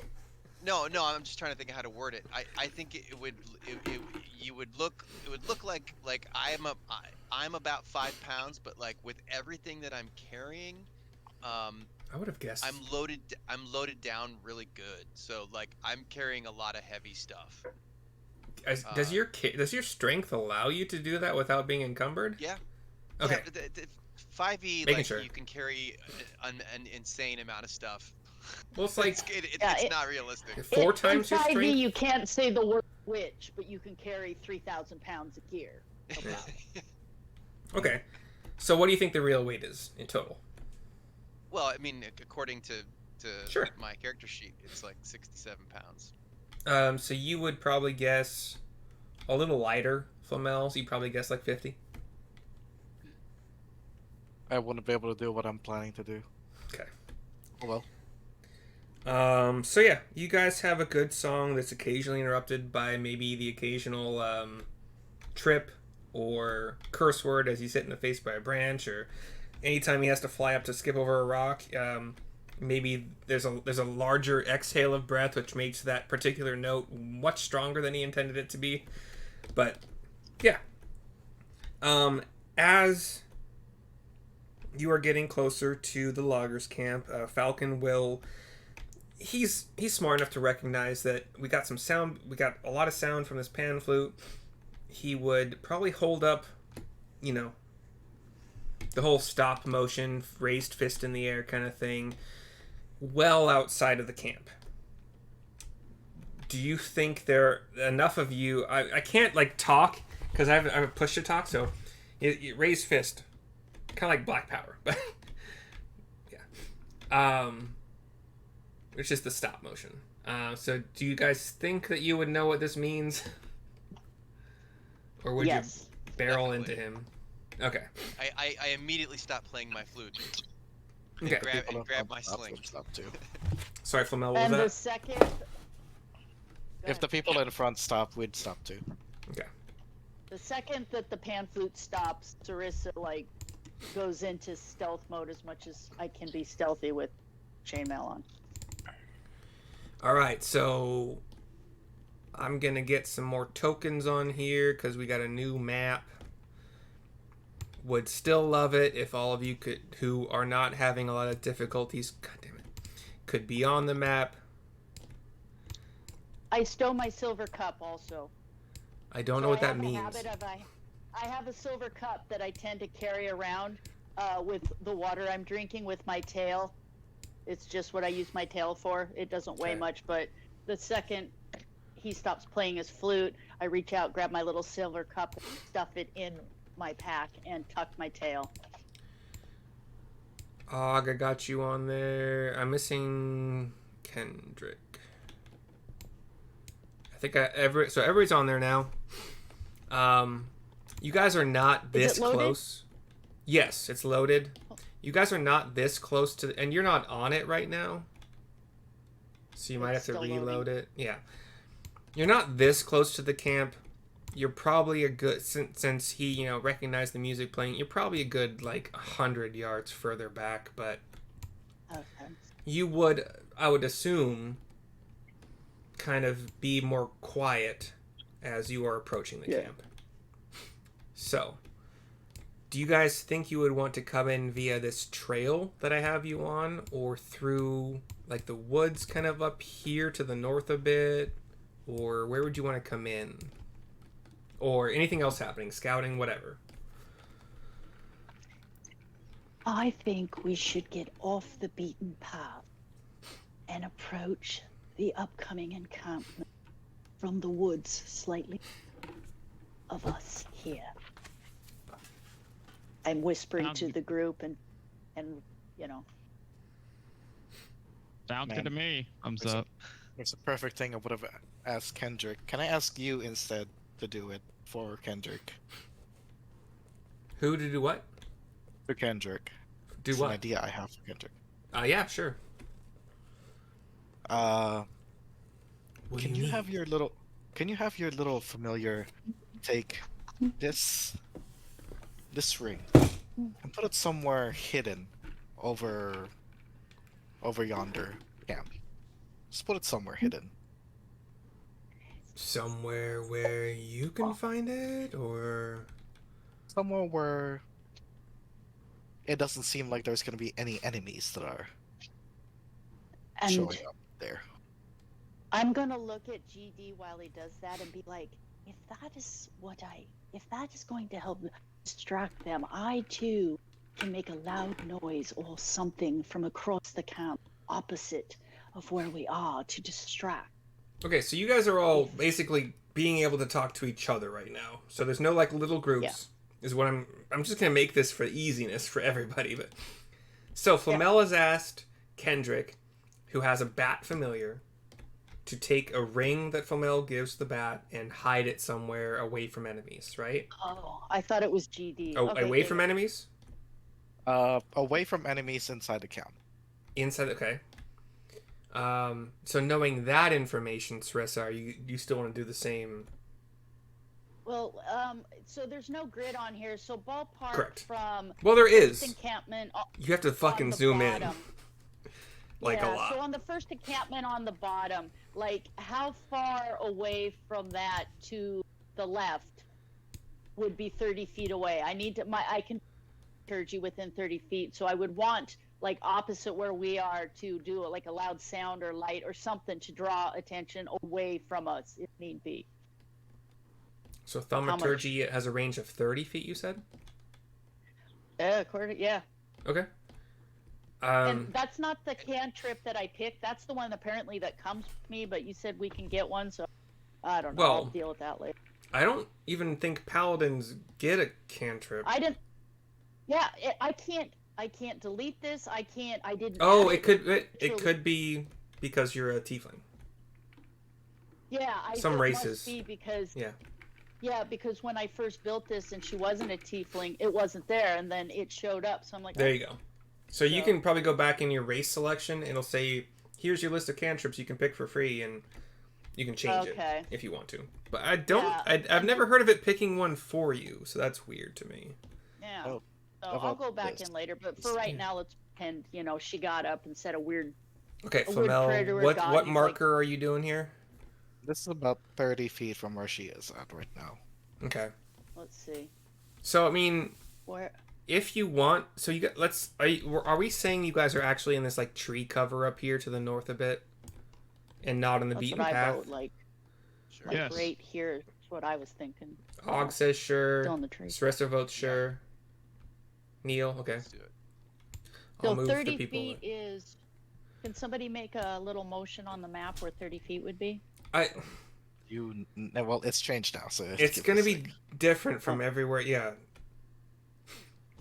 No, I'm just trying to think of how to word it. I think it would look like I'm about 5 pounds, but like with everything that I'm carrying, I would have guessed. I'm loaded down really good. So like I'm carrying a lot of heavy stuff. Does your strength allow you to do that without being encumbered? Yeah. Okay. Yeah, 5e, Making like sure. you can carry an insane amount of stuff. Well, it's like It's not realistic. 4 times in your 5e, strength. you can't say the word witch, but you can carry 3,000 pounds of gear. About. Okay. So what do you think the real weight is in total? Well, I mean, according to Sure. my character sheet, it's like 67 pounds. So you would probably guess a little lighter, Flamel. So you probably guess like 50. I wouldn't be able to do what I'm planning to do. Okay. Oh well. So yeah, you guys have a good song that's occasionally interrupted by maybe the occasional trip or curse word as he's hit in the face by a branch, or anytime he has to fly up to skip over a rock. Maybe there's a larger exhale of breath, which makes that particular note much stronger than he intended it to be. But yeah, as you are getting closer to the loggers' camp, Falcon will. He's smart enough to recognize that we got some sound. We got a lot of sound from this pan flute. He would probably hold up, the whole stop motion, raised fist in the air kind of thing, well outside of the camp. Do you think there are enough of you? I can't talk because I have a push to talk. So, you raise fist, kind of like Black Power, but yeah. It's just the stop motion. So do you guys think that you would know what this means? Or would Yes. you barrel Definitely. into him? Okay. I immediately stopped playing my flute and Okay. grab my sling. Stop too. Sorry, Flamel, what And the was second. If the people in front stop, we'd stop too. that? Okay. The second that the pan flute stops, Sarissa goes into stealth mode as much as I can be stealthy with chainmail on. Alright, so I'm gonna get some more tokens on here because we got a new map. Would still love it if all of you who are not having a lot of difficulties, god damn it, could be on the map. I stole my silver cup also. I don't know So what I that have a means. habit of I have a silver cup that I tend to carry around with the water I'm drinking with my tail. It's just what I use my tail for. It doesn't weigh Okay. much, but the second he stops playing his flute, I reach out, grab my little silver cup, stuff it in my pack, and tuck my tail. Og, I got you on there. I'm missing Kendrick. I think so everybody's on there now. You guys are not this Is it loaded? close. Yes, it's loaded. You guys are not this close to, and you're not on it right now. So you might It's have to still reload loading. it. Yeah. You're not this close to the camp. You're probably a good, since he, recognized the music playing, you're probably a good, 100 yards further back, but Okay. you would, I would assume, kind of be more quiet as you are approaching the camp. So, do you guys think you would want to come in via this trail that I have you on, or through, the woods kind of up here to the north a bit, or where would you want to come in? Or anything else happening, scouting, whatever. I think we should get off the beaten path and approach the upcoming encampment from the woods slightly of us here. I'm whispering to the group and Sounds good to me. Thumbs up. It's a perfect thing. I would have asked Kendrick. Can I ask you instead to do it for Kendrick? Who to do what? For Kendrick. Do It's what? an idea I have for Kendrick. Yeah, sure. What do can you you need? have your little familiar take this ring and put it somewhere hidden over yonder camp? Just put it somewhere hidden. Somewhere where you can find it, or Somewhere where it doesn't seem like there's going to be any enemies that are and showing up there. I'm gonna look at GD while he does that and be like, if that is going to help distract them, I too can make a loud noise or something from across the camp opposite of where we are to distract. okay, so you guys are all basically being able to talk to each other right now. So there's no little groups. Is what I'm just gonna make this for easiness for everybody. But so Flamella's asked Kendrick, who has a bat familiar, to take a ring that Flamel gives the bat and hide it somewhere away from enemies, right? Oh, I thought it was GD. Oh, Okay, away yeah, from yeah. enemies? Away from enemies inside the camp. Inside, okay. So knowing that information, Sarissa, you still want to do the same? Well, so there's no grid on here. So ballpark Correct. from Well, there first is. encampment. You have to fucking on the zoom bottom. in. A lot. So on the first encampment on the bottom, how far away from that to the left would be 30 feet away? I can encourage you within 30 feet. So I would want opposite where we are to do a loud sound or light or something to draw attention away from us if need be. So thaumaturgy has a range of 30 feet, you said? Yeah. Okay. And that's not the cantrip that I picked. That's the one apparently that comes with me, but you said we can get one, so I don't know. Well, I'll deal with that later. I don't even think paladins get a cantrip. I didn't. Yeah, I can't delete this. I didn't. Oh, add it could be because you're a tiefling. Yeah, Some it races. must be because. Yeah. Yeah, because when I first built this and she wasn't a tiefling, it wasn't there, and then it showed up. So I'm like, There you go. So you can probably go back in your race selection. It'll say, here's your list of cantrips you can pick for free, and you can change it if you want to. But I don't. Yeah. I've never heard of it picking one for you, so that's weird to me. Yeah. Oh, So I'll go back in later, but for right now, let's pretend she got up and said a weird. Okay, A weird predator Flamel, or what god, what he's marker are you doing here? This is about 30 feet from where she is at right now. Okay. Let's see. So I mean, Where? if you want, so you got. Are we saying you guys are actually in this tree cover up here to the north a bit, and not on the That's beaten what I path? wrote, Sure. Yes. right here. That's what I was thinking. Og says sure. Still in the tree. Sarissa votes sure. Neil, okay. Let's do it. I'll So move 30 the people. feet is. Can somebody make a little motion on the map where 30 feet would be? Well, it's changed now, so It's give gonna us a be sec. different from everywhere. Yeah.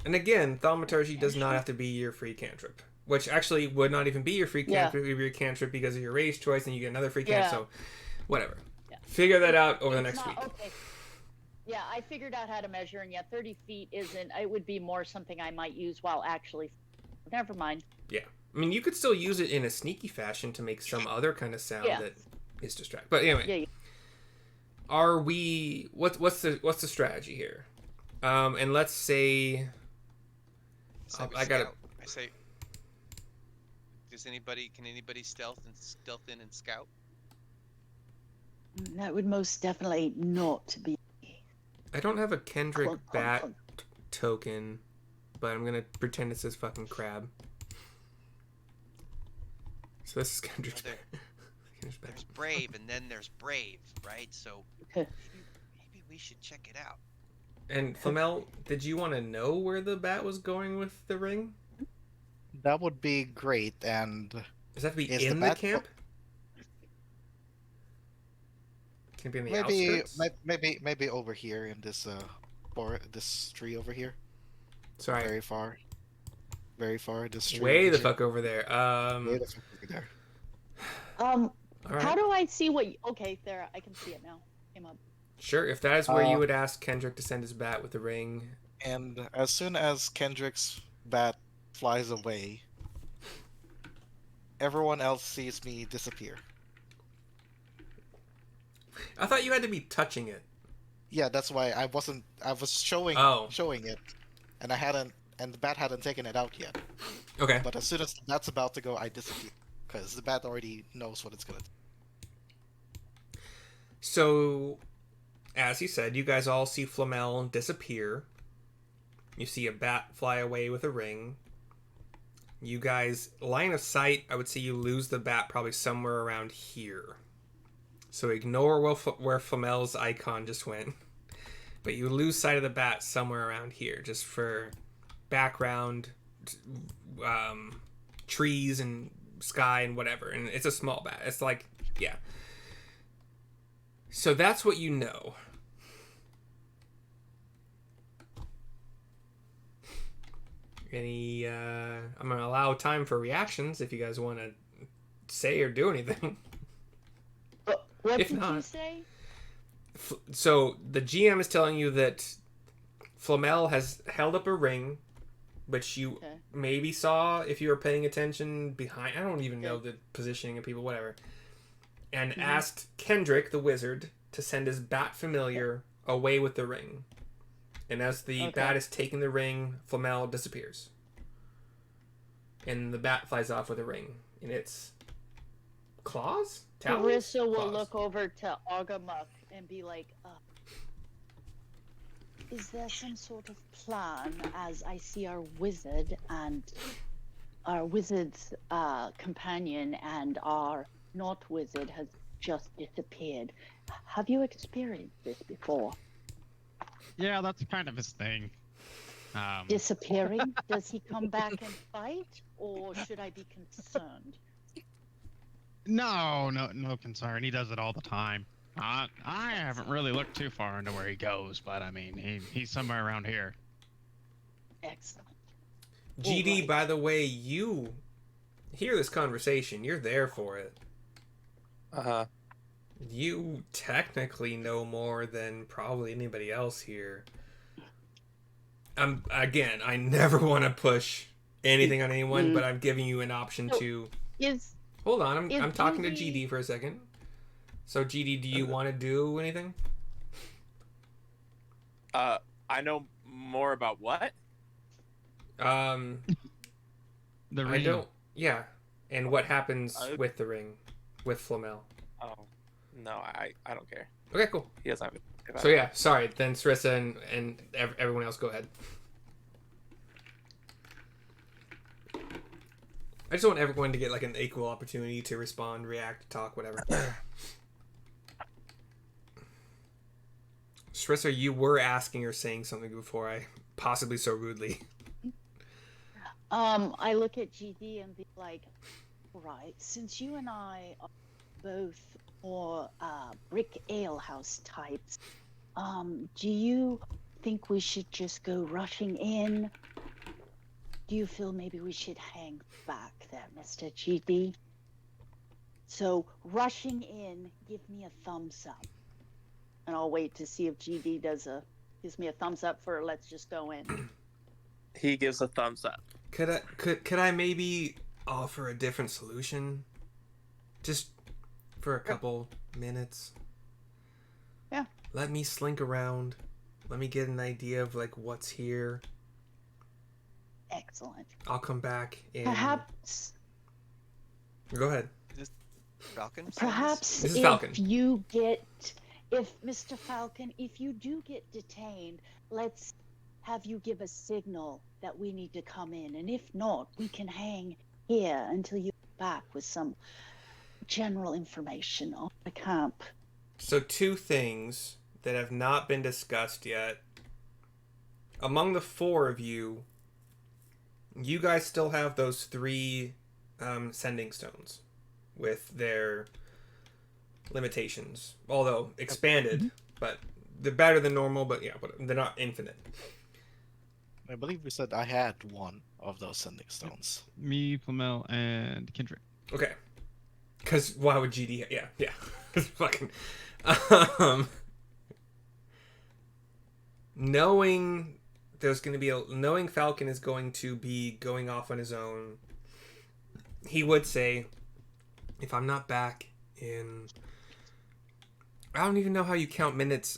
And again, thaumaturgy does not have to be your free cantrip. Which actually would not even be your free cantrip. It would be your cantrip because of your race choice, and you get another free cantrip. So, whatever. Yeah. Figure that out over the It's next not- week. Okay. Yeah, I figured out how to measure, and 30 feet isn't. It would be more something I might use while actually. Never mind. Yeah. I mean, you could still use it in a sneaky fashion to make some other kind of sound that is distract. But anyway, Yeah. are we? What's the strategy here? And let's say I got it. I say, can anybody stealth in and scout? That would most definitely not be. I don't have a Kendrick bat token, but I'm gonna pretend it's this fucking crab. So this is Kendrick's bat. There's brave, and then there's brave, right? So Okay. maybe we should check it out. And Flamel, did you want to know where the bat was going with the ring? That would be great. And Does that have to be Is in the the bat camp? Can it be in the maybe outskirts? maybe over here in this or this tree over here. Sorry, Very far. This tree. way over the here. fuck over there. Way the fuck over there. All right. How do I see what? Okay, there. I can see it now. Came up. Sure, if that is where you would ask Kendrick to send his bat with the ring. And as soon as Kendrick's bat flies away, everyone else sees me disappear. I thought you had to be touching it. Yeah, that's why I wasn't. I was showing Oh. it, and the bat hadn't taken it out yet. Okay. But as soon as that's about to go, I disappear because the bat already knows what it's gonna do. So, as he said, you guys all see Flamel disappear. You see a bat fly away with a ring. You guys, line of sight, I would say you lose the bat probably somewhere around here. So ignore where Flamel's icon just went. But you lose sight of the bat somewhere around here, just for background, trees and sky and whatever. And it's a small bat. It's like, yeah. So that's what you know. I'm gonna allow time for reactions if you guys want to say or do anything. What If did you not- say? So the GM is telling you that Flamel has held up a ring, which you Okay. maybe saw if you were paying attention behind. I don't even know Okay. the positioning of people, whatever. And Mhm. asked Kendrick, the wizard, to send his bat familiar away with the ring. And as the Okay. bat is taking the ring, Flamel disappears. And the bat flies off with a ring in its claws? Talons? Carissa will Claws. look over to Agamuk and be like, is there some sort of plan as I see our wizard and our wizard's companion and our not wizard has just disappeared? Have you experienced this before? Yeah, that's kind of his thing. Disappearing? Does he come back and fight, or should I be concerned? No concern. He does it all the time. I haven't really looked too far into where he goes, but I mean, he's somewhere around here. Excellent. GD, Alright. by the way, you hear this conversation. You're there for it. Uh-huh. You technically know more than probably anybody else here. Again, I never want to push anything on anyone, but I'm giving you an option So- to... Is Hold on, I'm is talking to GD GD for a second. So, GD, do you want to do anything? I know more about what? Um, The I ring. don't... Yeah. And what happens I- with the ring? With Flamel? Oh, no, I don't care. Okay, cool. He doesn't have it. So yeah, sorry. Then Sarissa and everyone else, go ahead. I just want everyone to get like an equal opportunity to respond, react, talk, whatever. Sarissa, you were asking or saying something before I possibly so rudely. I look at GD and be like, right, since you and I are both more brick ale house types, do you think we should just go rushing in, Do you feel maybe we should hang back there, Mr. GD? So rushing in, give me a thumbs up. And I'll wait to see if GD gives me a thumbs up for let's just go in. He gives a thumbs up. Could I maybe offer a different solution? Just for a couple minutes. Yeah. Let me slink around. Let me get an idea of like what's here. Excellent. I'll come back in. Perhaps Go ahead. Falcon? Perhaps This is if Falcon. if Mr. Falcon, if you do get detained, let's have you give a signal that we need to come in. And if not, we can hang here until you get back with some general information on the camp. So 2 things that have not been discussed yet. Among the 4 of you, you guys still have those 3 sending stones with their limitations, although expanded, but they're better than normal, but yeah, but they're not infinite. I believe we said I had one of those sending stones. Me, Flamel, and Kendrick. Okay. Because why would GD... Yeah. It's fucking... knowing there's going to be knowing Falcon is going to be going off on his own, he would say, if I'm not back in... I don't even know how you count minutes.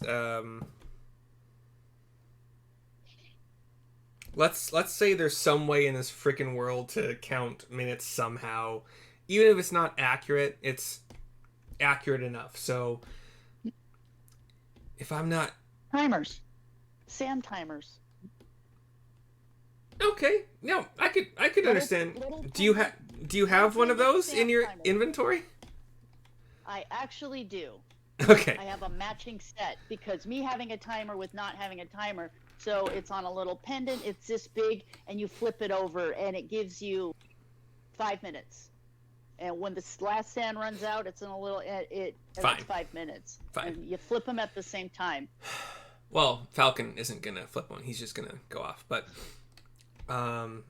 Let's say there's some way in this freaking world to count minutes somehow. Even if it's not accurate, it's accurate enough. So if I'm not... Timers. Sand timers. Okay. No, I could Little- understand. little Do you have one of those in your Sand timer. inventory? I actually do. Okay. I have a matching set because me having a timer with not having a timer, so it's on a little pendant, it's this big, and you flip it over and it gives you 5 minutes. And when the last sand runs out, it's in a little, it's Fine. 5 minutes. Fine. And you flip them at the same time. Well, Falcon isn't gonna flip one. He's just gonna go off. But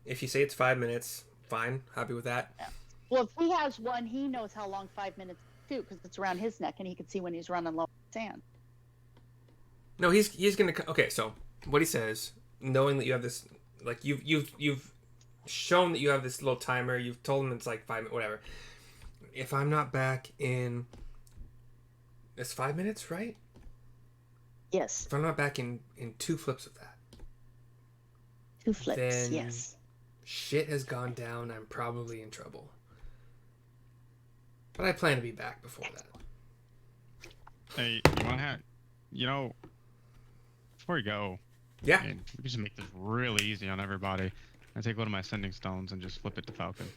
if you say it's 5 minutes, fine. Happy with that. Yeah. Well, if he has one, he knows how long 5 minutes is too, because it's around his neck, and he can see when he's running low on sand. No, he's gonna. Okay, so what he says, knowing that you have this, like you've shown that you have this little timer. You've told him it's like 5 minutes, whatever. If I'm not back in, it's 5 minutes, right? Yes, If I'm not back in 2 flips of that, 2 flips. Then- Yes. shit has gone down. I'm probably in trouble. But I plan to be back before that. Hey, you want to have, before you go, Yeah. and we can just make this really easy on everybody. I take one of my sending stones and just flip it to Falcon.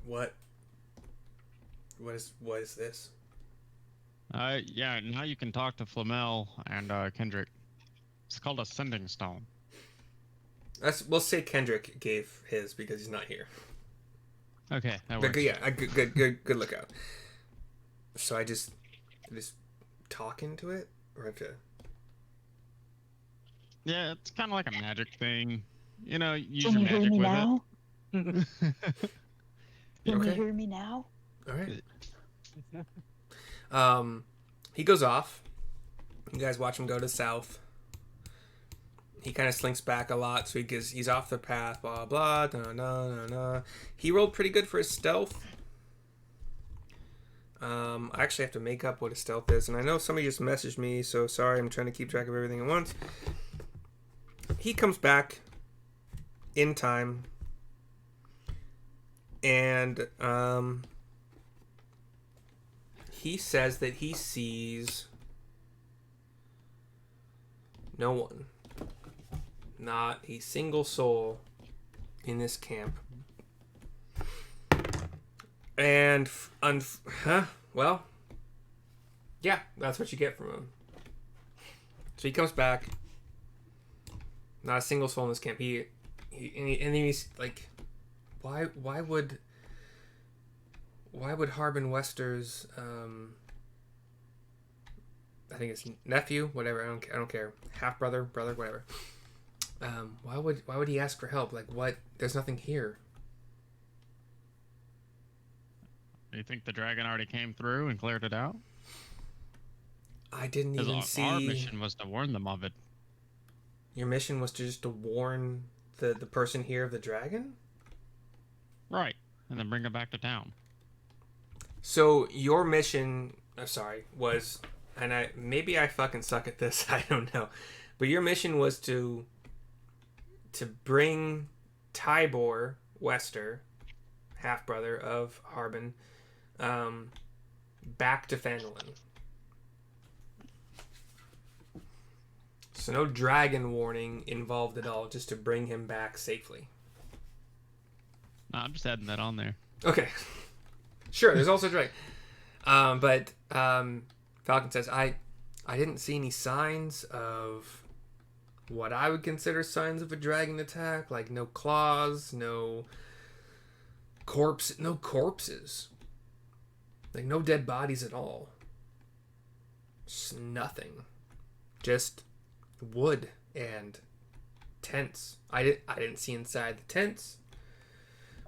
What? What is this? Yeah, now you can talk to Flamel and Kendrick. It's called a sending stone. We'll say Kendrick gave his because he's not here. Okay, that But works. yeah, good lookout. So I just talk into it, or I have to. Yeah, it's kind of like a magic thing. Use Can your you hear magic me with now? it. Can Okay. you hear me now? All right. He goes off. You guys watch him go to south. He kind of slinks back a lot, so he's off the path. Blah blah. No. He rolled pretty good for his stealth. I actually have to make up what his stealth is, and I know somebody just messaged me, so sorry. I'm trying to keep track of everything at once. He comes back in time, and he says that he sees no one, not a single soul in this camp. And well, yeah, that's what you get from him. So he comes back, not a single soul in this camp. And he's like, why would Harbin Wester's I think it's nephew, whatever, I don't care, half brother, whatever, Why would he ask for help? Like, what? There's nothing here. You think the dragon already came through and cleared it out? I didn't Because even our see. mission was to warn them of it. Your mission was to just to warn the person here of the dragon? Right. And then bring it back to town. So your mission, was, and maybe I fucking suck at this, I don't know, but your mission was to bring Tybor Wester, half brother of Harbin, back to Phandalin. So no dragon warning involved at all, just to bring him back safely. No, I'm just adding that on there. Okay. Sure, there's also dragon. But Falcon says, I didn't see any signs of what I would consider signs of a dragon attack, like no claws, no corpses. Like no dead bodies at all. Just nothing. Just wood and tents. I didn't see inside the tents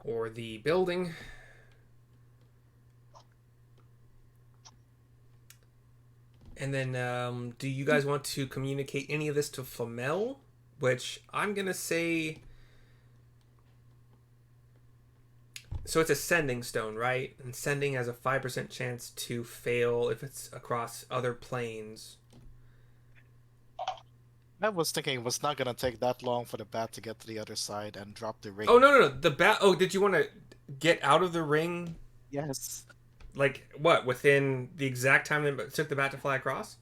or the building. And then, do you guys want to communicate any of this to Flamel? Which I'm gonna say. So it's a sending stone, right? And sending has a 5% chance to fail if it's across other planes. I was thinking it was not gonna take that long for the bat to get to the other side and drop the ring. Oh no! The bat. Oh, did you want to get out of the ring? Yes. Like what? Within the exact time that it took the bat to fly across?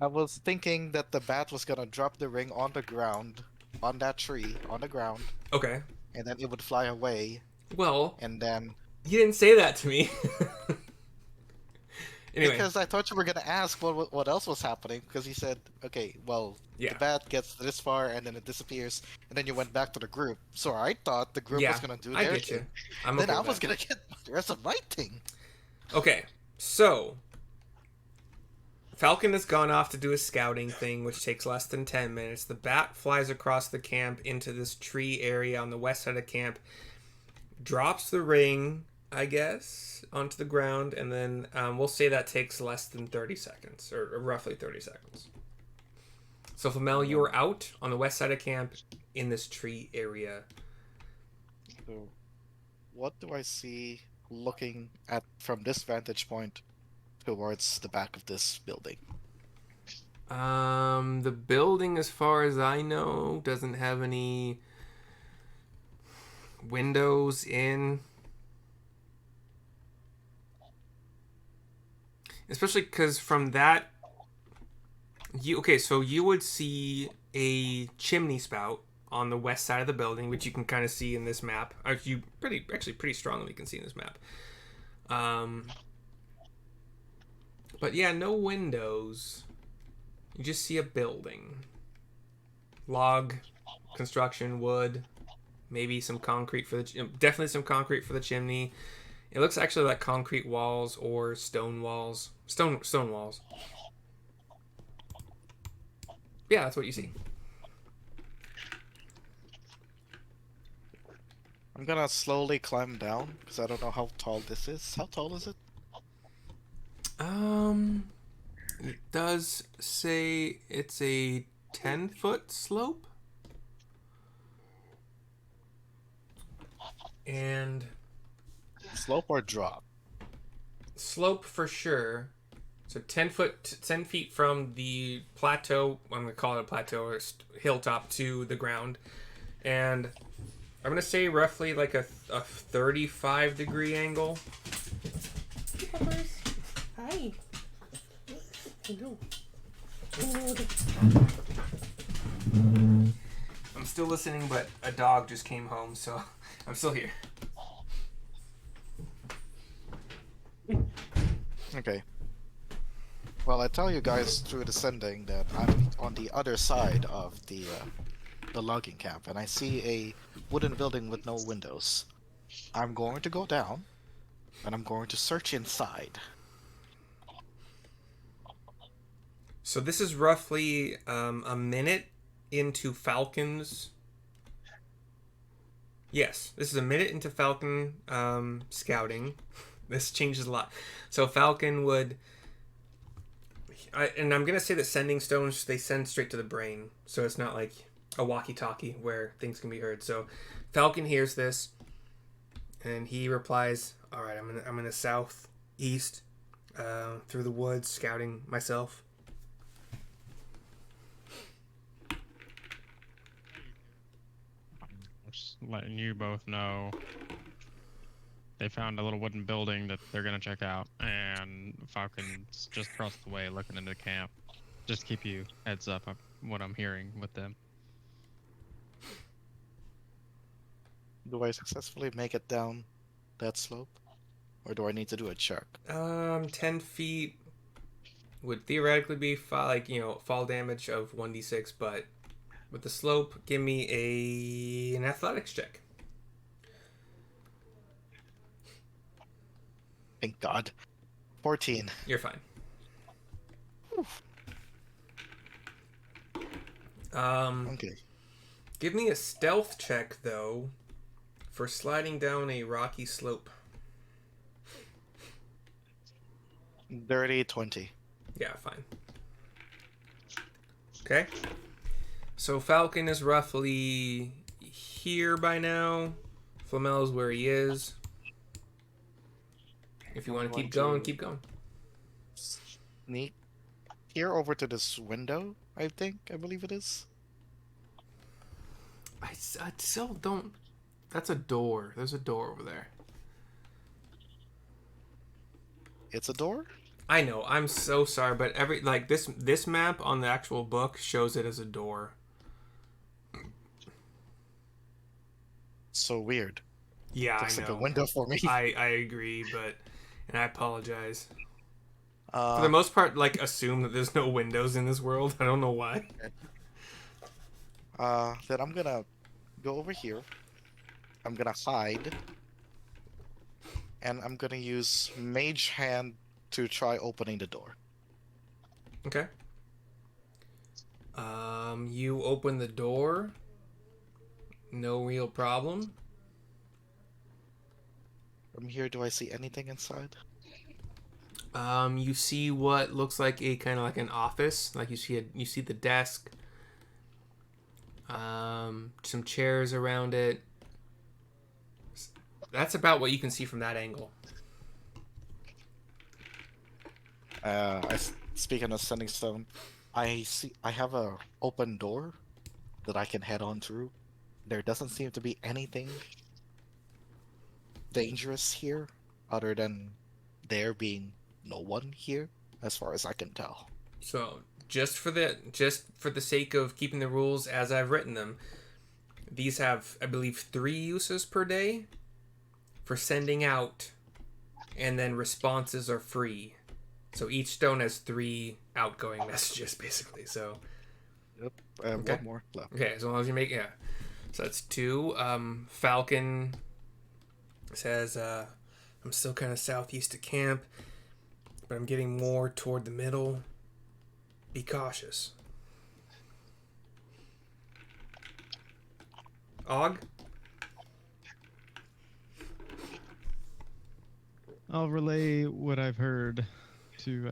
I was thinking that the bat was gonna drop the ring on the ground, on that tree, on the ground, Okay. and then it would fly away, Well, and then you didn't say that to me. Anyway. because I thought you were gonna ask what else was happening, because you said, okay, well, Yeah. the bat gets this far and then it disappears, and then you went back to the group. So I thought the group was gonna do I their get you. thing. I'm Then okay I with was that. gonna get the rest of my thing. Okay, so Falcon has gone off to do a scouting thing, which takes less than 10 minutes. The bat flies across the camp into this tree area on the west side of camp, drops the ring, I guess, onto the ground, and then we'll say that takes less than 30 seconds, or roughly 30 seconds. So, Flamel, you are out on the west side of camp in this tree area. So, what do I see looking at from this vantage point towards the back of this building? The building, as far as I know, doesn't have any windows in. Especially because from that, so you would see a chimney spout on the west side of the building, which you can kind of see in this map. You pretty strongly can see in this map. But yeah, no windows. You just see a building. Log, construction, wood, maybe some concrete for the definitely some concrete for the chimney. It looks actually like concrete walls or stone walls. Stone walls. Yeah, that's what you see. I'm gonna slowly climb down because I don't know how tall this is. How tall is it? It does say it's a 10-foot slope. And Slope or drop? slope for sure. So 10 feet from the plateau, I'm going to call it a plateau or hilltop to the ground. And I'm going to say roughly like a 35-degree angle. Hi. Hello. I'm still listening, but a dog just came home, so I'm still here. Okay. Well, I tell you guys through the sending that I'm on the other side of the logging camp, and I see a wooden building with no windows. I'm going to go down, and I'm going to search inside. So this is roughly a minute into Falcon's. Yes, this is a minute into Falcon scouting. This changes a lot. So Falcon would, and I'm gonna say that sending stones they send straight to the brain, so it's not like a walkie-talkie where things can be heard. So Falcon hears this, and he replies, "All right, I'm in the southeast, through the woods, scouting myself." Just letting you both know they found a little wooden building that they're gonna check out, and Falcon's just across the way looking into the camp. Just keep you heads up on what I'm hearing with them. Do I successfully make it down that slope? Or do I need to do a check? 10 feet would theoretically be fall damage of 1d6, but with the slope, give me an athletics check. Thank God. 14. You're fine. Okay. Give me a stealth check though for sliding down a rocky slope. Dirty 20. Yeah, fine. Okay. So Falcon is roughly here by now. Flamel's where he is. If you want to keep going, keep going. Sneak here over to this window, I believe it is. I still don't... That's a door. There's a door over there. It's a door? I know. I'm so sorry, but this map on the actual book shows it as a door. So weird. Yeah, Looks I like know. a window for me. I agree, and I apologize. For Uh, the most part, assume that there's no windows in this world. I don't know why. then I'm gonna go over here. I'm gonna hide. And I'm gonna use Mage Hand to try opening the door. Okay. You open the door. No real problem. From here, do I see anything inside? You see what looks like a kind of like an office. Like you see the desk. Some chairs around it. That's about what you can see from that angle. Speaking of sending stone, I have a open door that I can head on through. There doesn't seem to be anything dangerous here, other than there being no one here, as far as I can tell. So just for the sake of keeping the rules as I've written them, these have, I believe, 3 uses per day for sending out, and then responses are free. So each stone has 3 outgoing messages, basically. So Yep. Okay. One more left. okay, as long as you make So that's 2. Falcon says, I'm still kind of southeast of camp, but I'm getting more toward the middle. Be cautious. Og? I'll relay what I've heard to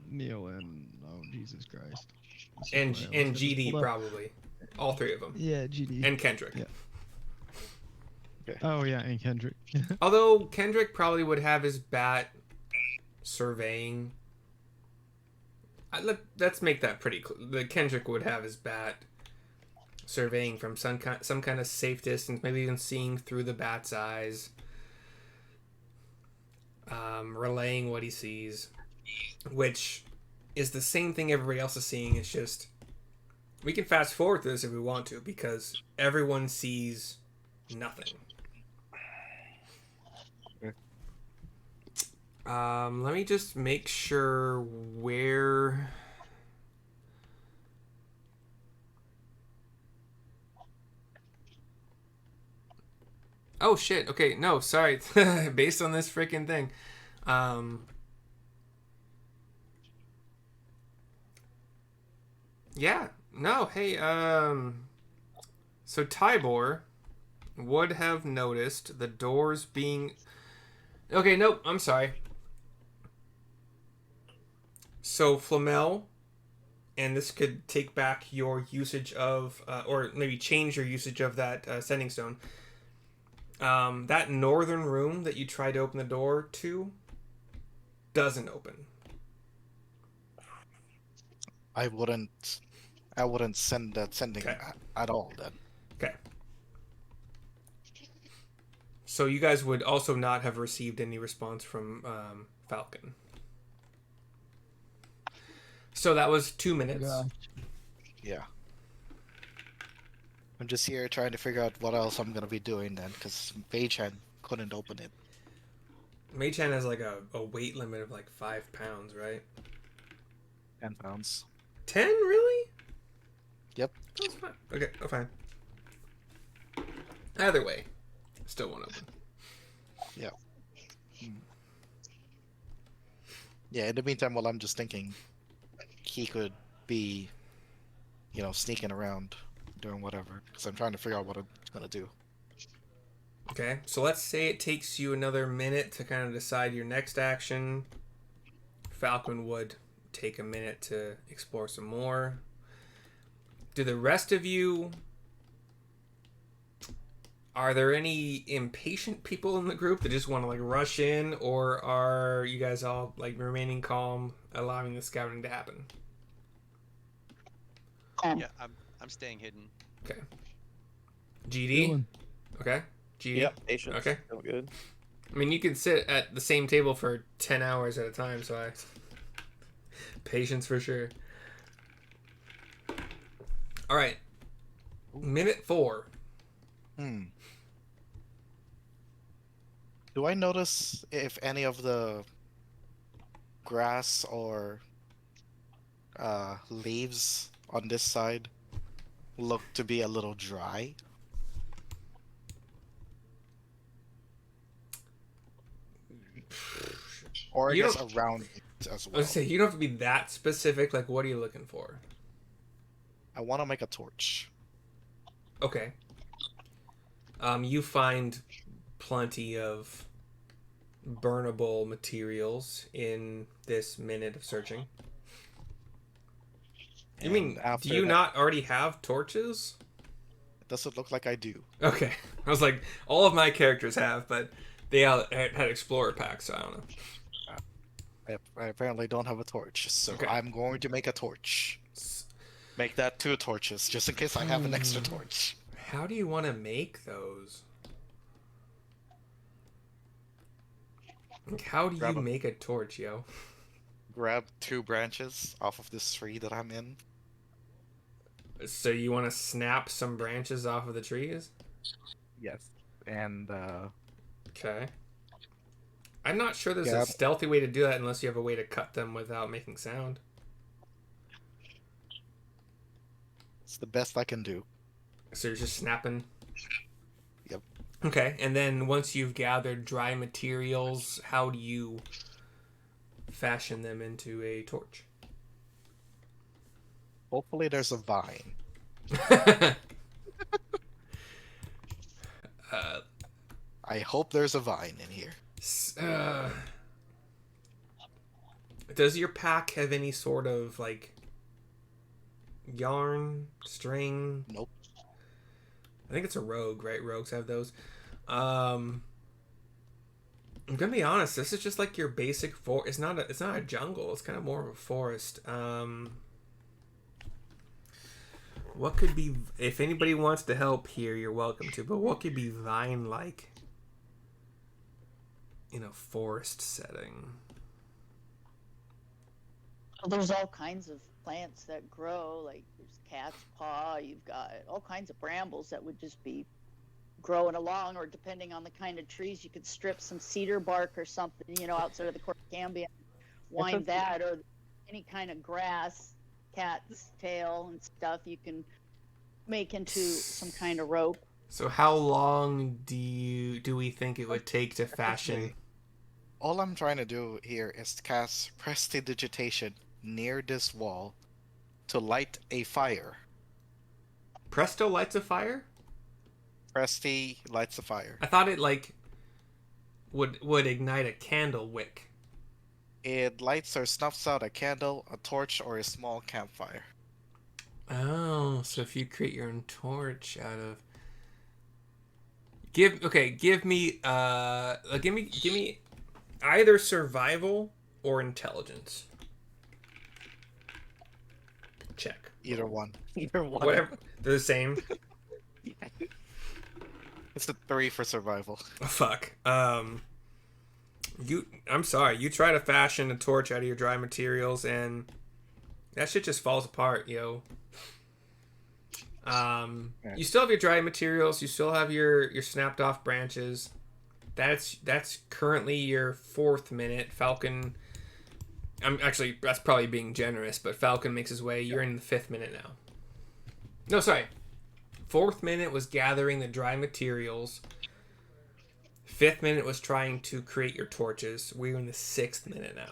Neil and Jesus Christ. This is And why I and was gonna GD, pull up. probably. All 3 of them. Yeah, GD. And Kendrick. Yeah. Oh yeah, and Kendrick. Although Kendrick probably would have his bat surveying. Let's make that pretty clear. Kendrick would have his bat surveying from some kind of safe distance, maybe even seeing through the bat's eyes, relaying what he sees, which is the same thing everybody else is seeing. It's just we can fast forward to this if we want to, because everyone sees nothing. Let me just make sure where... Oh, shit. Okay, no, sorry. Based on this freaking thing. Yeah. No, hey, so Tybor would have noticed the doors being... Okay, nope, I'm sorry. So Flamel, and this could take back your usage of, or maybe change your usage of that sending stone. That northern room that you tried to open the door to doesn't open. I wouldn't send that sending Okay. at all then. Okay. So you guys would also not have received any response from Falcon. So that was 2 minutes. Gosh. Yeah. I'm just here trying to figure out what else I'm gonna be doing then, because Beichan couldn't open it. Mei-chan has like a weight limit of like 5 pounds, right? 10 pounds. 10, really? Yep. That's fine. Okay, oh, fine. Either way, still won't open. Yeah. Yeah, in the meantime, while I'm just thinking, he could be, sneaking around, doing whatever, because I'm trying to figure out what I'm gonna do. Okay, so let's say it takes you another minute to kind of decide your next action. Falcon would take a minute to explore some more. Do the rest of you... Are there any impatient people in the group that just want to like rush in, or are you guys all like remaining calm, allowing the scouting to happen? Yeah, I'm staying hidden. Okay. GD. Feeling. Okay. GD. Yep, patience. Okay. Feel good. I mean, you can sit at the same table for 10 hours at a time, so I... Patience for sure. Alright. Minute 4. Do I notice if any of the grass or leaves on this side look to be a little dry? Or I You guess don't- around it as I was well. gonna say, you don't have to be that specific. Like, what are you looking for? I want to make a torch. Okay. You find plenty of burnable materials in this minute of searching. You And mean, after do you that- not already have torches? It doesn't look like I do. Okay. I was like, all of my characters have, but they all had explorer packs, so I don't know. I apparently don't have a torch, so Okay. I'm going to make a torch. Make that 2 torches, just in case I have an extra torch. How do you want to make those? Like, how do Grab you a- make a torch, yo? Grab 2 branches off of this tree that I'm in. So you want to snap some branches off of the trees? Yes. And Okay. I'm not sure there's Yeah. a stealthy way to do that unless you have a way to cut them without making sound. it's the best I can do. So you're just snapping? Yep. Okay, and then once you've gathered dry materials, how do you fashion them into a torch? Hopefully there's a vine. I hope there's a vine in here. Does your pack have any sort of like yarn, string? Nope. I think it's a rogue, right? Rogues have those. I'm gonna be honest. This is just like your basic It's not a jungle. It's kind of more of a forest. What could be? If anybody wants to help here, you're welcome to. But what could be vine-like in a forest setting? Well, there's all kinds of plants that grow, like there's cat's paw, you've got all kinds of brambles that would just be growing along, or depending on the kind of trees, you could strip some cedar bark or something, outside of the Corcambia, wind that, or any kind of grass, cat's tail and stuff you can make into some kind of rope. So how long do we think it would take to fashion? All I'm trying to do here is cast prestidigitation near this wall to light a fire. Presto lights a fire? Presti lights a fire. I thought it like would ignite a candle wick. It lights or snuffs out a candle, a torch, or a small campfire. Oh, so if you create your own torch out of give me either survival or intelligence. Check. Either one. Either one. Whatever. They're the same. It's a 3 for survival. Oh, fuck. I'm sorry. You try to fashion a torch out of your dry materials and that shit just falls apart, yo. You still have your dry materials, you still have your snapped off branches. That's currently your 4th minute. Falcon, that's probably being generous, but Falcon makes his way. You're in the 5th minute now. No, sorry. 4th minute was gathering the dry materials. 5th minute was trying to create your torches. We're in the 6th minute now.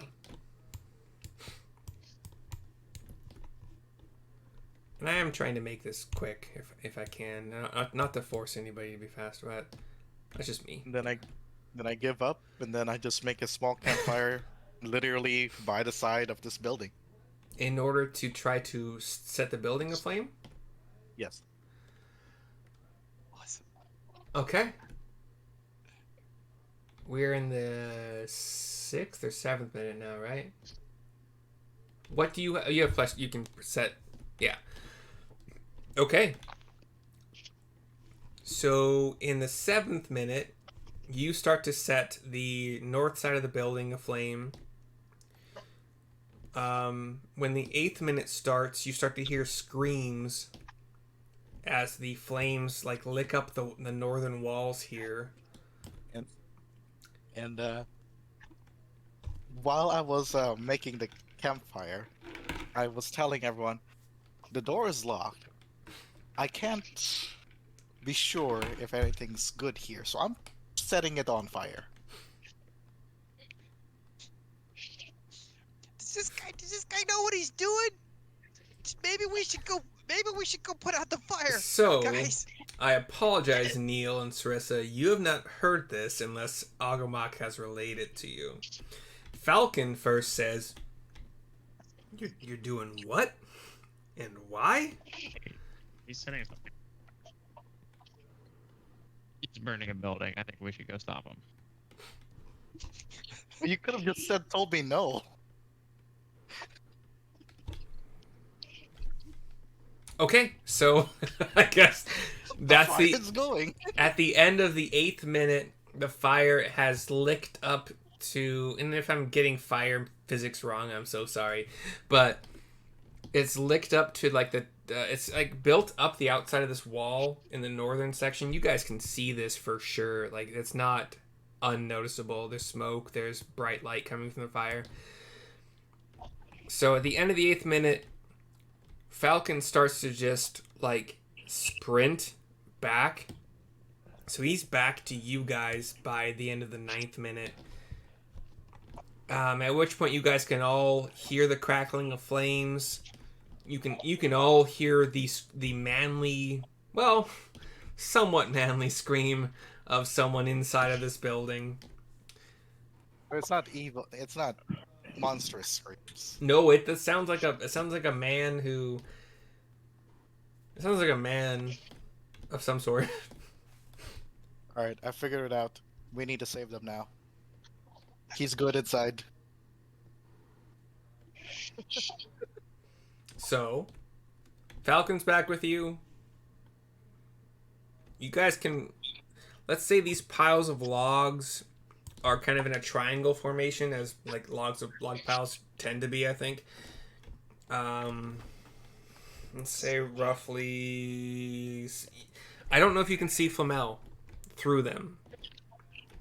And I am trying to make this quick, if I can. Not to force anybody to be fast, but that's just me. And then I give up, and then I just make a small campfire literally by the side of this building. In order to try to set the building aflame? Yes. Awesome. Okay. We're in the 6th or 7th minute now, right? What do you have flesh? You can set. Yeah. Okay. So in the 7th minute, you start to set the north side of the building aflame. When the 8th minute starts, you start to hear screams as the flames like lick up the northern walls here. And while I was making the campfire, I was telling everyone, the door is locked. I can't be sure if anything's good here, so I'm setting it on fire. Does this guy know what he's doing? Maybe we should go put out the fire. So, guys. I apologize, Neil and Sarissa. You have not heard this unless Agomach has relayed it to you. Falcon first says, You're doing what? And why? He's setting something. He's burning a building. I think we should go stop him. You could have just told me no. Okay, so I guess that's the It's going. at the end of the 8th minute, the fire has licked up to, and if I'm getting fire physics wrong, I'm so sorry, but it's licked up to like it's like built up the outside of this wall in the northern section. You guys can see this for sure. Like it's not unnoticeable. There's smoke. There's bright light coming from the fire. So at the end of the 8th minute, Falcon starts to just like sprint back. So he's back to you guys by the end of the 9th minute. At which point you guys can all hear the crackling of flames. You can all hear the manly, well, somewhat manly scream of someone inside of this building. It's not evil. It's not monstrous screams. No, it sounds like a man who. It sounds like a man of some sort. All right, I figured it out. We need to save them now. He's good inside. So, Falcon's back with you. You guys can, let's say these piles of logs are kind of in a triangle formation, as like log piles tend to be, I think. Let's say roughly, I don't know if you can see Flamel through them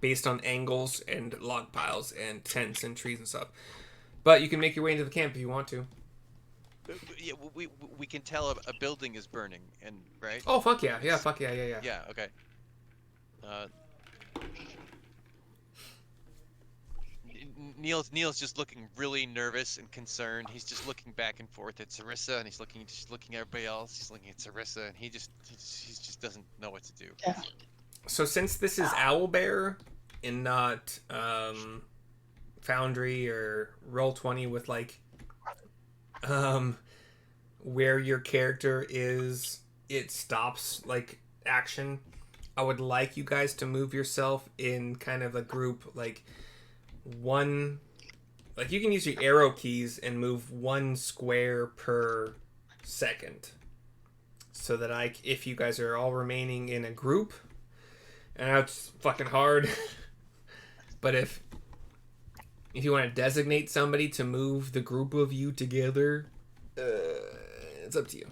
based on angles and log piles and tents and trees and stuff. But you can make your way into the camp if you want to. Yeah, we can tell a building is burning, and right? Oh, fuck yeah. Yeah, fuck yeah. Yeah, okay. Neil's just looking really nervous and concerned. He's just looking back and forth at Sarissa, and he's just looking at everybody else. He's looking at Sarissa, and he just doesn't know what to do. Yeah. So since this is Owlbear and not Foundry or Roll20 with like where your character is, it stops like action. I would like you guys to move yourself in kind of a group, like one, like you can use your arrow keys and move 1 square per second, so that if you guys are all remaining in a group, and that's fucking hard, but if you want to designate somebody to move the group of you together, it's up to you.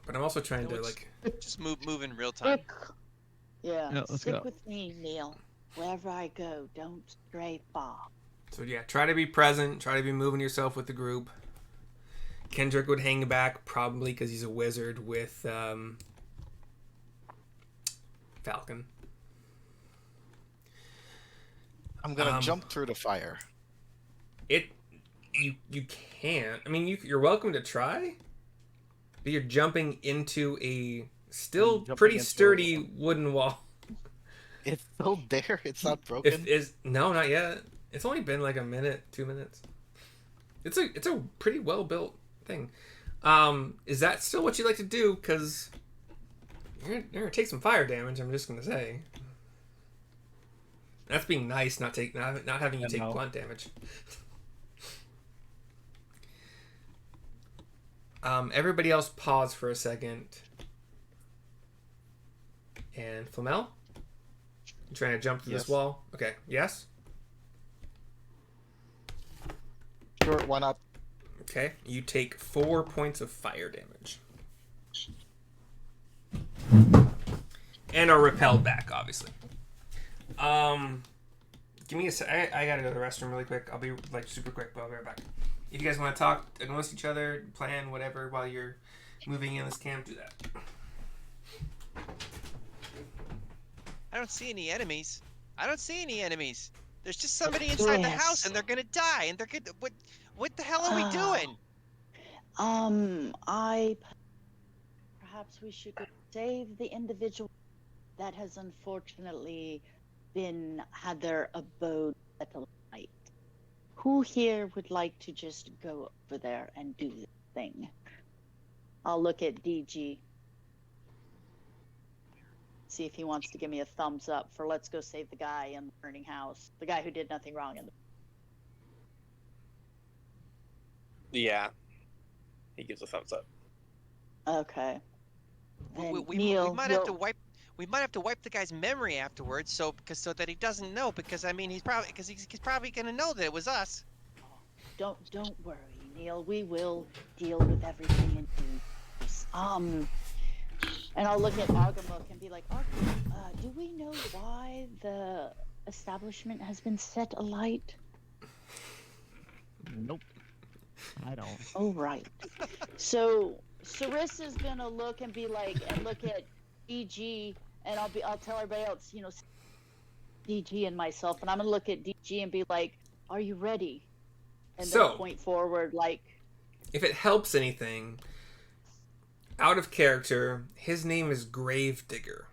But I'm also trying to like just move in real time. Yeah, let's stick go. with me, Neil. Wherever I go, don't stray far. So yeah, try to be present. Try to be moving yourself with the group. Kendrick would hang back probably because he's a wizard with Falcon. I'm gonna jump through the fire. You can't. I mean, you're welcome to try, but you're jumping into a still pretty sturdy wooden wall. It's still there. It's not broken. No, not yet. It's only been like a minute, 2 minutes. It's a pretty well built thing. Is that still what you like to do? Because you're gonna take some fire damage. I'm just gonna say. That's being nice, not having you take blunt damage. Everybody else pause for a second. And Flamel? You trying to jump through this wall? Okay, yes? Sure, why not? Okay, you take 4 points of fire damage. And are repelled back, obviously. Give me a sec. I gotta go to the restroom really quick. I'll be like super quick, but I'll be right back. If you guys want to talk amongst each other, plan whatever while you're moving in this camp, do that. I don't see any enemies. There's just somebody inside the house, and they're gonna die, and they're gonna. What the hell are we doing? Perhaps we should go save the individual that has unfortunately had their abode at the light. Who here would like to just go over there and do the thing? I'll look at DG. See if he wants to give me a thumbs up for let's go save the guy in the burning house. The guy who did nothing wrong in the... Yeah. He gives a thumbs up. Okay. We Neil, might have to wipe. We might have to wipe the guy's memory afterwards, so that he doesn't know. Because I mean, he's probably gonna know that it was us. Don't worry, Neil. We will deal with everything in due course. And I'll look at Argamuk and be like, Argamuk, do we know why the establishment has been set alight? Nope. I don't. Oh, right. So Sarissa's gonna look and be like, and look at DG, and I'll tell everybody else, DG and myself, and I'm gonna look at DG and be like, are you ready? And then point forward, like. If it helps anything, out of character, his name is Gravedigger.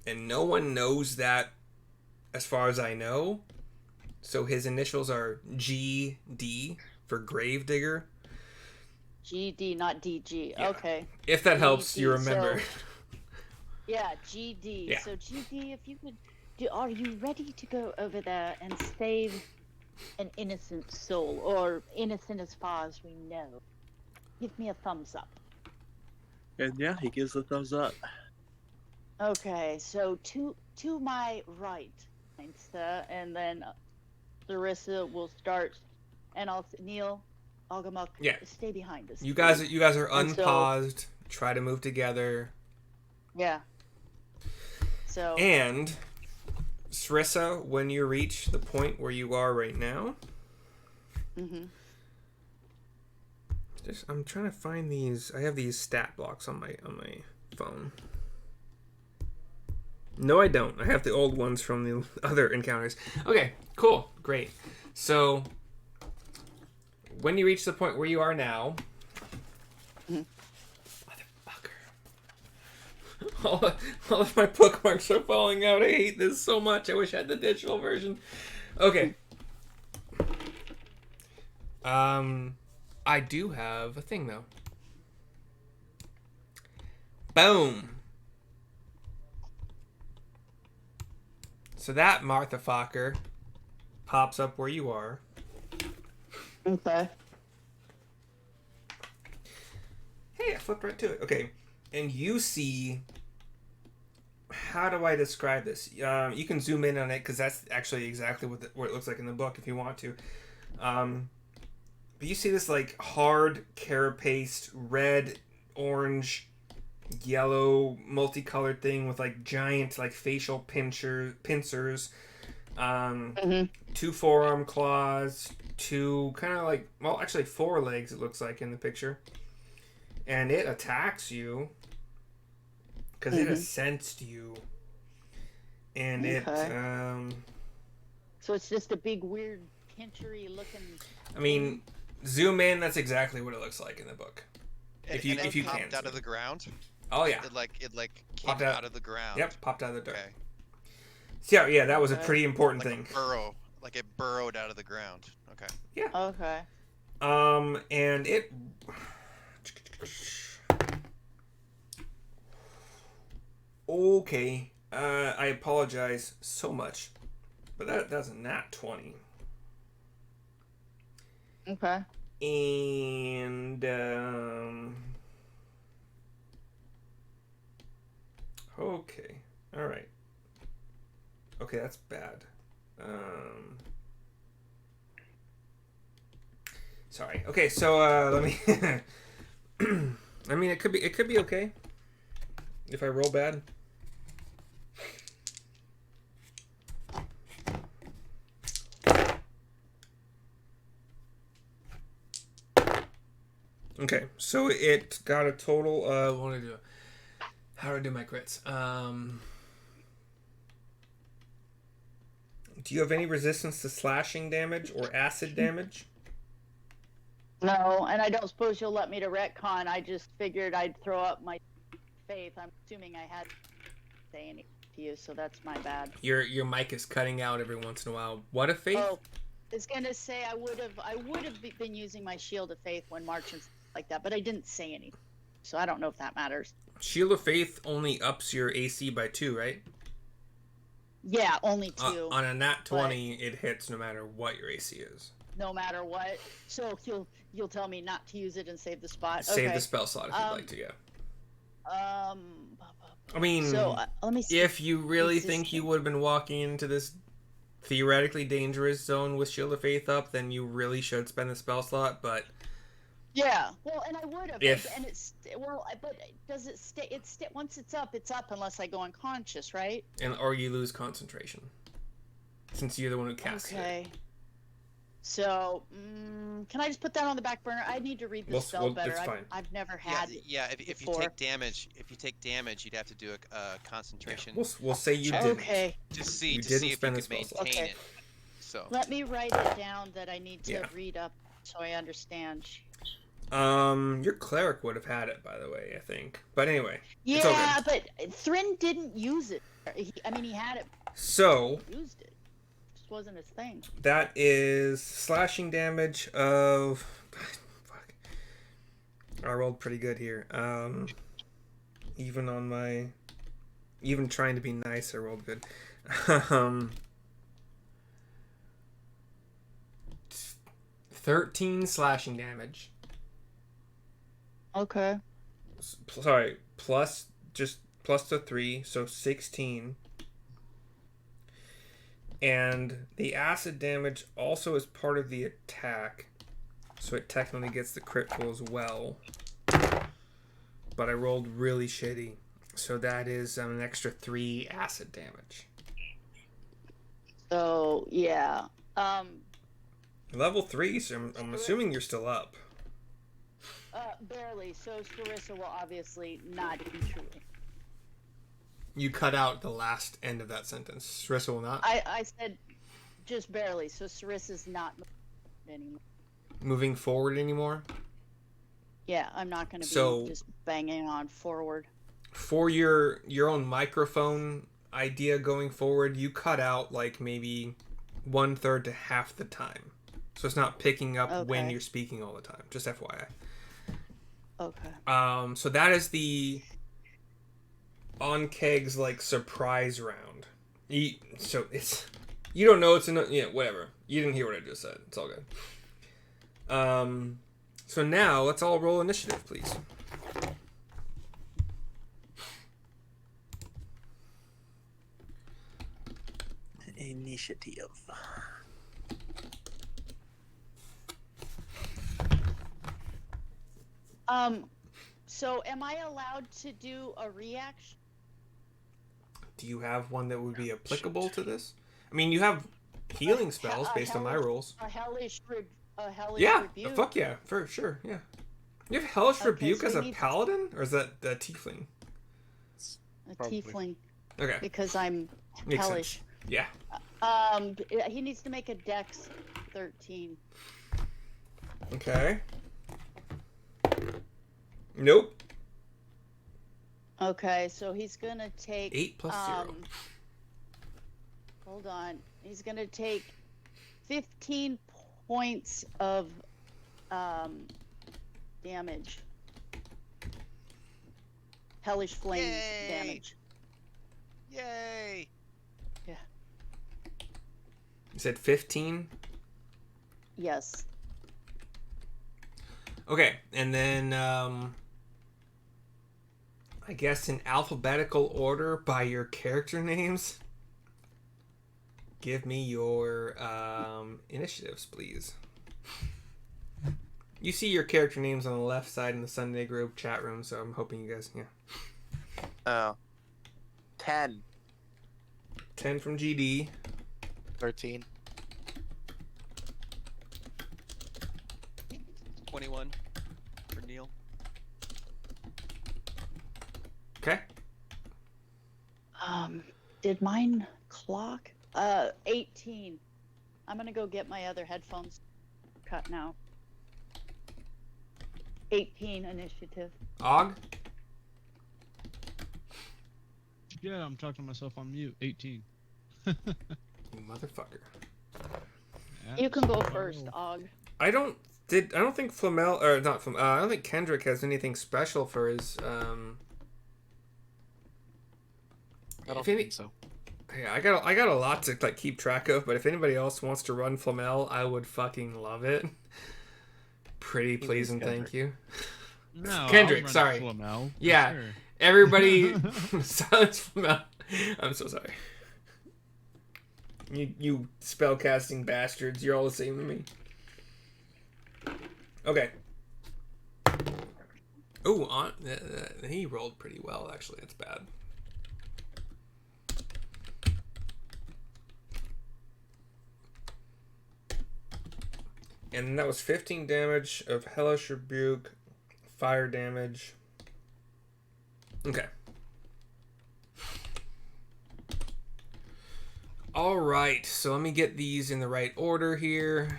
And no one knows that as far as I know. So his initials are GD for Gravedigger. GD, not DG. Yeah. Okay. If that helps, GD, you remember. So, yeah, GD. Yeah. So GD, if you could, are you ready to go over there and save an innocent soul, or innocent as far as we know? Give me a thumbs up. And yeah, he gives a thumbs up. Okay, so to my right, sir, and then Larissa will start, and Neil, Algamuk, stay behind us. You guys are And unpaused. Try to move together. Yeah. So. And Sarissa, when you reach the point where you are right now. Mhm. I'm trying to find these. I have these stat blocks on my phone. No, I don't. I have the old ones from the other encounters. Okay, cool. Great. So, when you reach the point where you are now... Motherfucker. All of my bookmarks are falling out. I hate this so much. I wish I had the digital version. Okay. I do have a thing, though. Boom. So that Martha Fokker pops up where you are. Okay. Hey, I flipped right to it. Okay. And you see... How do I describe this? You can zoom in on it, because that's actually exactly what it looks like in the book, if you want to. But you see this, like, hard, carapaced, red, orange, yellow, multicolored thing with, like, giant, like, facial pincers. Two forearm claws, two kind of like, well, actually 4 legs, it looks like in the picture. And it attacks you because it has sensed you. And it, So it's just a big, weird, pinchery looking. I mean, zoom in, that's exactly what it looks like in the book. If you can. Popped out of the ground? Oh, yeah. It came Popped out of the ground. Yep, popped out of the dirt. Okay. So, yeah, that was a pretty important Like thing. a burrow. Like it burrowed out of the ground. Okay. Yeah. Okay. And it... Okay. I apologize so much. But that's a nat 20. Okay. And, okay. Alright. Okay, that's bad. Sorry. Okay, so, let me... I mean, it could be okay. If I roll bad. Okay, so it got a total of... What do I do? How do I do my crits? Do you have any resistance to slashing damage or acid damage? No, and I don't suppose you'll let me to retcon. I just figured I'd throw up my faith. I'm assuming I had to say anything to you, so that's my bad. Your mic is cutting out every once in a while. What a faith? Oh, I was gonna say I would have been using my shield of faith when marching like that, but I didn't say anything, so I don't know if that matters. Shield of Faith only ups your AC by 2, right? Yeah, only 2. On a nat 20, it hits no matter what your AC is. No matter what. So you'll tell me not to use it and save the spot. Save okay. the spell slot if you'd like to, yeah. I mean, so, let me see. If you really think you would have been walking into this theoretically dangerous zone with Shield of Faith up, then you really should spend the spell slot, but... Yeah, well, and I would have, If- and it's, well, but does it stay, once it's up unless I go unconscious, right? Or you lose concentration. Since you're the one who casts it. Okay. So, can I just put that on the back burner? I need to read the spell better. It's fine. I've never had it. Yeah. If you take damage, you'd have to do a concentration. We'll say you didn't. Okay. To see You if didn't you spend could the spell maintain slot. Okay. it. So. Let me write it down that I need to Yeah. read up so I understand. Your cleric would have had it, by the way, I think. But anyway. it's all Yeah, good. but Thrin didn't use it. He had it. So, He used it. Just wasn't his thing. that is slashing damage of... Fuck. I rolled pretty good here. Even on my... Even trying to be nice, I rolled good. 13 slashing damage. Okay. Sorry, plus the 3, so 16. And the acid damage also is part of the attack, so it technically gets the critical as well. But I rolled really shitty, so that is an extra 3 acid damage. So yeah. Level 3, so I'm assuming you're still up. Barely. So Sarissa will obviously not contribute. You cut out the last end of that sentence. Sarissa will not. I said just barely. So Sarissa's not anymore. Moving forward anymore. Yeah, I'm not going to be So- just banging on forward. For your own microphone idea going forward, you cut out like maybe 1/3 to half the time. So it's not picking up when Okay. you're speaking all the time. Just FYI. Okay. So that is the on kegs like surprise round. So it's you don't know it's whatever. You didn't hear what I just said. It's all good. So now let's all roll initiative, please. Initiative. So am I allowed to do a reaction? Do you have one that would be applicable to this? I mean, you have healing spells based on my rules. A hellish Yeah, rebuke. fuck yeah, for sure, yeah. You have hellish Okay, rebuke so as he a needs- paladin, or is that a tiefling? A Probably. tiefling, Okay, because I'm makes hellish. sense. Yeah. He needs to make a Dex 13. Okay. Nope. Okay, so he's gonna take 8 plus 0. Hold on. He's gonna take 15 points of damage. Hellish flames Yay! damage. Yay! You said 15? Yes. Okay, and then I guess in alphabetical order by your character names. Give me your initiatives, please. You see your character names on the left side in the Sunday group chat room, so I'm hoping you guys, yeah. Oh. 10. 10 from GD. 13. 21 for Neil. Okay. Did mine clock? 18. I'm gonna go get my other headphones cut now. 18 initiative. Og? Yeah, I'm talking to myself on mute. 18. You motherfucker. Yeah, You can go so first, I'll- Og. I don't think Flamel or not Flamel. I don't think Kendrick has anything special for his. I don't If any- think so. Yeah, I got a lot to like keep track of. But if anybody else wants to run Flamel, I would fucking love it. Pretty please and thank you. No, Kendrick, I'll run sorry. Flamel, for Yeah. sure. Everybody, silence Flamel. I'm so sorry. You spellcasting bastards. You're all the same to me. Okay. Ooh, he rolled pretty well, actually. That's bad. And that was 15 damage of Hellish Rebuke, fire damage. Okay. Alright, so let me get these in the right order here.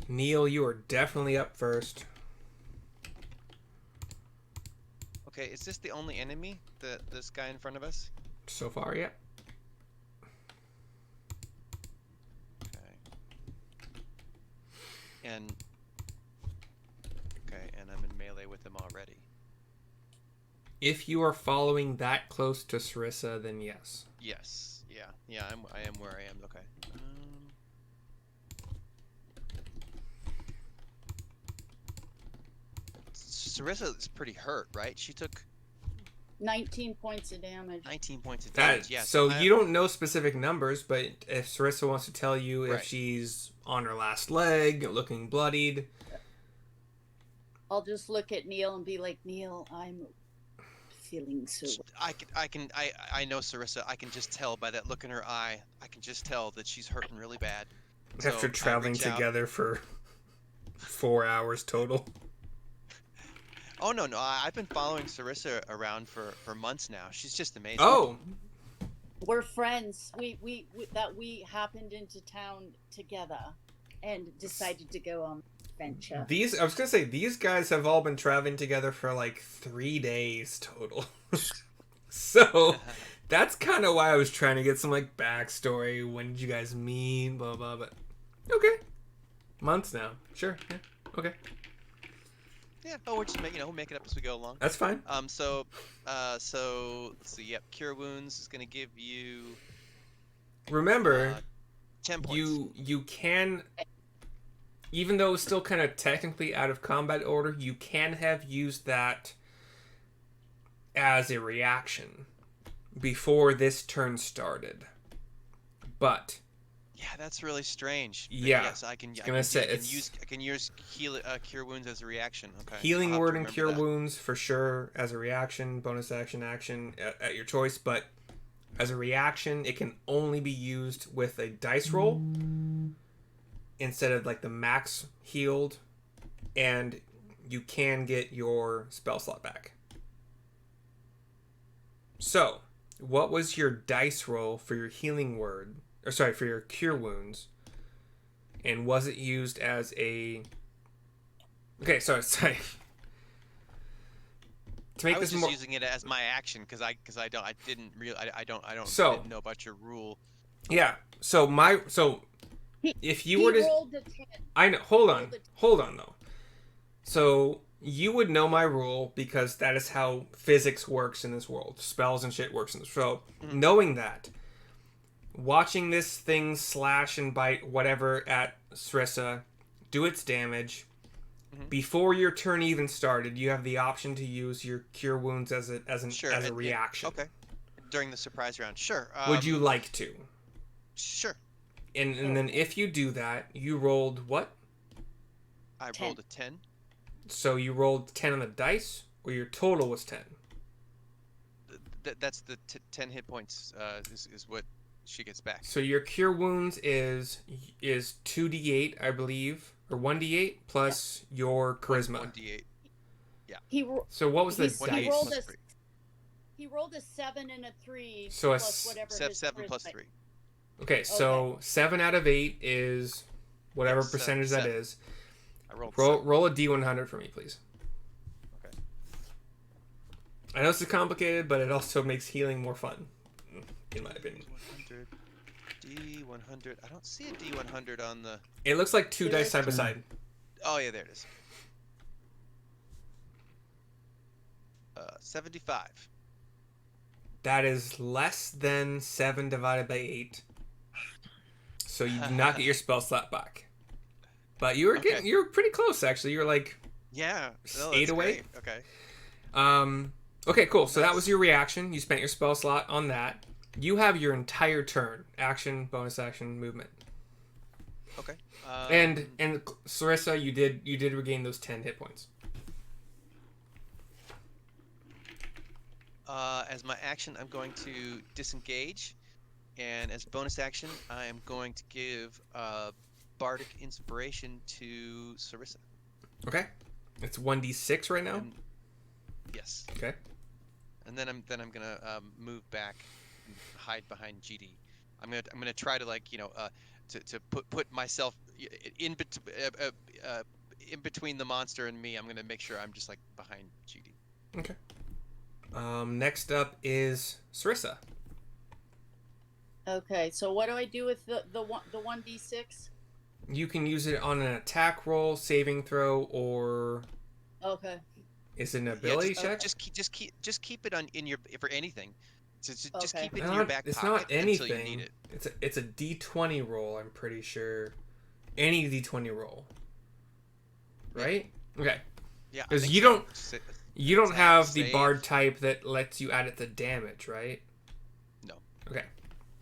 Neil, you are definitely up first. Okay, is this the only enemy? This guy in front of us? So far, yeah. Okay. And I'm in melee with him already. If you are following that close to Sarissa, then yes. Yes. Yeah. I am where I am. Okay. Sarissa is pretty hurt, right? She took 19 points of damage. 19 points of That, damage. Yeah. so you don't know specific numbers, but if Sarissa wants to tell you if Right. she's on her last leg, looking bloodied, I'll just look at Neil and be like, Neil, I'm feeling so. I know Sarissa. I can just tell by that look in her eye. I can just tell that she's hurting really bad. So after I traveling reach out. together for 4 hours total. Oh no, no, I've been following Sarissa around for months now. She's just amazing. Oh, We're friends. We happened into town together and decided to go on adventure. I was gonna say, these guys have all been traveling together for like 3 days total. So that's kind of why I was trying to get some like backstory. When did you guys meet? Blah blah. But okay, months now. Sure. Yeah. Okay. Yeah. Oh, we're just we'll make it up as we go along. That's fine. So let's see. Yep. Cure wounds is gonna give you Remember, 10 points. you can, even though it's still kind of technically out of combat order, you can have used that as a reaction before this turn started. But Yeah, that's really strange. But Yeah, Yes, I can. gonna say, I can use cure wounds as a reaction. Okay. I'll healing have to word and remember cure that. wounds for sure as a reaction, bonus action at your choice. But as a reaction, it can only be used with a dice roll instead of like the max healed, and you can get your spell slot back. So, what was your dice roll for your healing word? Or sorry, for your cure wounds? And was it used as a... Okay, sorry. To make I was this just more... using it as my action because I didn't So- didn't know about your rule. Yeah. So if you He were to... rolled a 10. I know. Hold on though. So you would know my rule because that is how physics works in this world. Spells and shit works in this. So knowing that, watching this thing slash and bite whatever at Sarissa, do its damage. Before your turn even started, you have the option to use your cure wounds as a reaction. Okay. During the surprise round, sure. Would you like to? Sure. And then if you do that, you rolled what? I 10. rolled a 10. So you rolled 10 on the dice, or your total was 10? That's the 10 hit points. Is what she gets back. So your cure wounds is 2d8, I believe, or 1d8 plus your charisma. 1d8. So what was the He dice? rolled he rolled a 7 and a 3 So plus whatever his 7 plus charisma- 3. Okay, so 7 out of 8 is whatever Yes, percentage that seven. is. I rolled Roll a d100 for me, please. Okay. I know this is complicated, but it also makes healing more fun, in my opinion. D100. I don't see a D100 on the... It looks like 2 dice side by side. Oh, yeah, there it is. 75. That is less than 7 divided by 8. So you do not get your spell slot back. But you were you're pretty close actually. You were like Yeah. Oh, 8 that's away. great. Okay. Okay, cool. So that was your reaction. You spent your spell slot on that. You have your entire turn. Action, bonus action, movement. Okay. And Sarissa, you did regain those 10 hit points. As my action, I'm going to disengage, and as bonus action, I am going to give bardic inspiration to Sarissa. Okay. It's 1d6 right now. And- yes. Okay. And then I'm gonna move back, and hide behind GD. I'm gonna try to to put myself in between the monster and me. I'm gonna make sure I'm just like behind GD. Okay. Next up is Sarissa. Okay, so what do I do with the 1d6? You can use it on an attack roll, saving throw, or Okay. is it an ability Yeah, check? just keep it in your for anything. Just Okay. keep it in your back It's pocket not anything. until you need it. It's a D20 roll. I'm pretty sure. Any D20 roll. Right? Okay. Yeah. I Because think you so. don't Sa- you don't have the save. bard type that lets you add it to damage, right? No. Okay.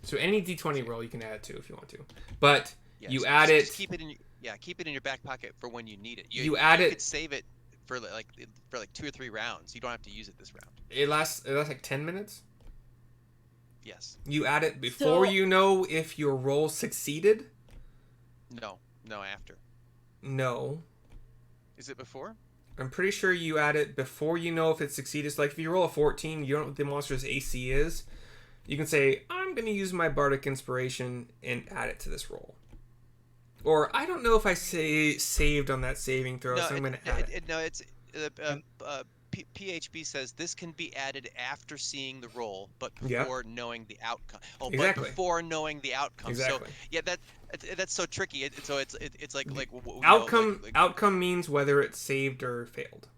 So any D20 roll you can add it to if you want to, but Yeah, you so add just it. keep it in. Keep it in your back pocket for when you need it. You add it- could save it for like 2 or 3 rounds. You don't have to use it this round. It lasts like 10 minutes. Yes. You add it before So- you know if your roll succeeded. No. No. After. No. Is it before? I'm pretty sure you add it before you know if it succeeded. So like if you roll a 14, you don't know what the monster's AC is. You can say, I'm going to use my Bardic Inspiration and add it to this roll. Or I don't know if I saved on that saving throw, so I'm going to add it. No, it's PHB says this can be added after seeing the roll, but before knowing the outcome. Oh, exactly. But before knowing the outcome. Exactly. So yeah, that's so tricky. It's like outcome. Like, outcome means whether it's saved or failed.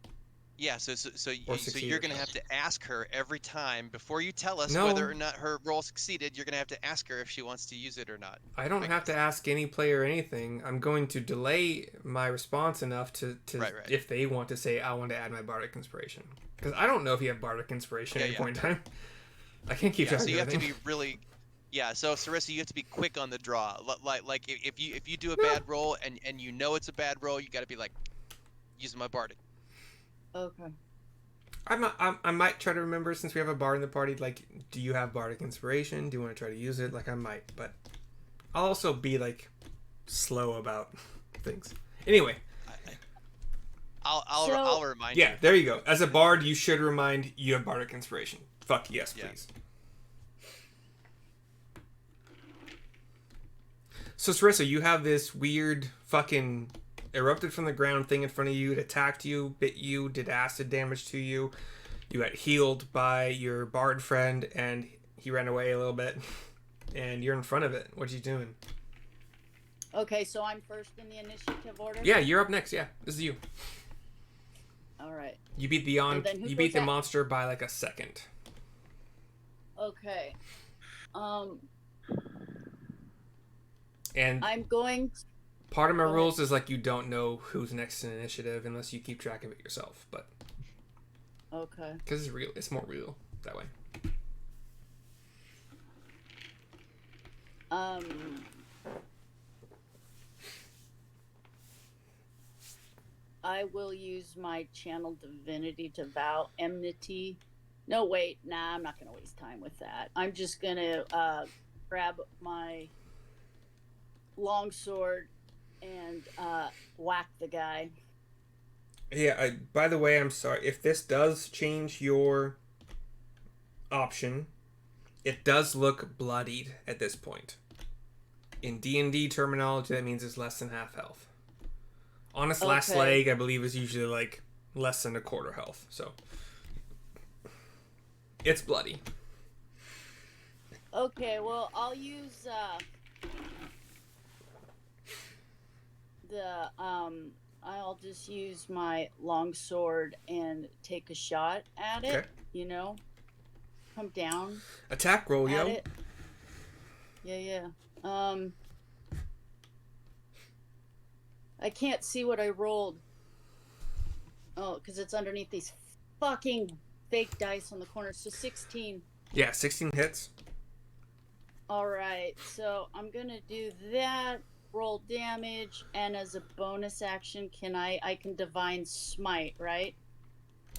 Yeah, so you're gonna have to ask her every time before you tell us No. whether or not her roll succeeded. You're gonna have to ask her if she wants to use it or not. I don't have to ask any player anything. I'm going to delay my response enough to right. if they want to say I want to add my Bardic Inspiration, because I don't know if you have Bardic Inspiration at any point in time. I can't keep track. So of you have to everything. be really. Yeah, so Sarissa, you have to be quick on the draw. Like if you do a bad roll and you know it's a bad roll, you got to be like, using my Bardic. Okay. I might try to remember, since we have a bard in the party, like, do you have Bardic Inspiration? Do you want to try to use it? Like, I might, but I'll also be, like, slow about things. Anyway. I'll remind you. Yeah, there you go. As a bard, you should remind you have Bardic Inspiration. Fuck yes, please. So, Sarissa, you have this weird fucking erupted from the ground thing in front of you. It attacked you, bit you, did acid damage to you. You got healed by your bard friend, and he ran away a little bit. And you're in front of it. What are you doing? Okay, so I'm first in the initiative order? Yeah, you're up next. Yeah, this is you. All right. You beat the monster by like a second. Okay. And I'm going... Part of my rules is like you don't know who's next in initiative unless you keep track of it yourself, but okay, because it's real, it's more real that way. I will use my channel divinity to vow enmity. No, wait, nah, I'm not gonna waste time with that. I'm just gonna grab my longsword and whack the guy. Yeah, by the way, I'm sorry. If this does change your option, it does look bloodied at this point. In D&D terminology, that means it's less than half health. On its last leg, I believe, is usually like less than a quarter health. So it's bloody. Okay, well, I'll use I'll just use my longsword and take a shot at it. You know, come down. Attack roll, yo. It. Yeah. I can't see what I rolled. Oh, because it's underneath these fucking fake dice on the corner. So 16. Yeah, 16 hits. All right, so I'm gonna do that. Roll damage, and as a bonus action, I can divine smite, right?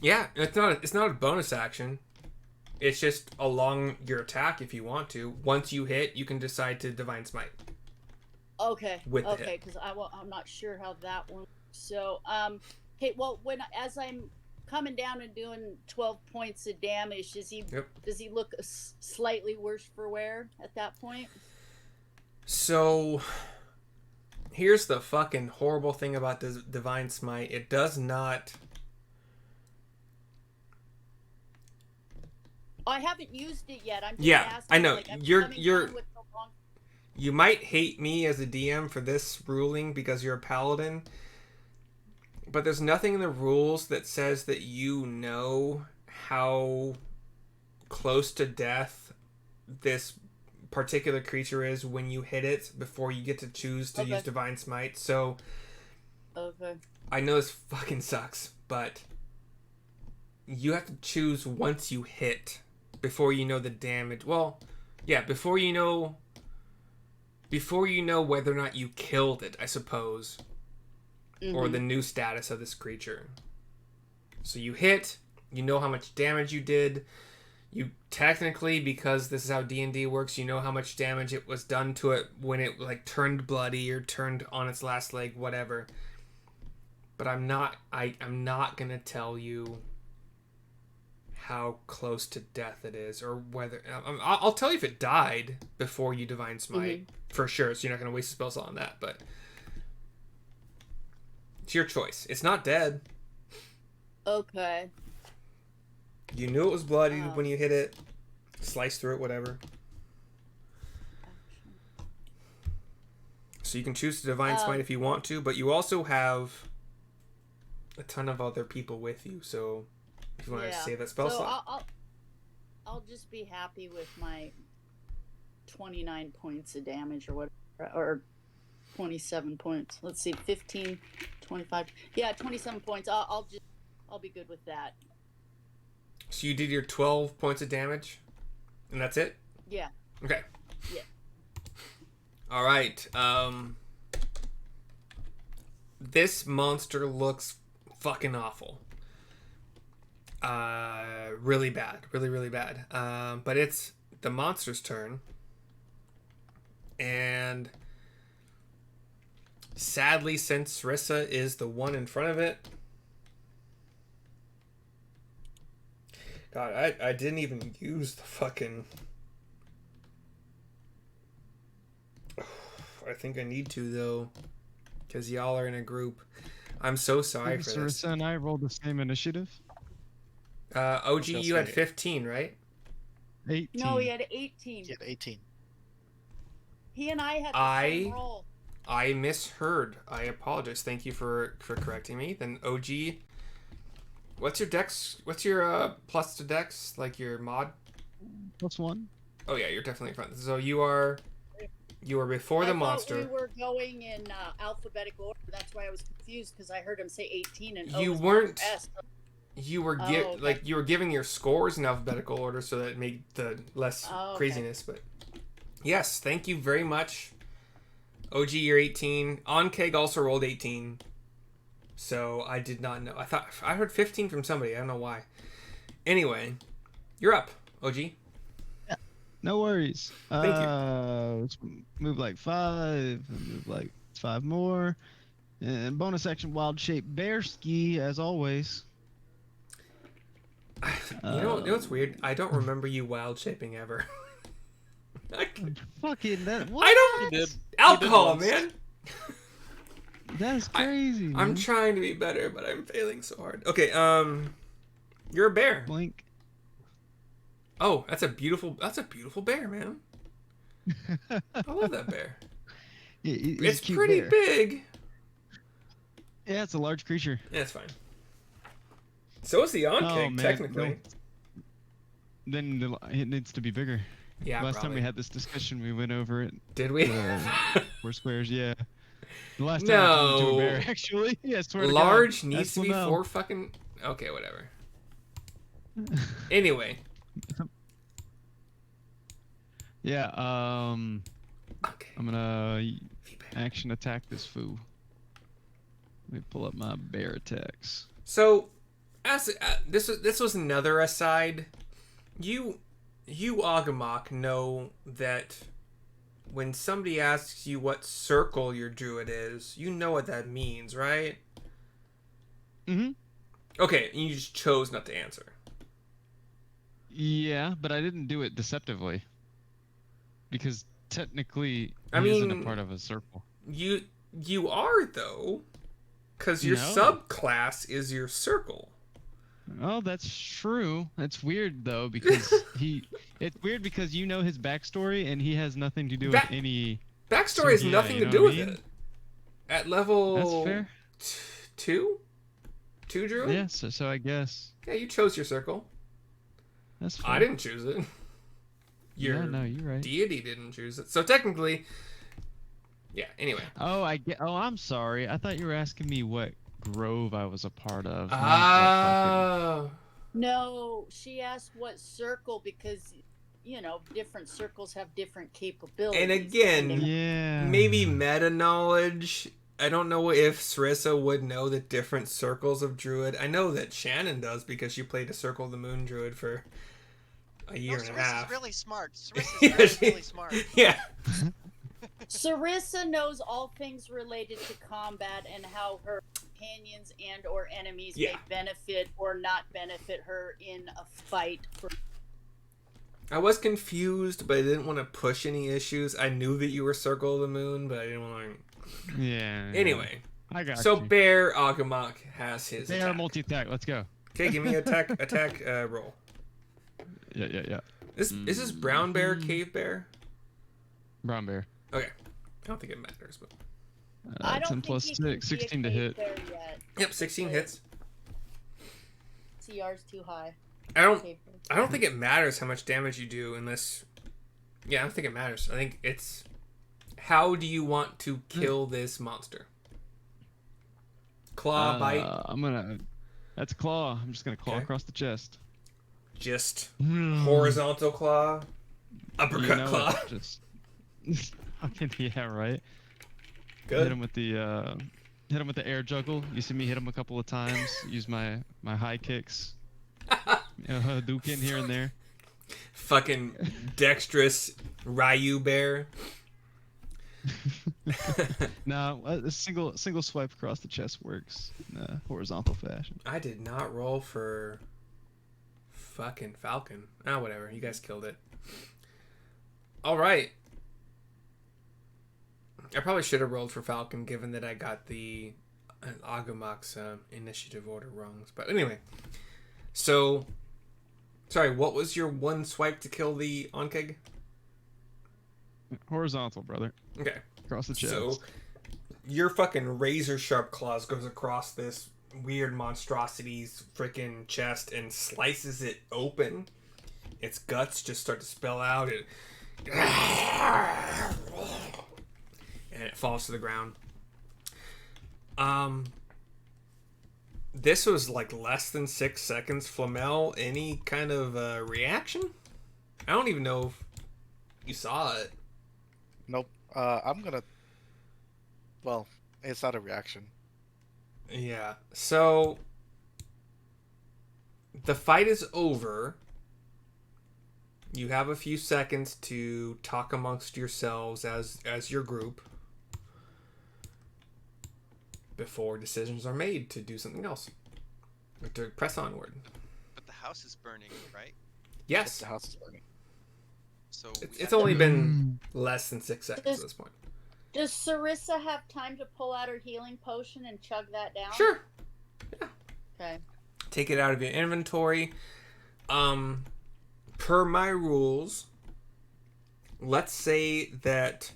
Yeah, it's not a bonus action. It's just along your attack if you want to. Once you hit, you can decide to divine smite. Okay. With the hit. Because I'm not sure how that one. So okay, well, as I'm coming down and doing 12 points of damage, does he look slightly worse for wear at that point? So here's the fucking horrible thing about this divine smite. It does not. I haven't used it yet. I'm just asking, I know. Like, You're you might hate me as a DM for this ruling because you're a paladin, but there's nothing in the rules that says that you know how close to death this particular creature is when you hit it before you get to choose to use divine smite. So I know this fucking sucks, but you have to choose once you hit before you know the damage. Well, yeah, before you know whether or not you killed it, I suppose, or the new status of this creature. So you hit, you know how much damage you did. You technically, because this is how D&D works, you know how much damage it was done to it when it like turned bloody or turned on its last leg, whatever. but I'm not gonna tell you how close to death it is, or whether I'll tell you if it died before you divine smite for sure. So you're not gonna waste a spell slot on that, but it's your choice. It's not dead. Okay. You knew it was bloody when you hit it. Slice through it, whatever. So you can choose to divine smite if you want to, but you also have a ton of other people with you. So if you want to save that spell slot, I'll just be happy with my 29 points of damage or whatever, or 27 points. Let's see, 15, 25. Yeah, 27 points. I'll be good with that. So you did your 12 points of damage, and that's it? Yeah. Okay. Yeah. All right. This monster looks fucking awful. Really bad. Really, really bad. But it's the monster's turn. And sadly, since Sarissa is the one in front of it, God, I didn't even use the fucking... I think I need to, though, because y'all are in a group. I'm so sorry for this. Sarissa and I rolled the same initiative. OG, you had 15, right? 18. No, he had 18. He had 18. He and I had the same roll. I misheard. I apologize. Thank you for correcting me. Then OG, what's your dex? What's your plus to dex? Like your mod? +1. Oh yeah, you're definitely in front. So you are before the monster. We were going in alphabetical order. That's why I was confused, because I heard him say 18 and you O weren't. S. You were okay. like you were giving your scores in alphabetical order, so that it made the less craziness. But yes, thank you very much. OG, you're 18. OnKeg also rolled 18. So I did not know. I heard 15 from somebody. I don't know why. Anyway, you're up, OG. Yeah, no worries. Thank you. Let's move like 5. Move like 5 more. And bonus action, wild shape bear ski, as always. You know what's weird? I don't remember you wild shaping ever. Fucking that. What? I don't. Alcohol, man. That's crazy. I'm man. trying to be better, but I'm failing so hard. Okay, you're a bear. Blink. Oh, that's a beautiful bear, man. I love that bear. Yeah, he's It's a cute pretty bear. big. Yeah, it's a large creature. Yeah, it's fine. So is the Oh, OnKeg, man, technically. no. Then it needs to be bigger. Yeah, Last time probably. we had this discussion, we went over it. Did we? Four squares, yeah. The last time I turned into a bear, actually. Yeah, I swear to God. Large needs to be SML. 4 fucking... Okay, whatever. Anyway. Yeah, Okay. I'm gonna action attack this foo. Let me pull up my bear attacks. So, as this was another aside. You Agamok know that when somebody asks you what circle your druid is, you know what that means, right? Mm-hmm. Okay, and you just chose not to answer. Yeah, but I didn't do it deceptively. Because technically, I he isn't mean, a part of a circle. You are, though, because your No. subclass is your circle. Oh, that's true. That's weird though, because it's weird because you know his backstory and he has nothing to do with any. Backstory has Yeah, nothing you to know do what with I mean? it. At level That's fair. 2 druid. Yeah, so I guess Yeah, you chose your circle. that's fair. I didn't choose it. Yeah, no, you're right. Deity didn't choose it. So technically, yeah. Anyway. Oh, I'm sorry. I thought you were asking me what grove I was a part of. not what Ah. No, she asked what circle, because different circles have different capabilities. And again, fucking- Yeah. maybe meta knowledge. I don't know if Sarissa would know the different circles of druid. I know that Shannon does because she played a Circle of the Moon druid for a year and a half. Sarissa's really smart. Sarissa's Yeah, really smart. Yeah. Sarissa knows all things related to combat and how her companions and or enemies Yeah. may benefit or not benefit her in a fight. I was confused, but I didn't want to push any issues. I knew that you were Circle of the Moon, but I didn't want to. Yeah. Anyway, I got so you. Bear Agumok has his They are attack. multi-attack. Let's go. Okay, give me attack roll. Yeah. Is this Brown Bear, Cave Bear? Brown bear. Okay, I don't think it matters, but I 10 don't plus think he can 6, be a 16 to cave hit. bear yet. yep, 16 hits. CR's too high. I don't Cave bear. I don't think it matters how much damage you do unless. Yeah, I don't think it matters. I think it's how do you want to kill this monster? Claw, bite, That's claw. I'm just gonna claw Okay. across the chest. just Hmm. horizontal claw, uppercut You know claw. it, just. Fucking yeah, right. Good. Hit him with the air juggle. You see me hit him a couple of times. Use my high kicks. Hadouken here and there. Fucking dexterous Ryu bear. No, a single swipe across the chest works in a horizontal fashion. I did not roll for fucking Falcon. Ah, whatever. You guys killed it. All right. I probably should have rolled for Falcon, given that I got the Agumok's initiative order wrong. But anyway, so sorry. What was your one swipe to kill the Onkeg? Horizontal, brother. Okay. Across the chest. So your fucking razor sharp claws goes across this weird monstrosity's freaking chest and slices it open. Its guts just start to spill out. And it falls to the ground. This was like less than 6 seconds. Flamel, any kind of reaction? I don't even know if you saw it. Nope. I'm gonna. Well, it's not a reaction. Yeah. So the fight is over. You have a few seconds to talk amongst yourselves as your group before decisions are made to do something else or to press onward. But the house is burning, right? Yes. The house is burning. So It's only been less than 6 seconds at this point. Does Sarissa have time to pull out her healing potion and chug that down? Sure. Okay. Take it out of your inventory. Per my rules, let's say that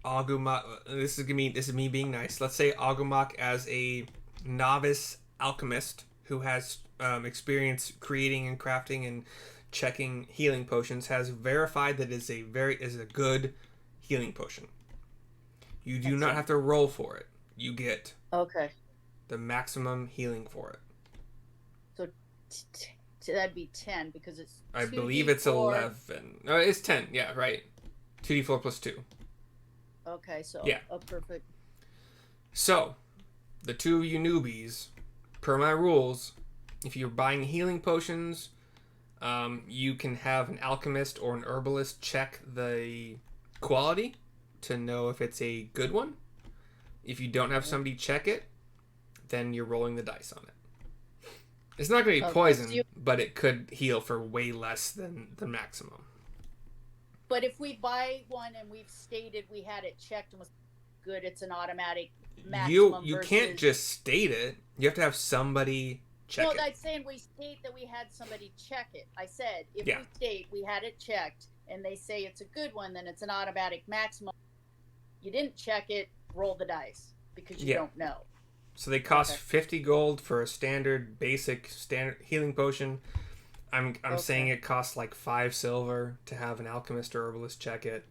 Agumok. This is me being nice. Let's say Agumok, as a novice alchemist who has experience creating and crafting and checking healing potions, has verified that is a good healing potion. You do not have to roll for it. You get Okay. the maximum healing for it. So that'd be 10 because it's. I believe it's 2d4. 11. No, it's 10. Yeah, right. 2d4 plus 2. Okay, so Yeah. a perfect. So, the two of you newbies, per my rules, if you're buying healing potions, you can have an alchemist or an herbalist check the quality to know if it's a good one. If you don't have somebody check it, then you're rolling the dice on it. It's not going to be Okay, poison, so you- but it could heal for way less than the maximum. But if we buy one and we've stated we had it checked and was good, it's an automatic maximum. You versus... can't just state it. You have to have somebody check No, it. that's saying we state that we had somebody check it. I said if Yeah. we state we had it checked and they say it's a good one, then it's an automatic maximum. You didn't check it, roll the dice because you Yeah. don't know. So they cost Okay. 50 gold for a standard healing potion. I'm saying it costs like 5 silver to have an alchemist or herbalist check it,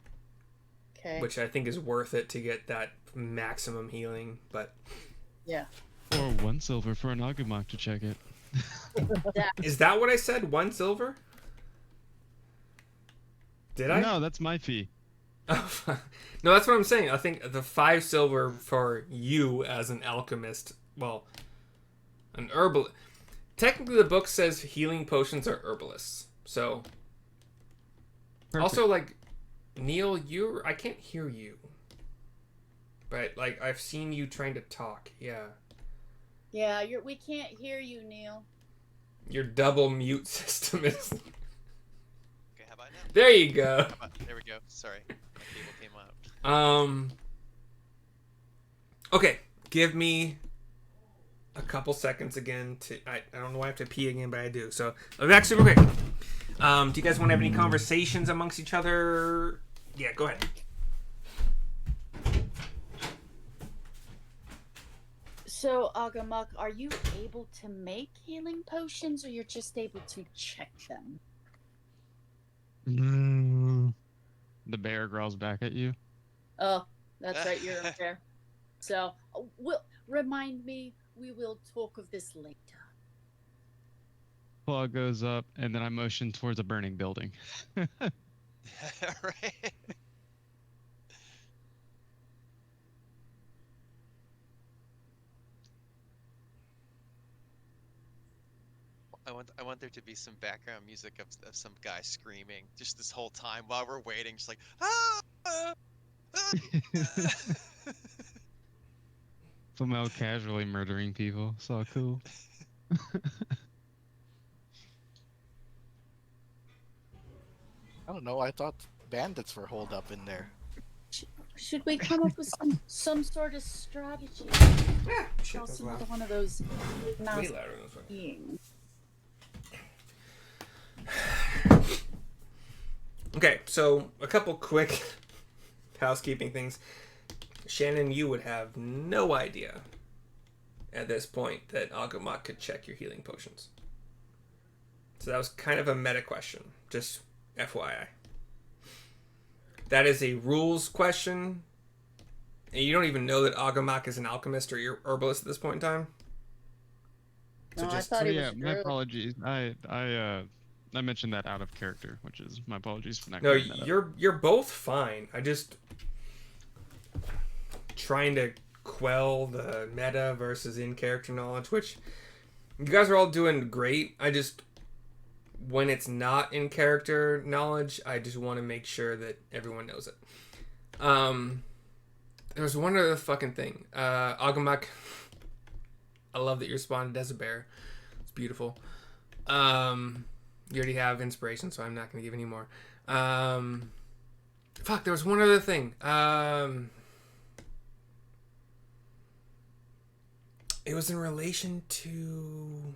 Okay. which I think is worth it to get that maximum healing. But Yeah. Or 1 silver for an Agumok to check it. is that what I said? 1 silver? Did I? No, that's my fee. No, that's what I'm saying. I think the 5 silver for you as an alchemist, well, an herbalist. Technically, the book says healing potions are herbalists. So, Perfect. also, like, Neil, I can't hear you. But, like, I've seen you trying to talk. Yeah. Yeah, we can't hear you, Neil. Your double mute system is. Okay, how about now? There you go. There we go. Sorry, my cable came out. Okay, give me a couple seconds again to. I don't know why I have to pee again, but I do. So I'll be back super quick. Do you guys want to have any conversations amongst each other? Yeah, go ahead. So, Agamuk, are you able to make healing potions, or you're just able to check them? The bear growls back at you. Oh, that's right, you're a bear. So, remind me, we will talk of this later. Claw goes up, and then I motion towards a burning building. Right. I want there to be some background music of some guy screaming just this whole time while we're waiting, just like ah. Somehow casually murdering people. So cool. I don't know. I thought bandits were holed up in there. Should we come up with some sort of strategy? Yeah, shit, Also, that's loud. one of those mouse Way louder than this one. beings. Okay, so a couple quick housekeeping things. Shannon, you would have no idea at this point that Agumok could check your healing potions. So that was kind of a meta question, just FYI. That is a rules question, and you don't even know that Agumok is an alchemist or herbalist at this point in time. So No, just I thought he Yeah, was my rude. apologies. I mentioned that out of character, which is my apologies for not no, clearing that up. you're both fine. I just trying to quell the meta versus in character knowledge, which you guys are all doing great. I just when it's not in character knowledge, I just want to make sure that everyone knows it. There's one other fucking thing. Agumok, I love that you responded as a bear. It's beautiful. You already have inspiration, so I'm not going to give any more. Fuck, there was one other thing. It was in relation to...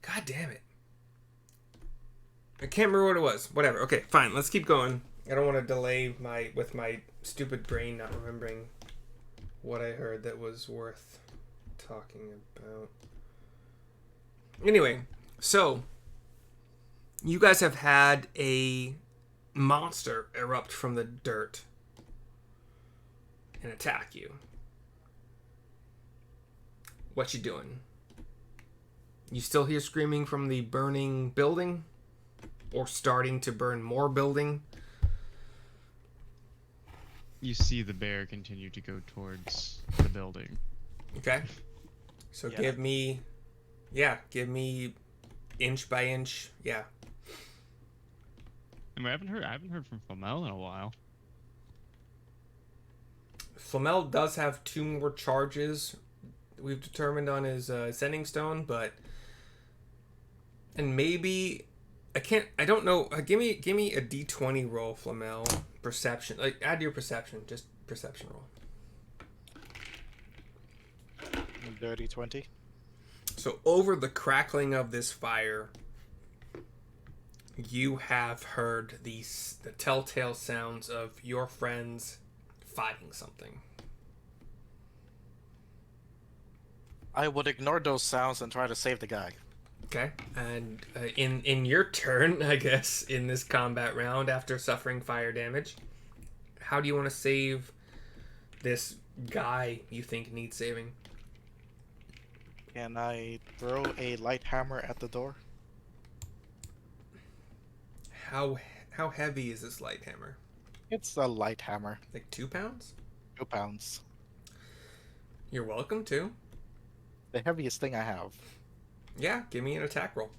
God damn it. I can't remember what it was. Whatever. Okay, fine. Let's keep going. I don't want to delay my stupid brain not remembering what I heard that was worth talking about. Anyway, so you guys have had a monster erupt from the dirt and attack you. What you doing? You still hear screaming from the burning building? Or starting to burn more building? You see the bear continue to go towards the building. Okay. So Yeah. give me inch by inch. Yeah. I mean, I haven't heard from Flamel in a while. Flamel does have 2 more charges we've determined on his sending stone, but and maybe I don't know. Give me a D20 roll, Flamel. Perception. Like add your perception, just perception roll. Dirty 20. So over the crackling of this fire, you have heard the telltale sounds of your friends fighting something. I would ignore those sounds and try to save the guy. Okay, and in your turn, I guess, in this combat round, after suffering fire damage, how do you want to save this guy you think needs saving? Can I throw a light hammer at the door? How heavy is this light hammer? It's a light hammer. Like 2 pounds? 2 pounds. You're welcome to. The heaviest thing I have. Yeah, give me an attack roll.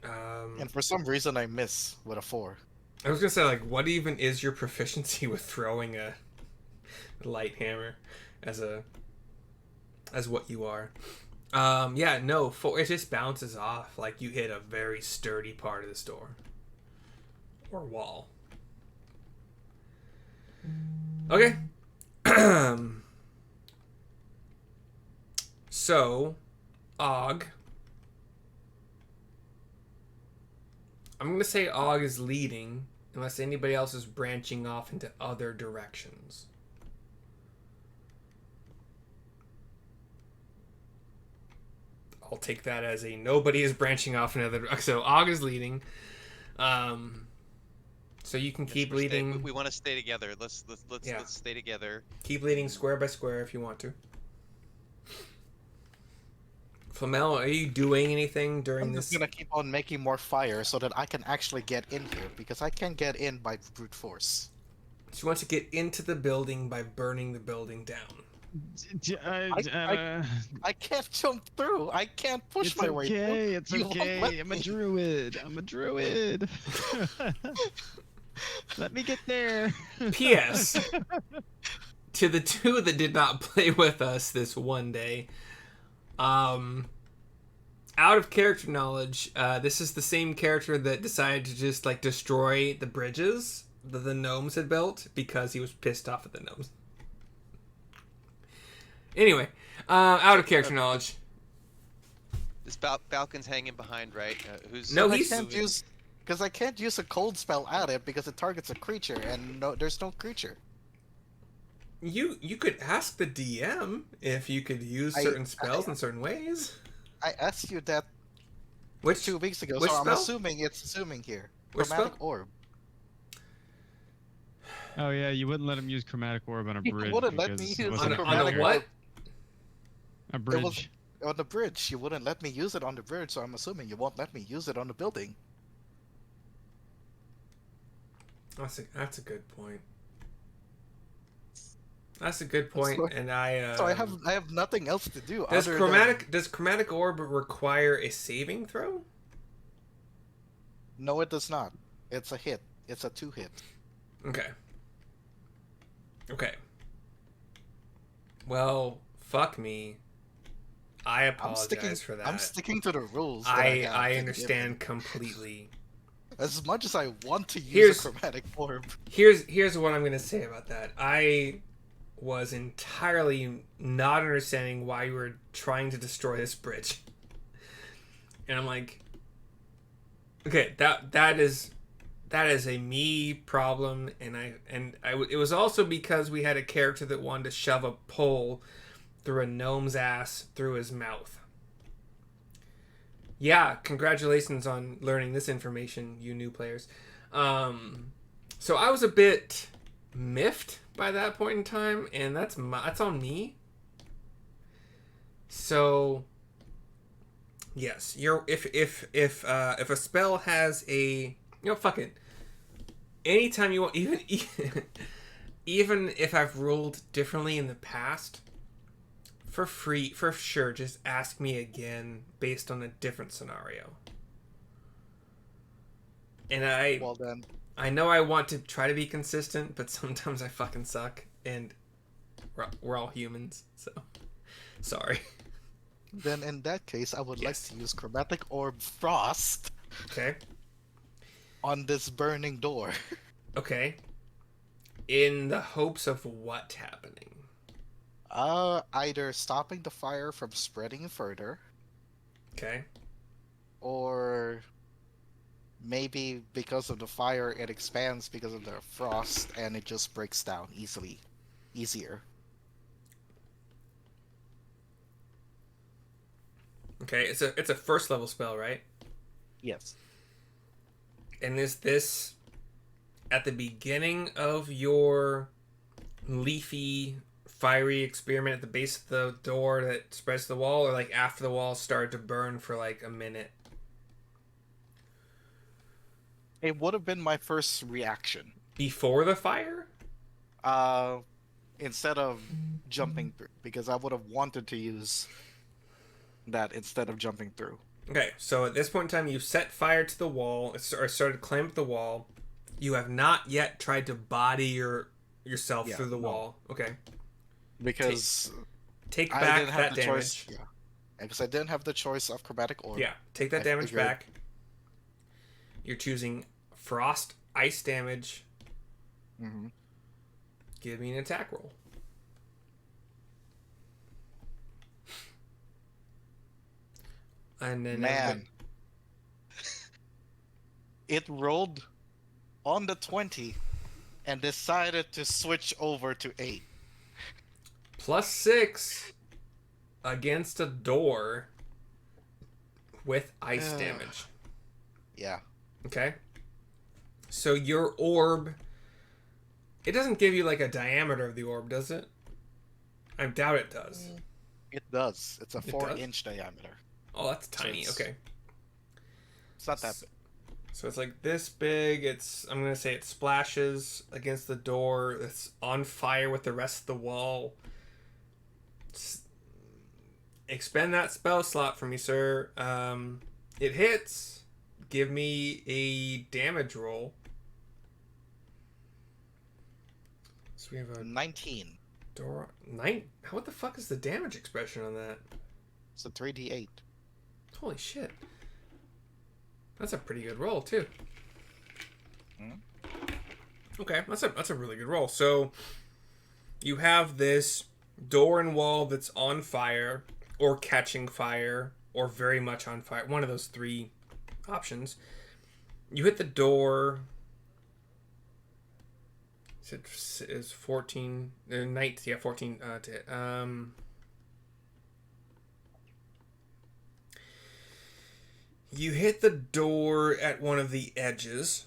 And for some reason I miss with a 4. I was gonna say, like, what even is your proficiency with throwing a light hammer as what you are? Yeah, no, it just bounces off like you hit a very sturdy part of this door or wall. Okay. So, Og. I'm gonna say Og is leading, unless anybody else is branching off into other directions. I'll take that as a nobody is branching off in other directions. So Og is leading. So you can keep leading. We want to stay together. Let's Yeah. let's stay together. Keep leading square by square if you want to. Flamel, are you doing anything during I'm this? just gonna keep on making more fire so that I can actually get in here because I can't get in by brute force. So you want to get into the building by burning the building down. I can't jump through. I can't push It's my way through. okay. It's You won't okay. let I'm a me. druid. I'm a druid. Let me get there. P.S. To the two that did not play with us this one day, out of character knowledge, this is the same character that decided to just like destroy the bridges that the gnomes had built because he was pissed off at the gnomes. Anyway, out of character knowledge. This Falcon's hanging behind, right? Who's No, I he's can't use because I can't use a cold spell at it because it targets a creature and there's no creature. you could ask the DM if you could use certain spells in certain ways. I asked you that Which 2 weeks ago, which so I'm spell? assuming it's assuming here. Which Chromatic spell? orb. Oh yeah, you wouldn't let him use chromatic orb on a You bridge. wouldn't let me because use it a wasn't on a chromatic what? orb. A It was bridge. on the bridge. You wouldn't let me use it on the bridge, so I'm assuming you won't let me use it on the building. That's a good point. That's a good point, So- and I. So I have nothing else to do. Does other chromatic orb require a saving throw? No, it does not. It's a hit. It's a 2-hit. Okay. Okay. Well, fuck me. I apologize for that. I'm sticking to the rules. That I got been understand completely. given. As much as I want to use Here's- a chromatic orb, Here's what I'm gonna say about that. I was entirely not understanding why you were trying to destroy this bridge, and I'm like, okay, that is a me problem, and it was also because we had a character that wanted to shove a pole through a gnome's ass through his mouth. Yeah, congratulations on learning this information, you new players. So I was a bit miffed by that point in time, and that's on me. So yes, if a spell has a fuck it. Anytime you want, even if I've rolled differently in the past, for sure, just ask me again based on a different scenario. And well then, I know I want to try to be consistent, but sometimes I fucking suck, and we're all humans, so sorry. then in that case, I would Yes. like to use chromatic orb frost Okay. on this burning door. Okay. In the hopes of what happening? Either stopping the fire from spreading further, Okay. or maybe because of the fire it expands because of the frost and it just breaks down easier. Okay. It's a first level spell, right? Yes. And is this at the beginning of your leafy, fiery experiment at the base of the door that spreads to the wall, or like after the wall started to burn for like a minute? It would have been my first reaction. Before the fire? Instead of jumping through, because I would have wanted to use that instead of jumping through. Okay, so at this point in time, you set fire to the wall, or started to climb up the wall, You have not yet tried to body yourself Yeah, through the no. wall. Okay. Because Take I back didn't have that the damage. choice. Yeah, because I didn't have the choice of chromatic orb. Yeah, take that I damage figured- back. You're choosing frost, ice damage. Mhm. Give me an attack roll. And then Man, it rolled on the 20 and decided to switch over to 8. +6 against a door with ice damage. Yeah. Okay. So your orb, it doesn't give you like a diameter of the orb, does it? I doubt it does. It does. It's a It 4-inch diameter. Oh, that's tiny. it's- Okay. It's not that big. So it's like this big. I'm gonna say it splashes against the door. It's on fire with the rest of the wall. Expend that spell slot for me, sir. It hits. Give me a damage roll. So we have a 19. door. 9. What the fuck is the damage expression on that? It's a 3d8. Holy shit. That's a pretty good roll too. Okay, that's a really good roll. So you have this door and wall that's on fire or catching fire or very much on fire. One of those three options. You hit the door. It's 14 night, yeah, 14 to hit. You hit the door at one of the edges,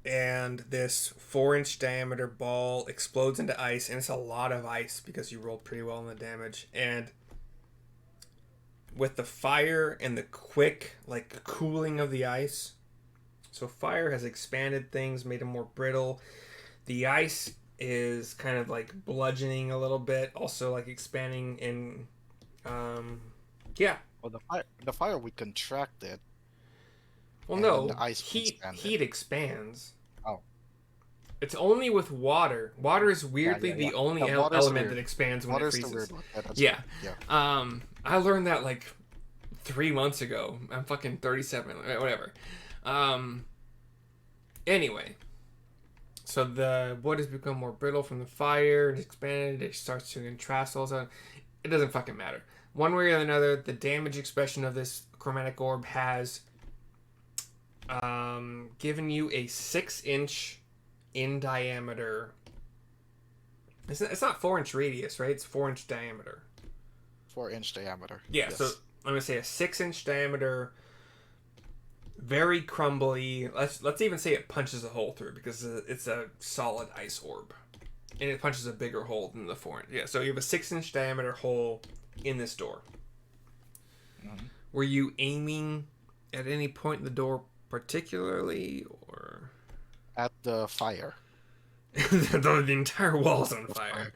and this 4-inch diameter ball explodes into ice, and it's a lot of ice because you rolled pretty well on the damage. And with the fire and the quick, like, cooling of the ice, so fire has expanded things, made them more brittle. The ice is kind of like bludgeoning a little bit, also like expanding in, yeah. Well, the fire we contracted. Well, And no, the ice expanded. heat expands. Oh. It's only with water. Water is weirdly yeah. the only Yeah, water's element weird. that expands when Water's it the freezes. weird one. Yeah, that's Yeah. weird. Yeah. I learned that like 3 months ago. I'm fucking 37, whatever. Anyway, so the wood has become more brittle from the fire. It's expanded. It starts to contrast also. It doesn't fucking matter. One way or another, the damage expression of this chromatic orb has given you a 6-inch in diameter. It's not 4-inch radius, right? It's 4-inch diameter. 4-inch diameter. Yeah, Yes. so I'm gonna say a 6-inch diameter, very crumbly. Let's even say it punches a hole through because it's a solid ice orb, and it punches a bigger hole than the 4-inch. Yeah, so you have a 6-inch diameter hole in this door. Mhm. Were you aiming at any point in the door particularly, or At the fire. the entire wall's on fire?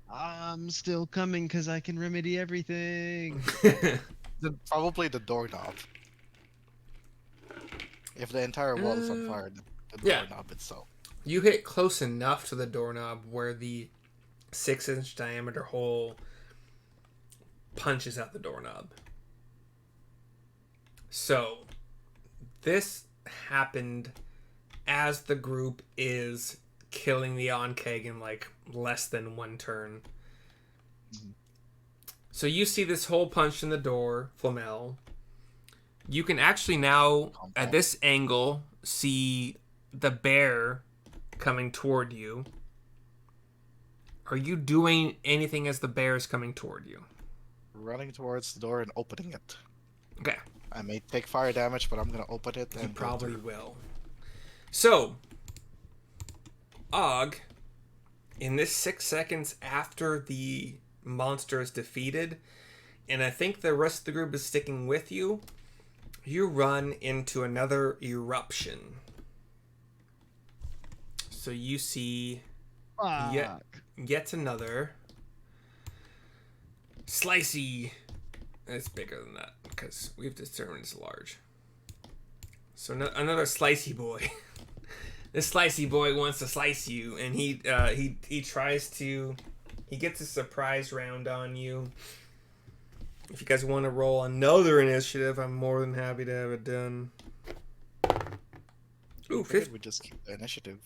I'm still coming because I can remedy everything. Probably the doorknob. If the entire wall is on fire, the yeah. doorknob itself. You hit close enough to the doorknob where the 6-inch diameter hole punches out the doorknob. So, this happened as the group is killing the Onkeg in like less than one turn. Mhm. So you see this hole punched in the door, Flamel. You can actually now, at this angle, see the bear coming toward you. Are you doing anything as the bear is coming toward you? Running towards the door and opening it. Okay. I may take fire damage, but I'm gonna open it and You go probably through. will. So, Og, in this 6 seconds after the monster is defeated, and I think the rest of the group is sticking with you, you run into another eruption. So you see yet another slicey. It's bigger than that because we've determined it's large. So another slicey boy. This slicey boy wants to slice you, and he tries to. He gets a surprise round on you. If you guys want to roll another initiative, I'm more than happy to have it done. Ooh, We just keep the initiative.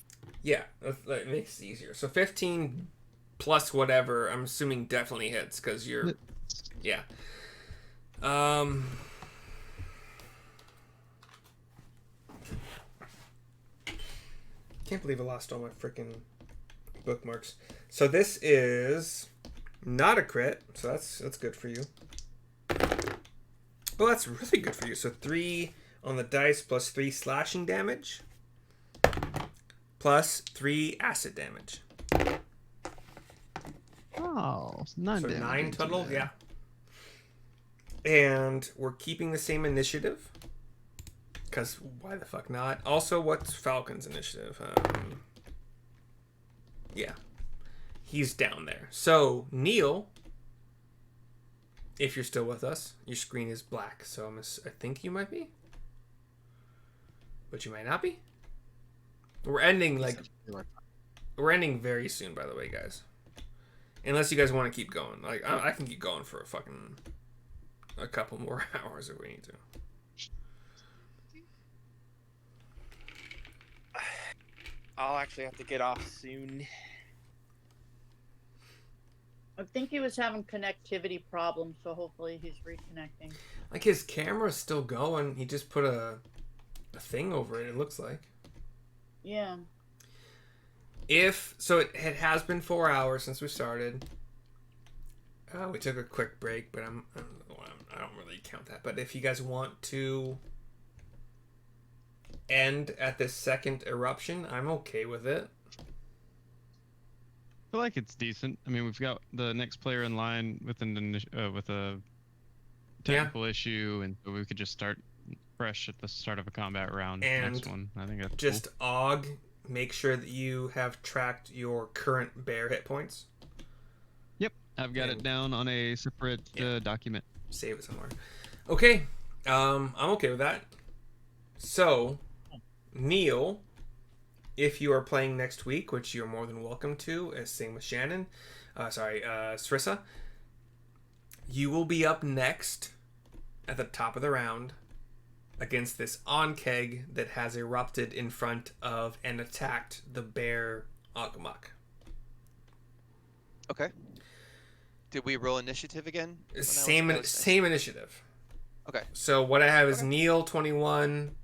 Yeah, that makes it easier. So 15 plus whatever, I'm assuming definitely hits because you're. Yeah. Can't believe I lost all my freaking bookmarks. So this is not a crit, so that's good for you. Well, that's really good for you. So 3 on the dice plus 3 slashing damage plus 3 acid damage. Oh, 9 So damage 9 into total, that. yeah. And we're keeping the same initiative. Because why the fuck not? Also, what's Falcon's initiative? Yeah. He's down there. So, Neil, if you're still with us, your screen is black. So I think you might be. But you might not be. We're ending we're ending very soon, by the way, guys. Unless you guys want to keep going. Like I can keep going for a couple more hours if we need to. I'll actually have to get off soon. I think he was having connectivity problems, so hopefully he's reconnecting. Like his camera's still going. He just put a thing over it. It looks like. Yeah. So it has been 4 hours since we started. We took a quick break, but I don't really count that. But if you guys want to end at this second eruption, I'm okay with it. I feel like it's decent. I mean, we've got the next player in line with with a technical issue, and so we could just start fresh at the start of a combat round. And next one, I think that's just Og, make sure that you have tracked your current bear hit points. Yep, I've got it down on a separate document. Save it somewhere. Okay, I'm okay with that. So, Neil, if you are playing next week, which you're more than welcome to, as same with Shannon, Srissa, you will be up next at the top of the round against this Onkeg that has erupted in front of and attacked the bear Agumok. Okay. Did we roll initiative again? Same initiative. Okay. So what I have is Neil 21,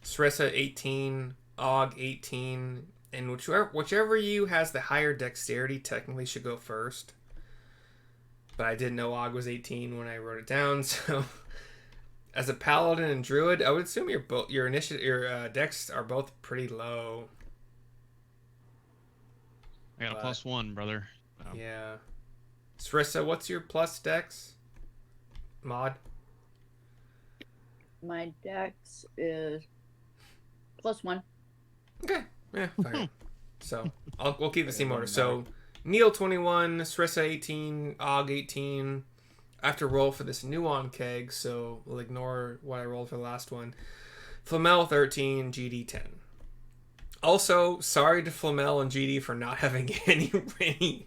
Srissa 18, Og 18, and whichever you has the higher dexterity technically should go first. But I didn't know Og was 18 when I wrote it down, so as a paladin and druid, I would assume your dex are both pretty low. I got a +1, brother. Yeah. Srissa, what's your plus dex? Mod? My dex is +1. Okay. Yeah, fine. So we'll keep the same order. So Neil 21, Srissa 18, Og 18. I have to roll for this new on keg, so we'll ignore what I rolled for the last one. Flamel 13, GD 10. Also, sorry to Flamel and GD for not having any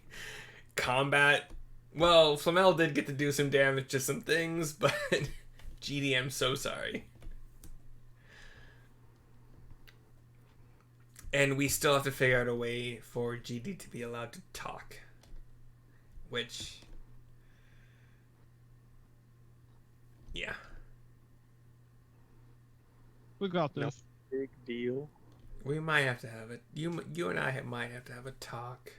combat. Well, Flamel did get to do some damage to some things, but GD, I'm so sorry. And we still have to figure out a way for GD to be allowed to talk. Which... yeah. We got this. Big deal. We might have to have it. You and I might have to have a talk.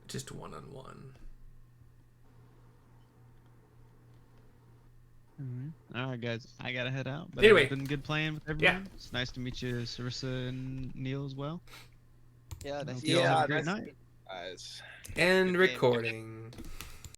Just one-on-one. All right, guys. I gotta head out. But Anyway. It's been good playing with everyone. It's nice to meet you, Sarissa and Neil as well. Yeah, nice Hope you all have a great nice night. guys. And Good game. recording.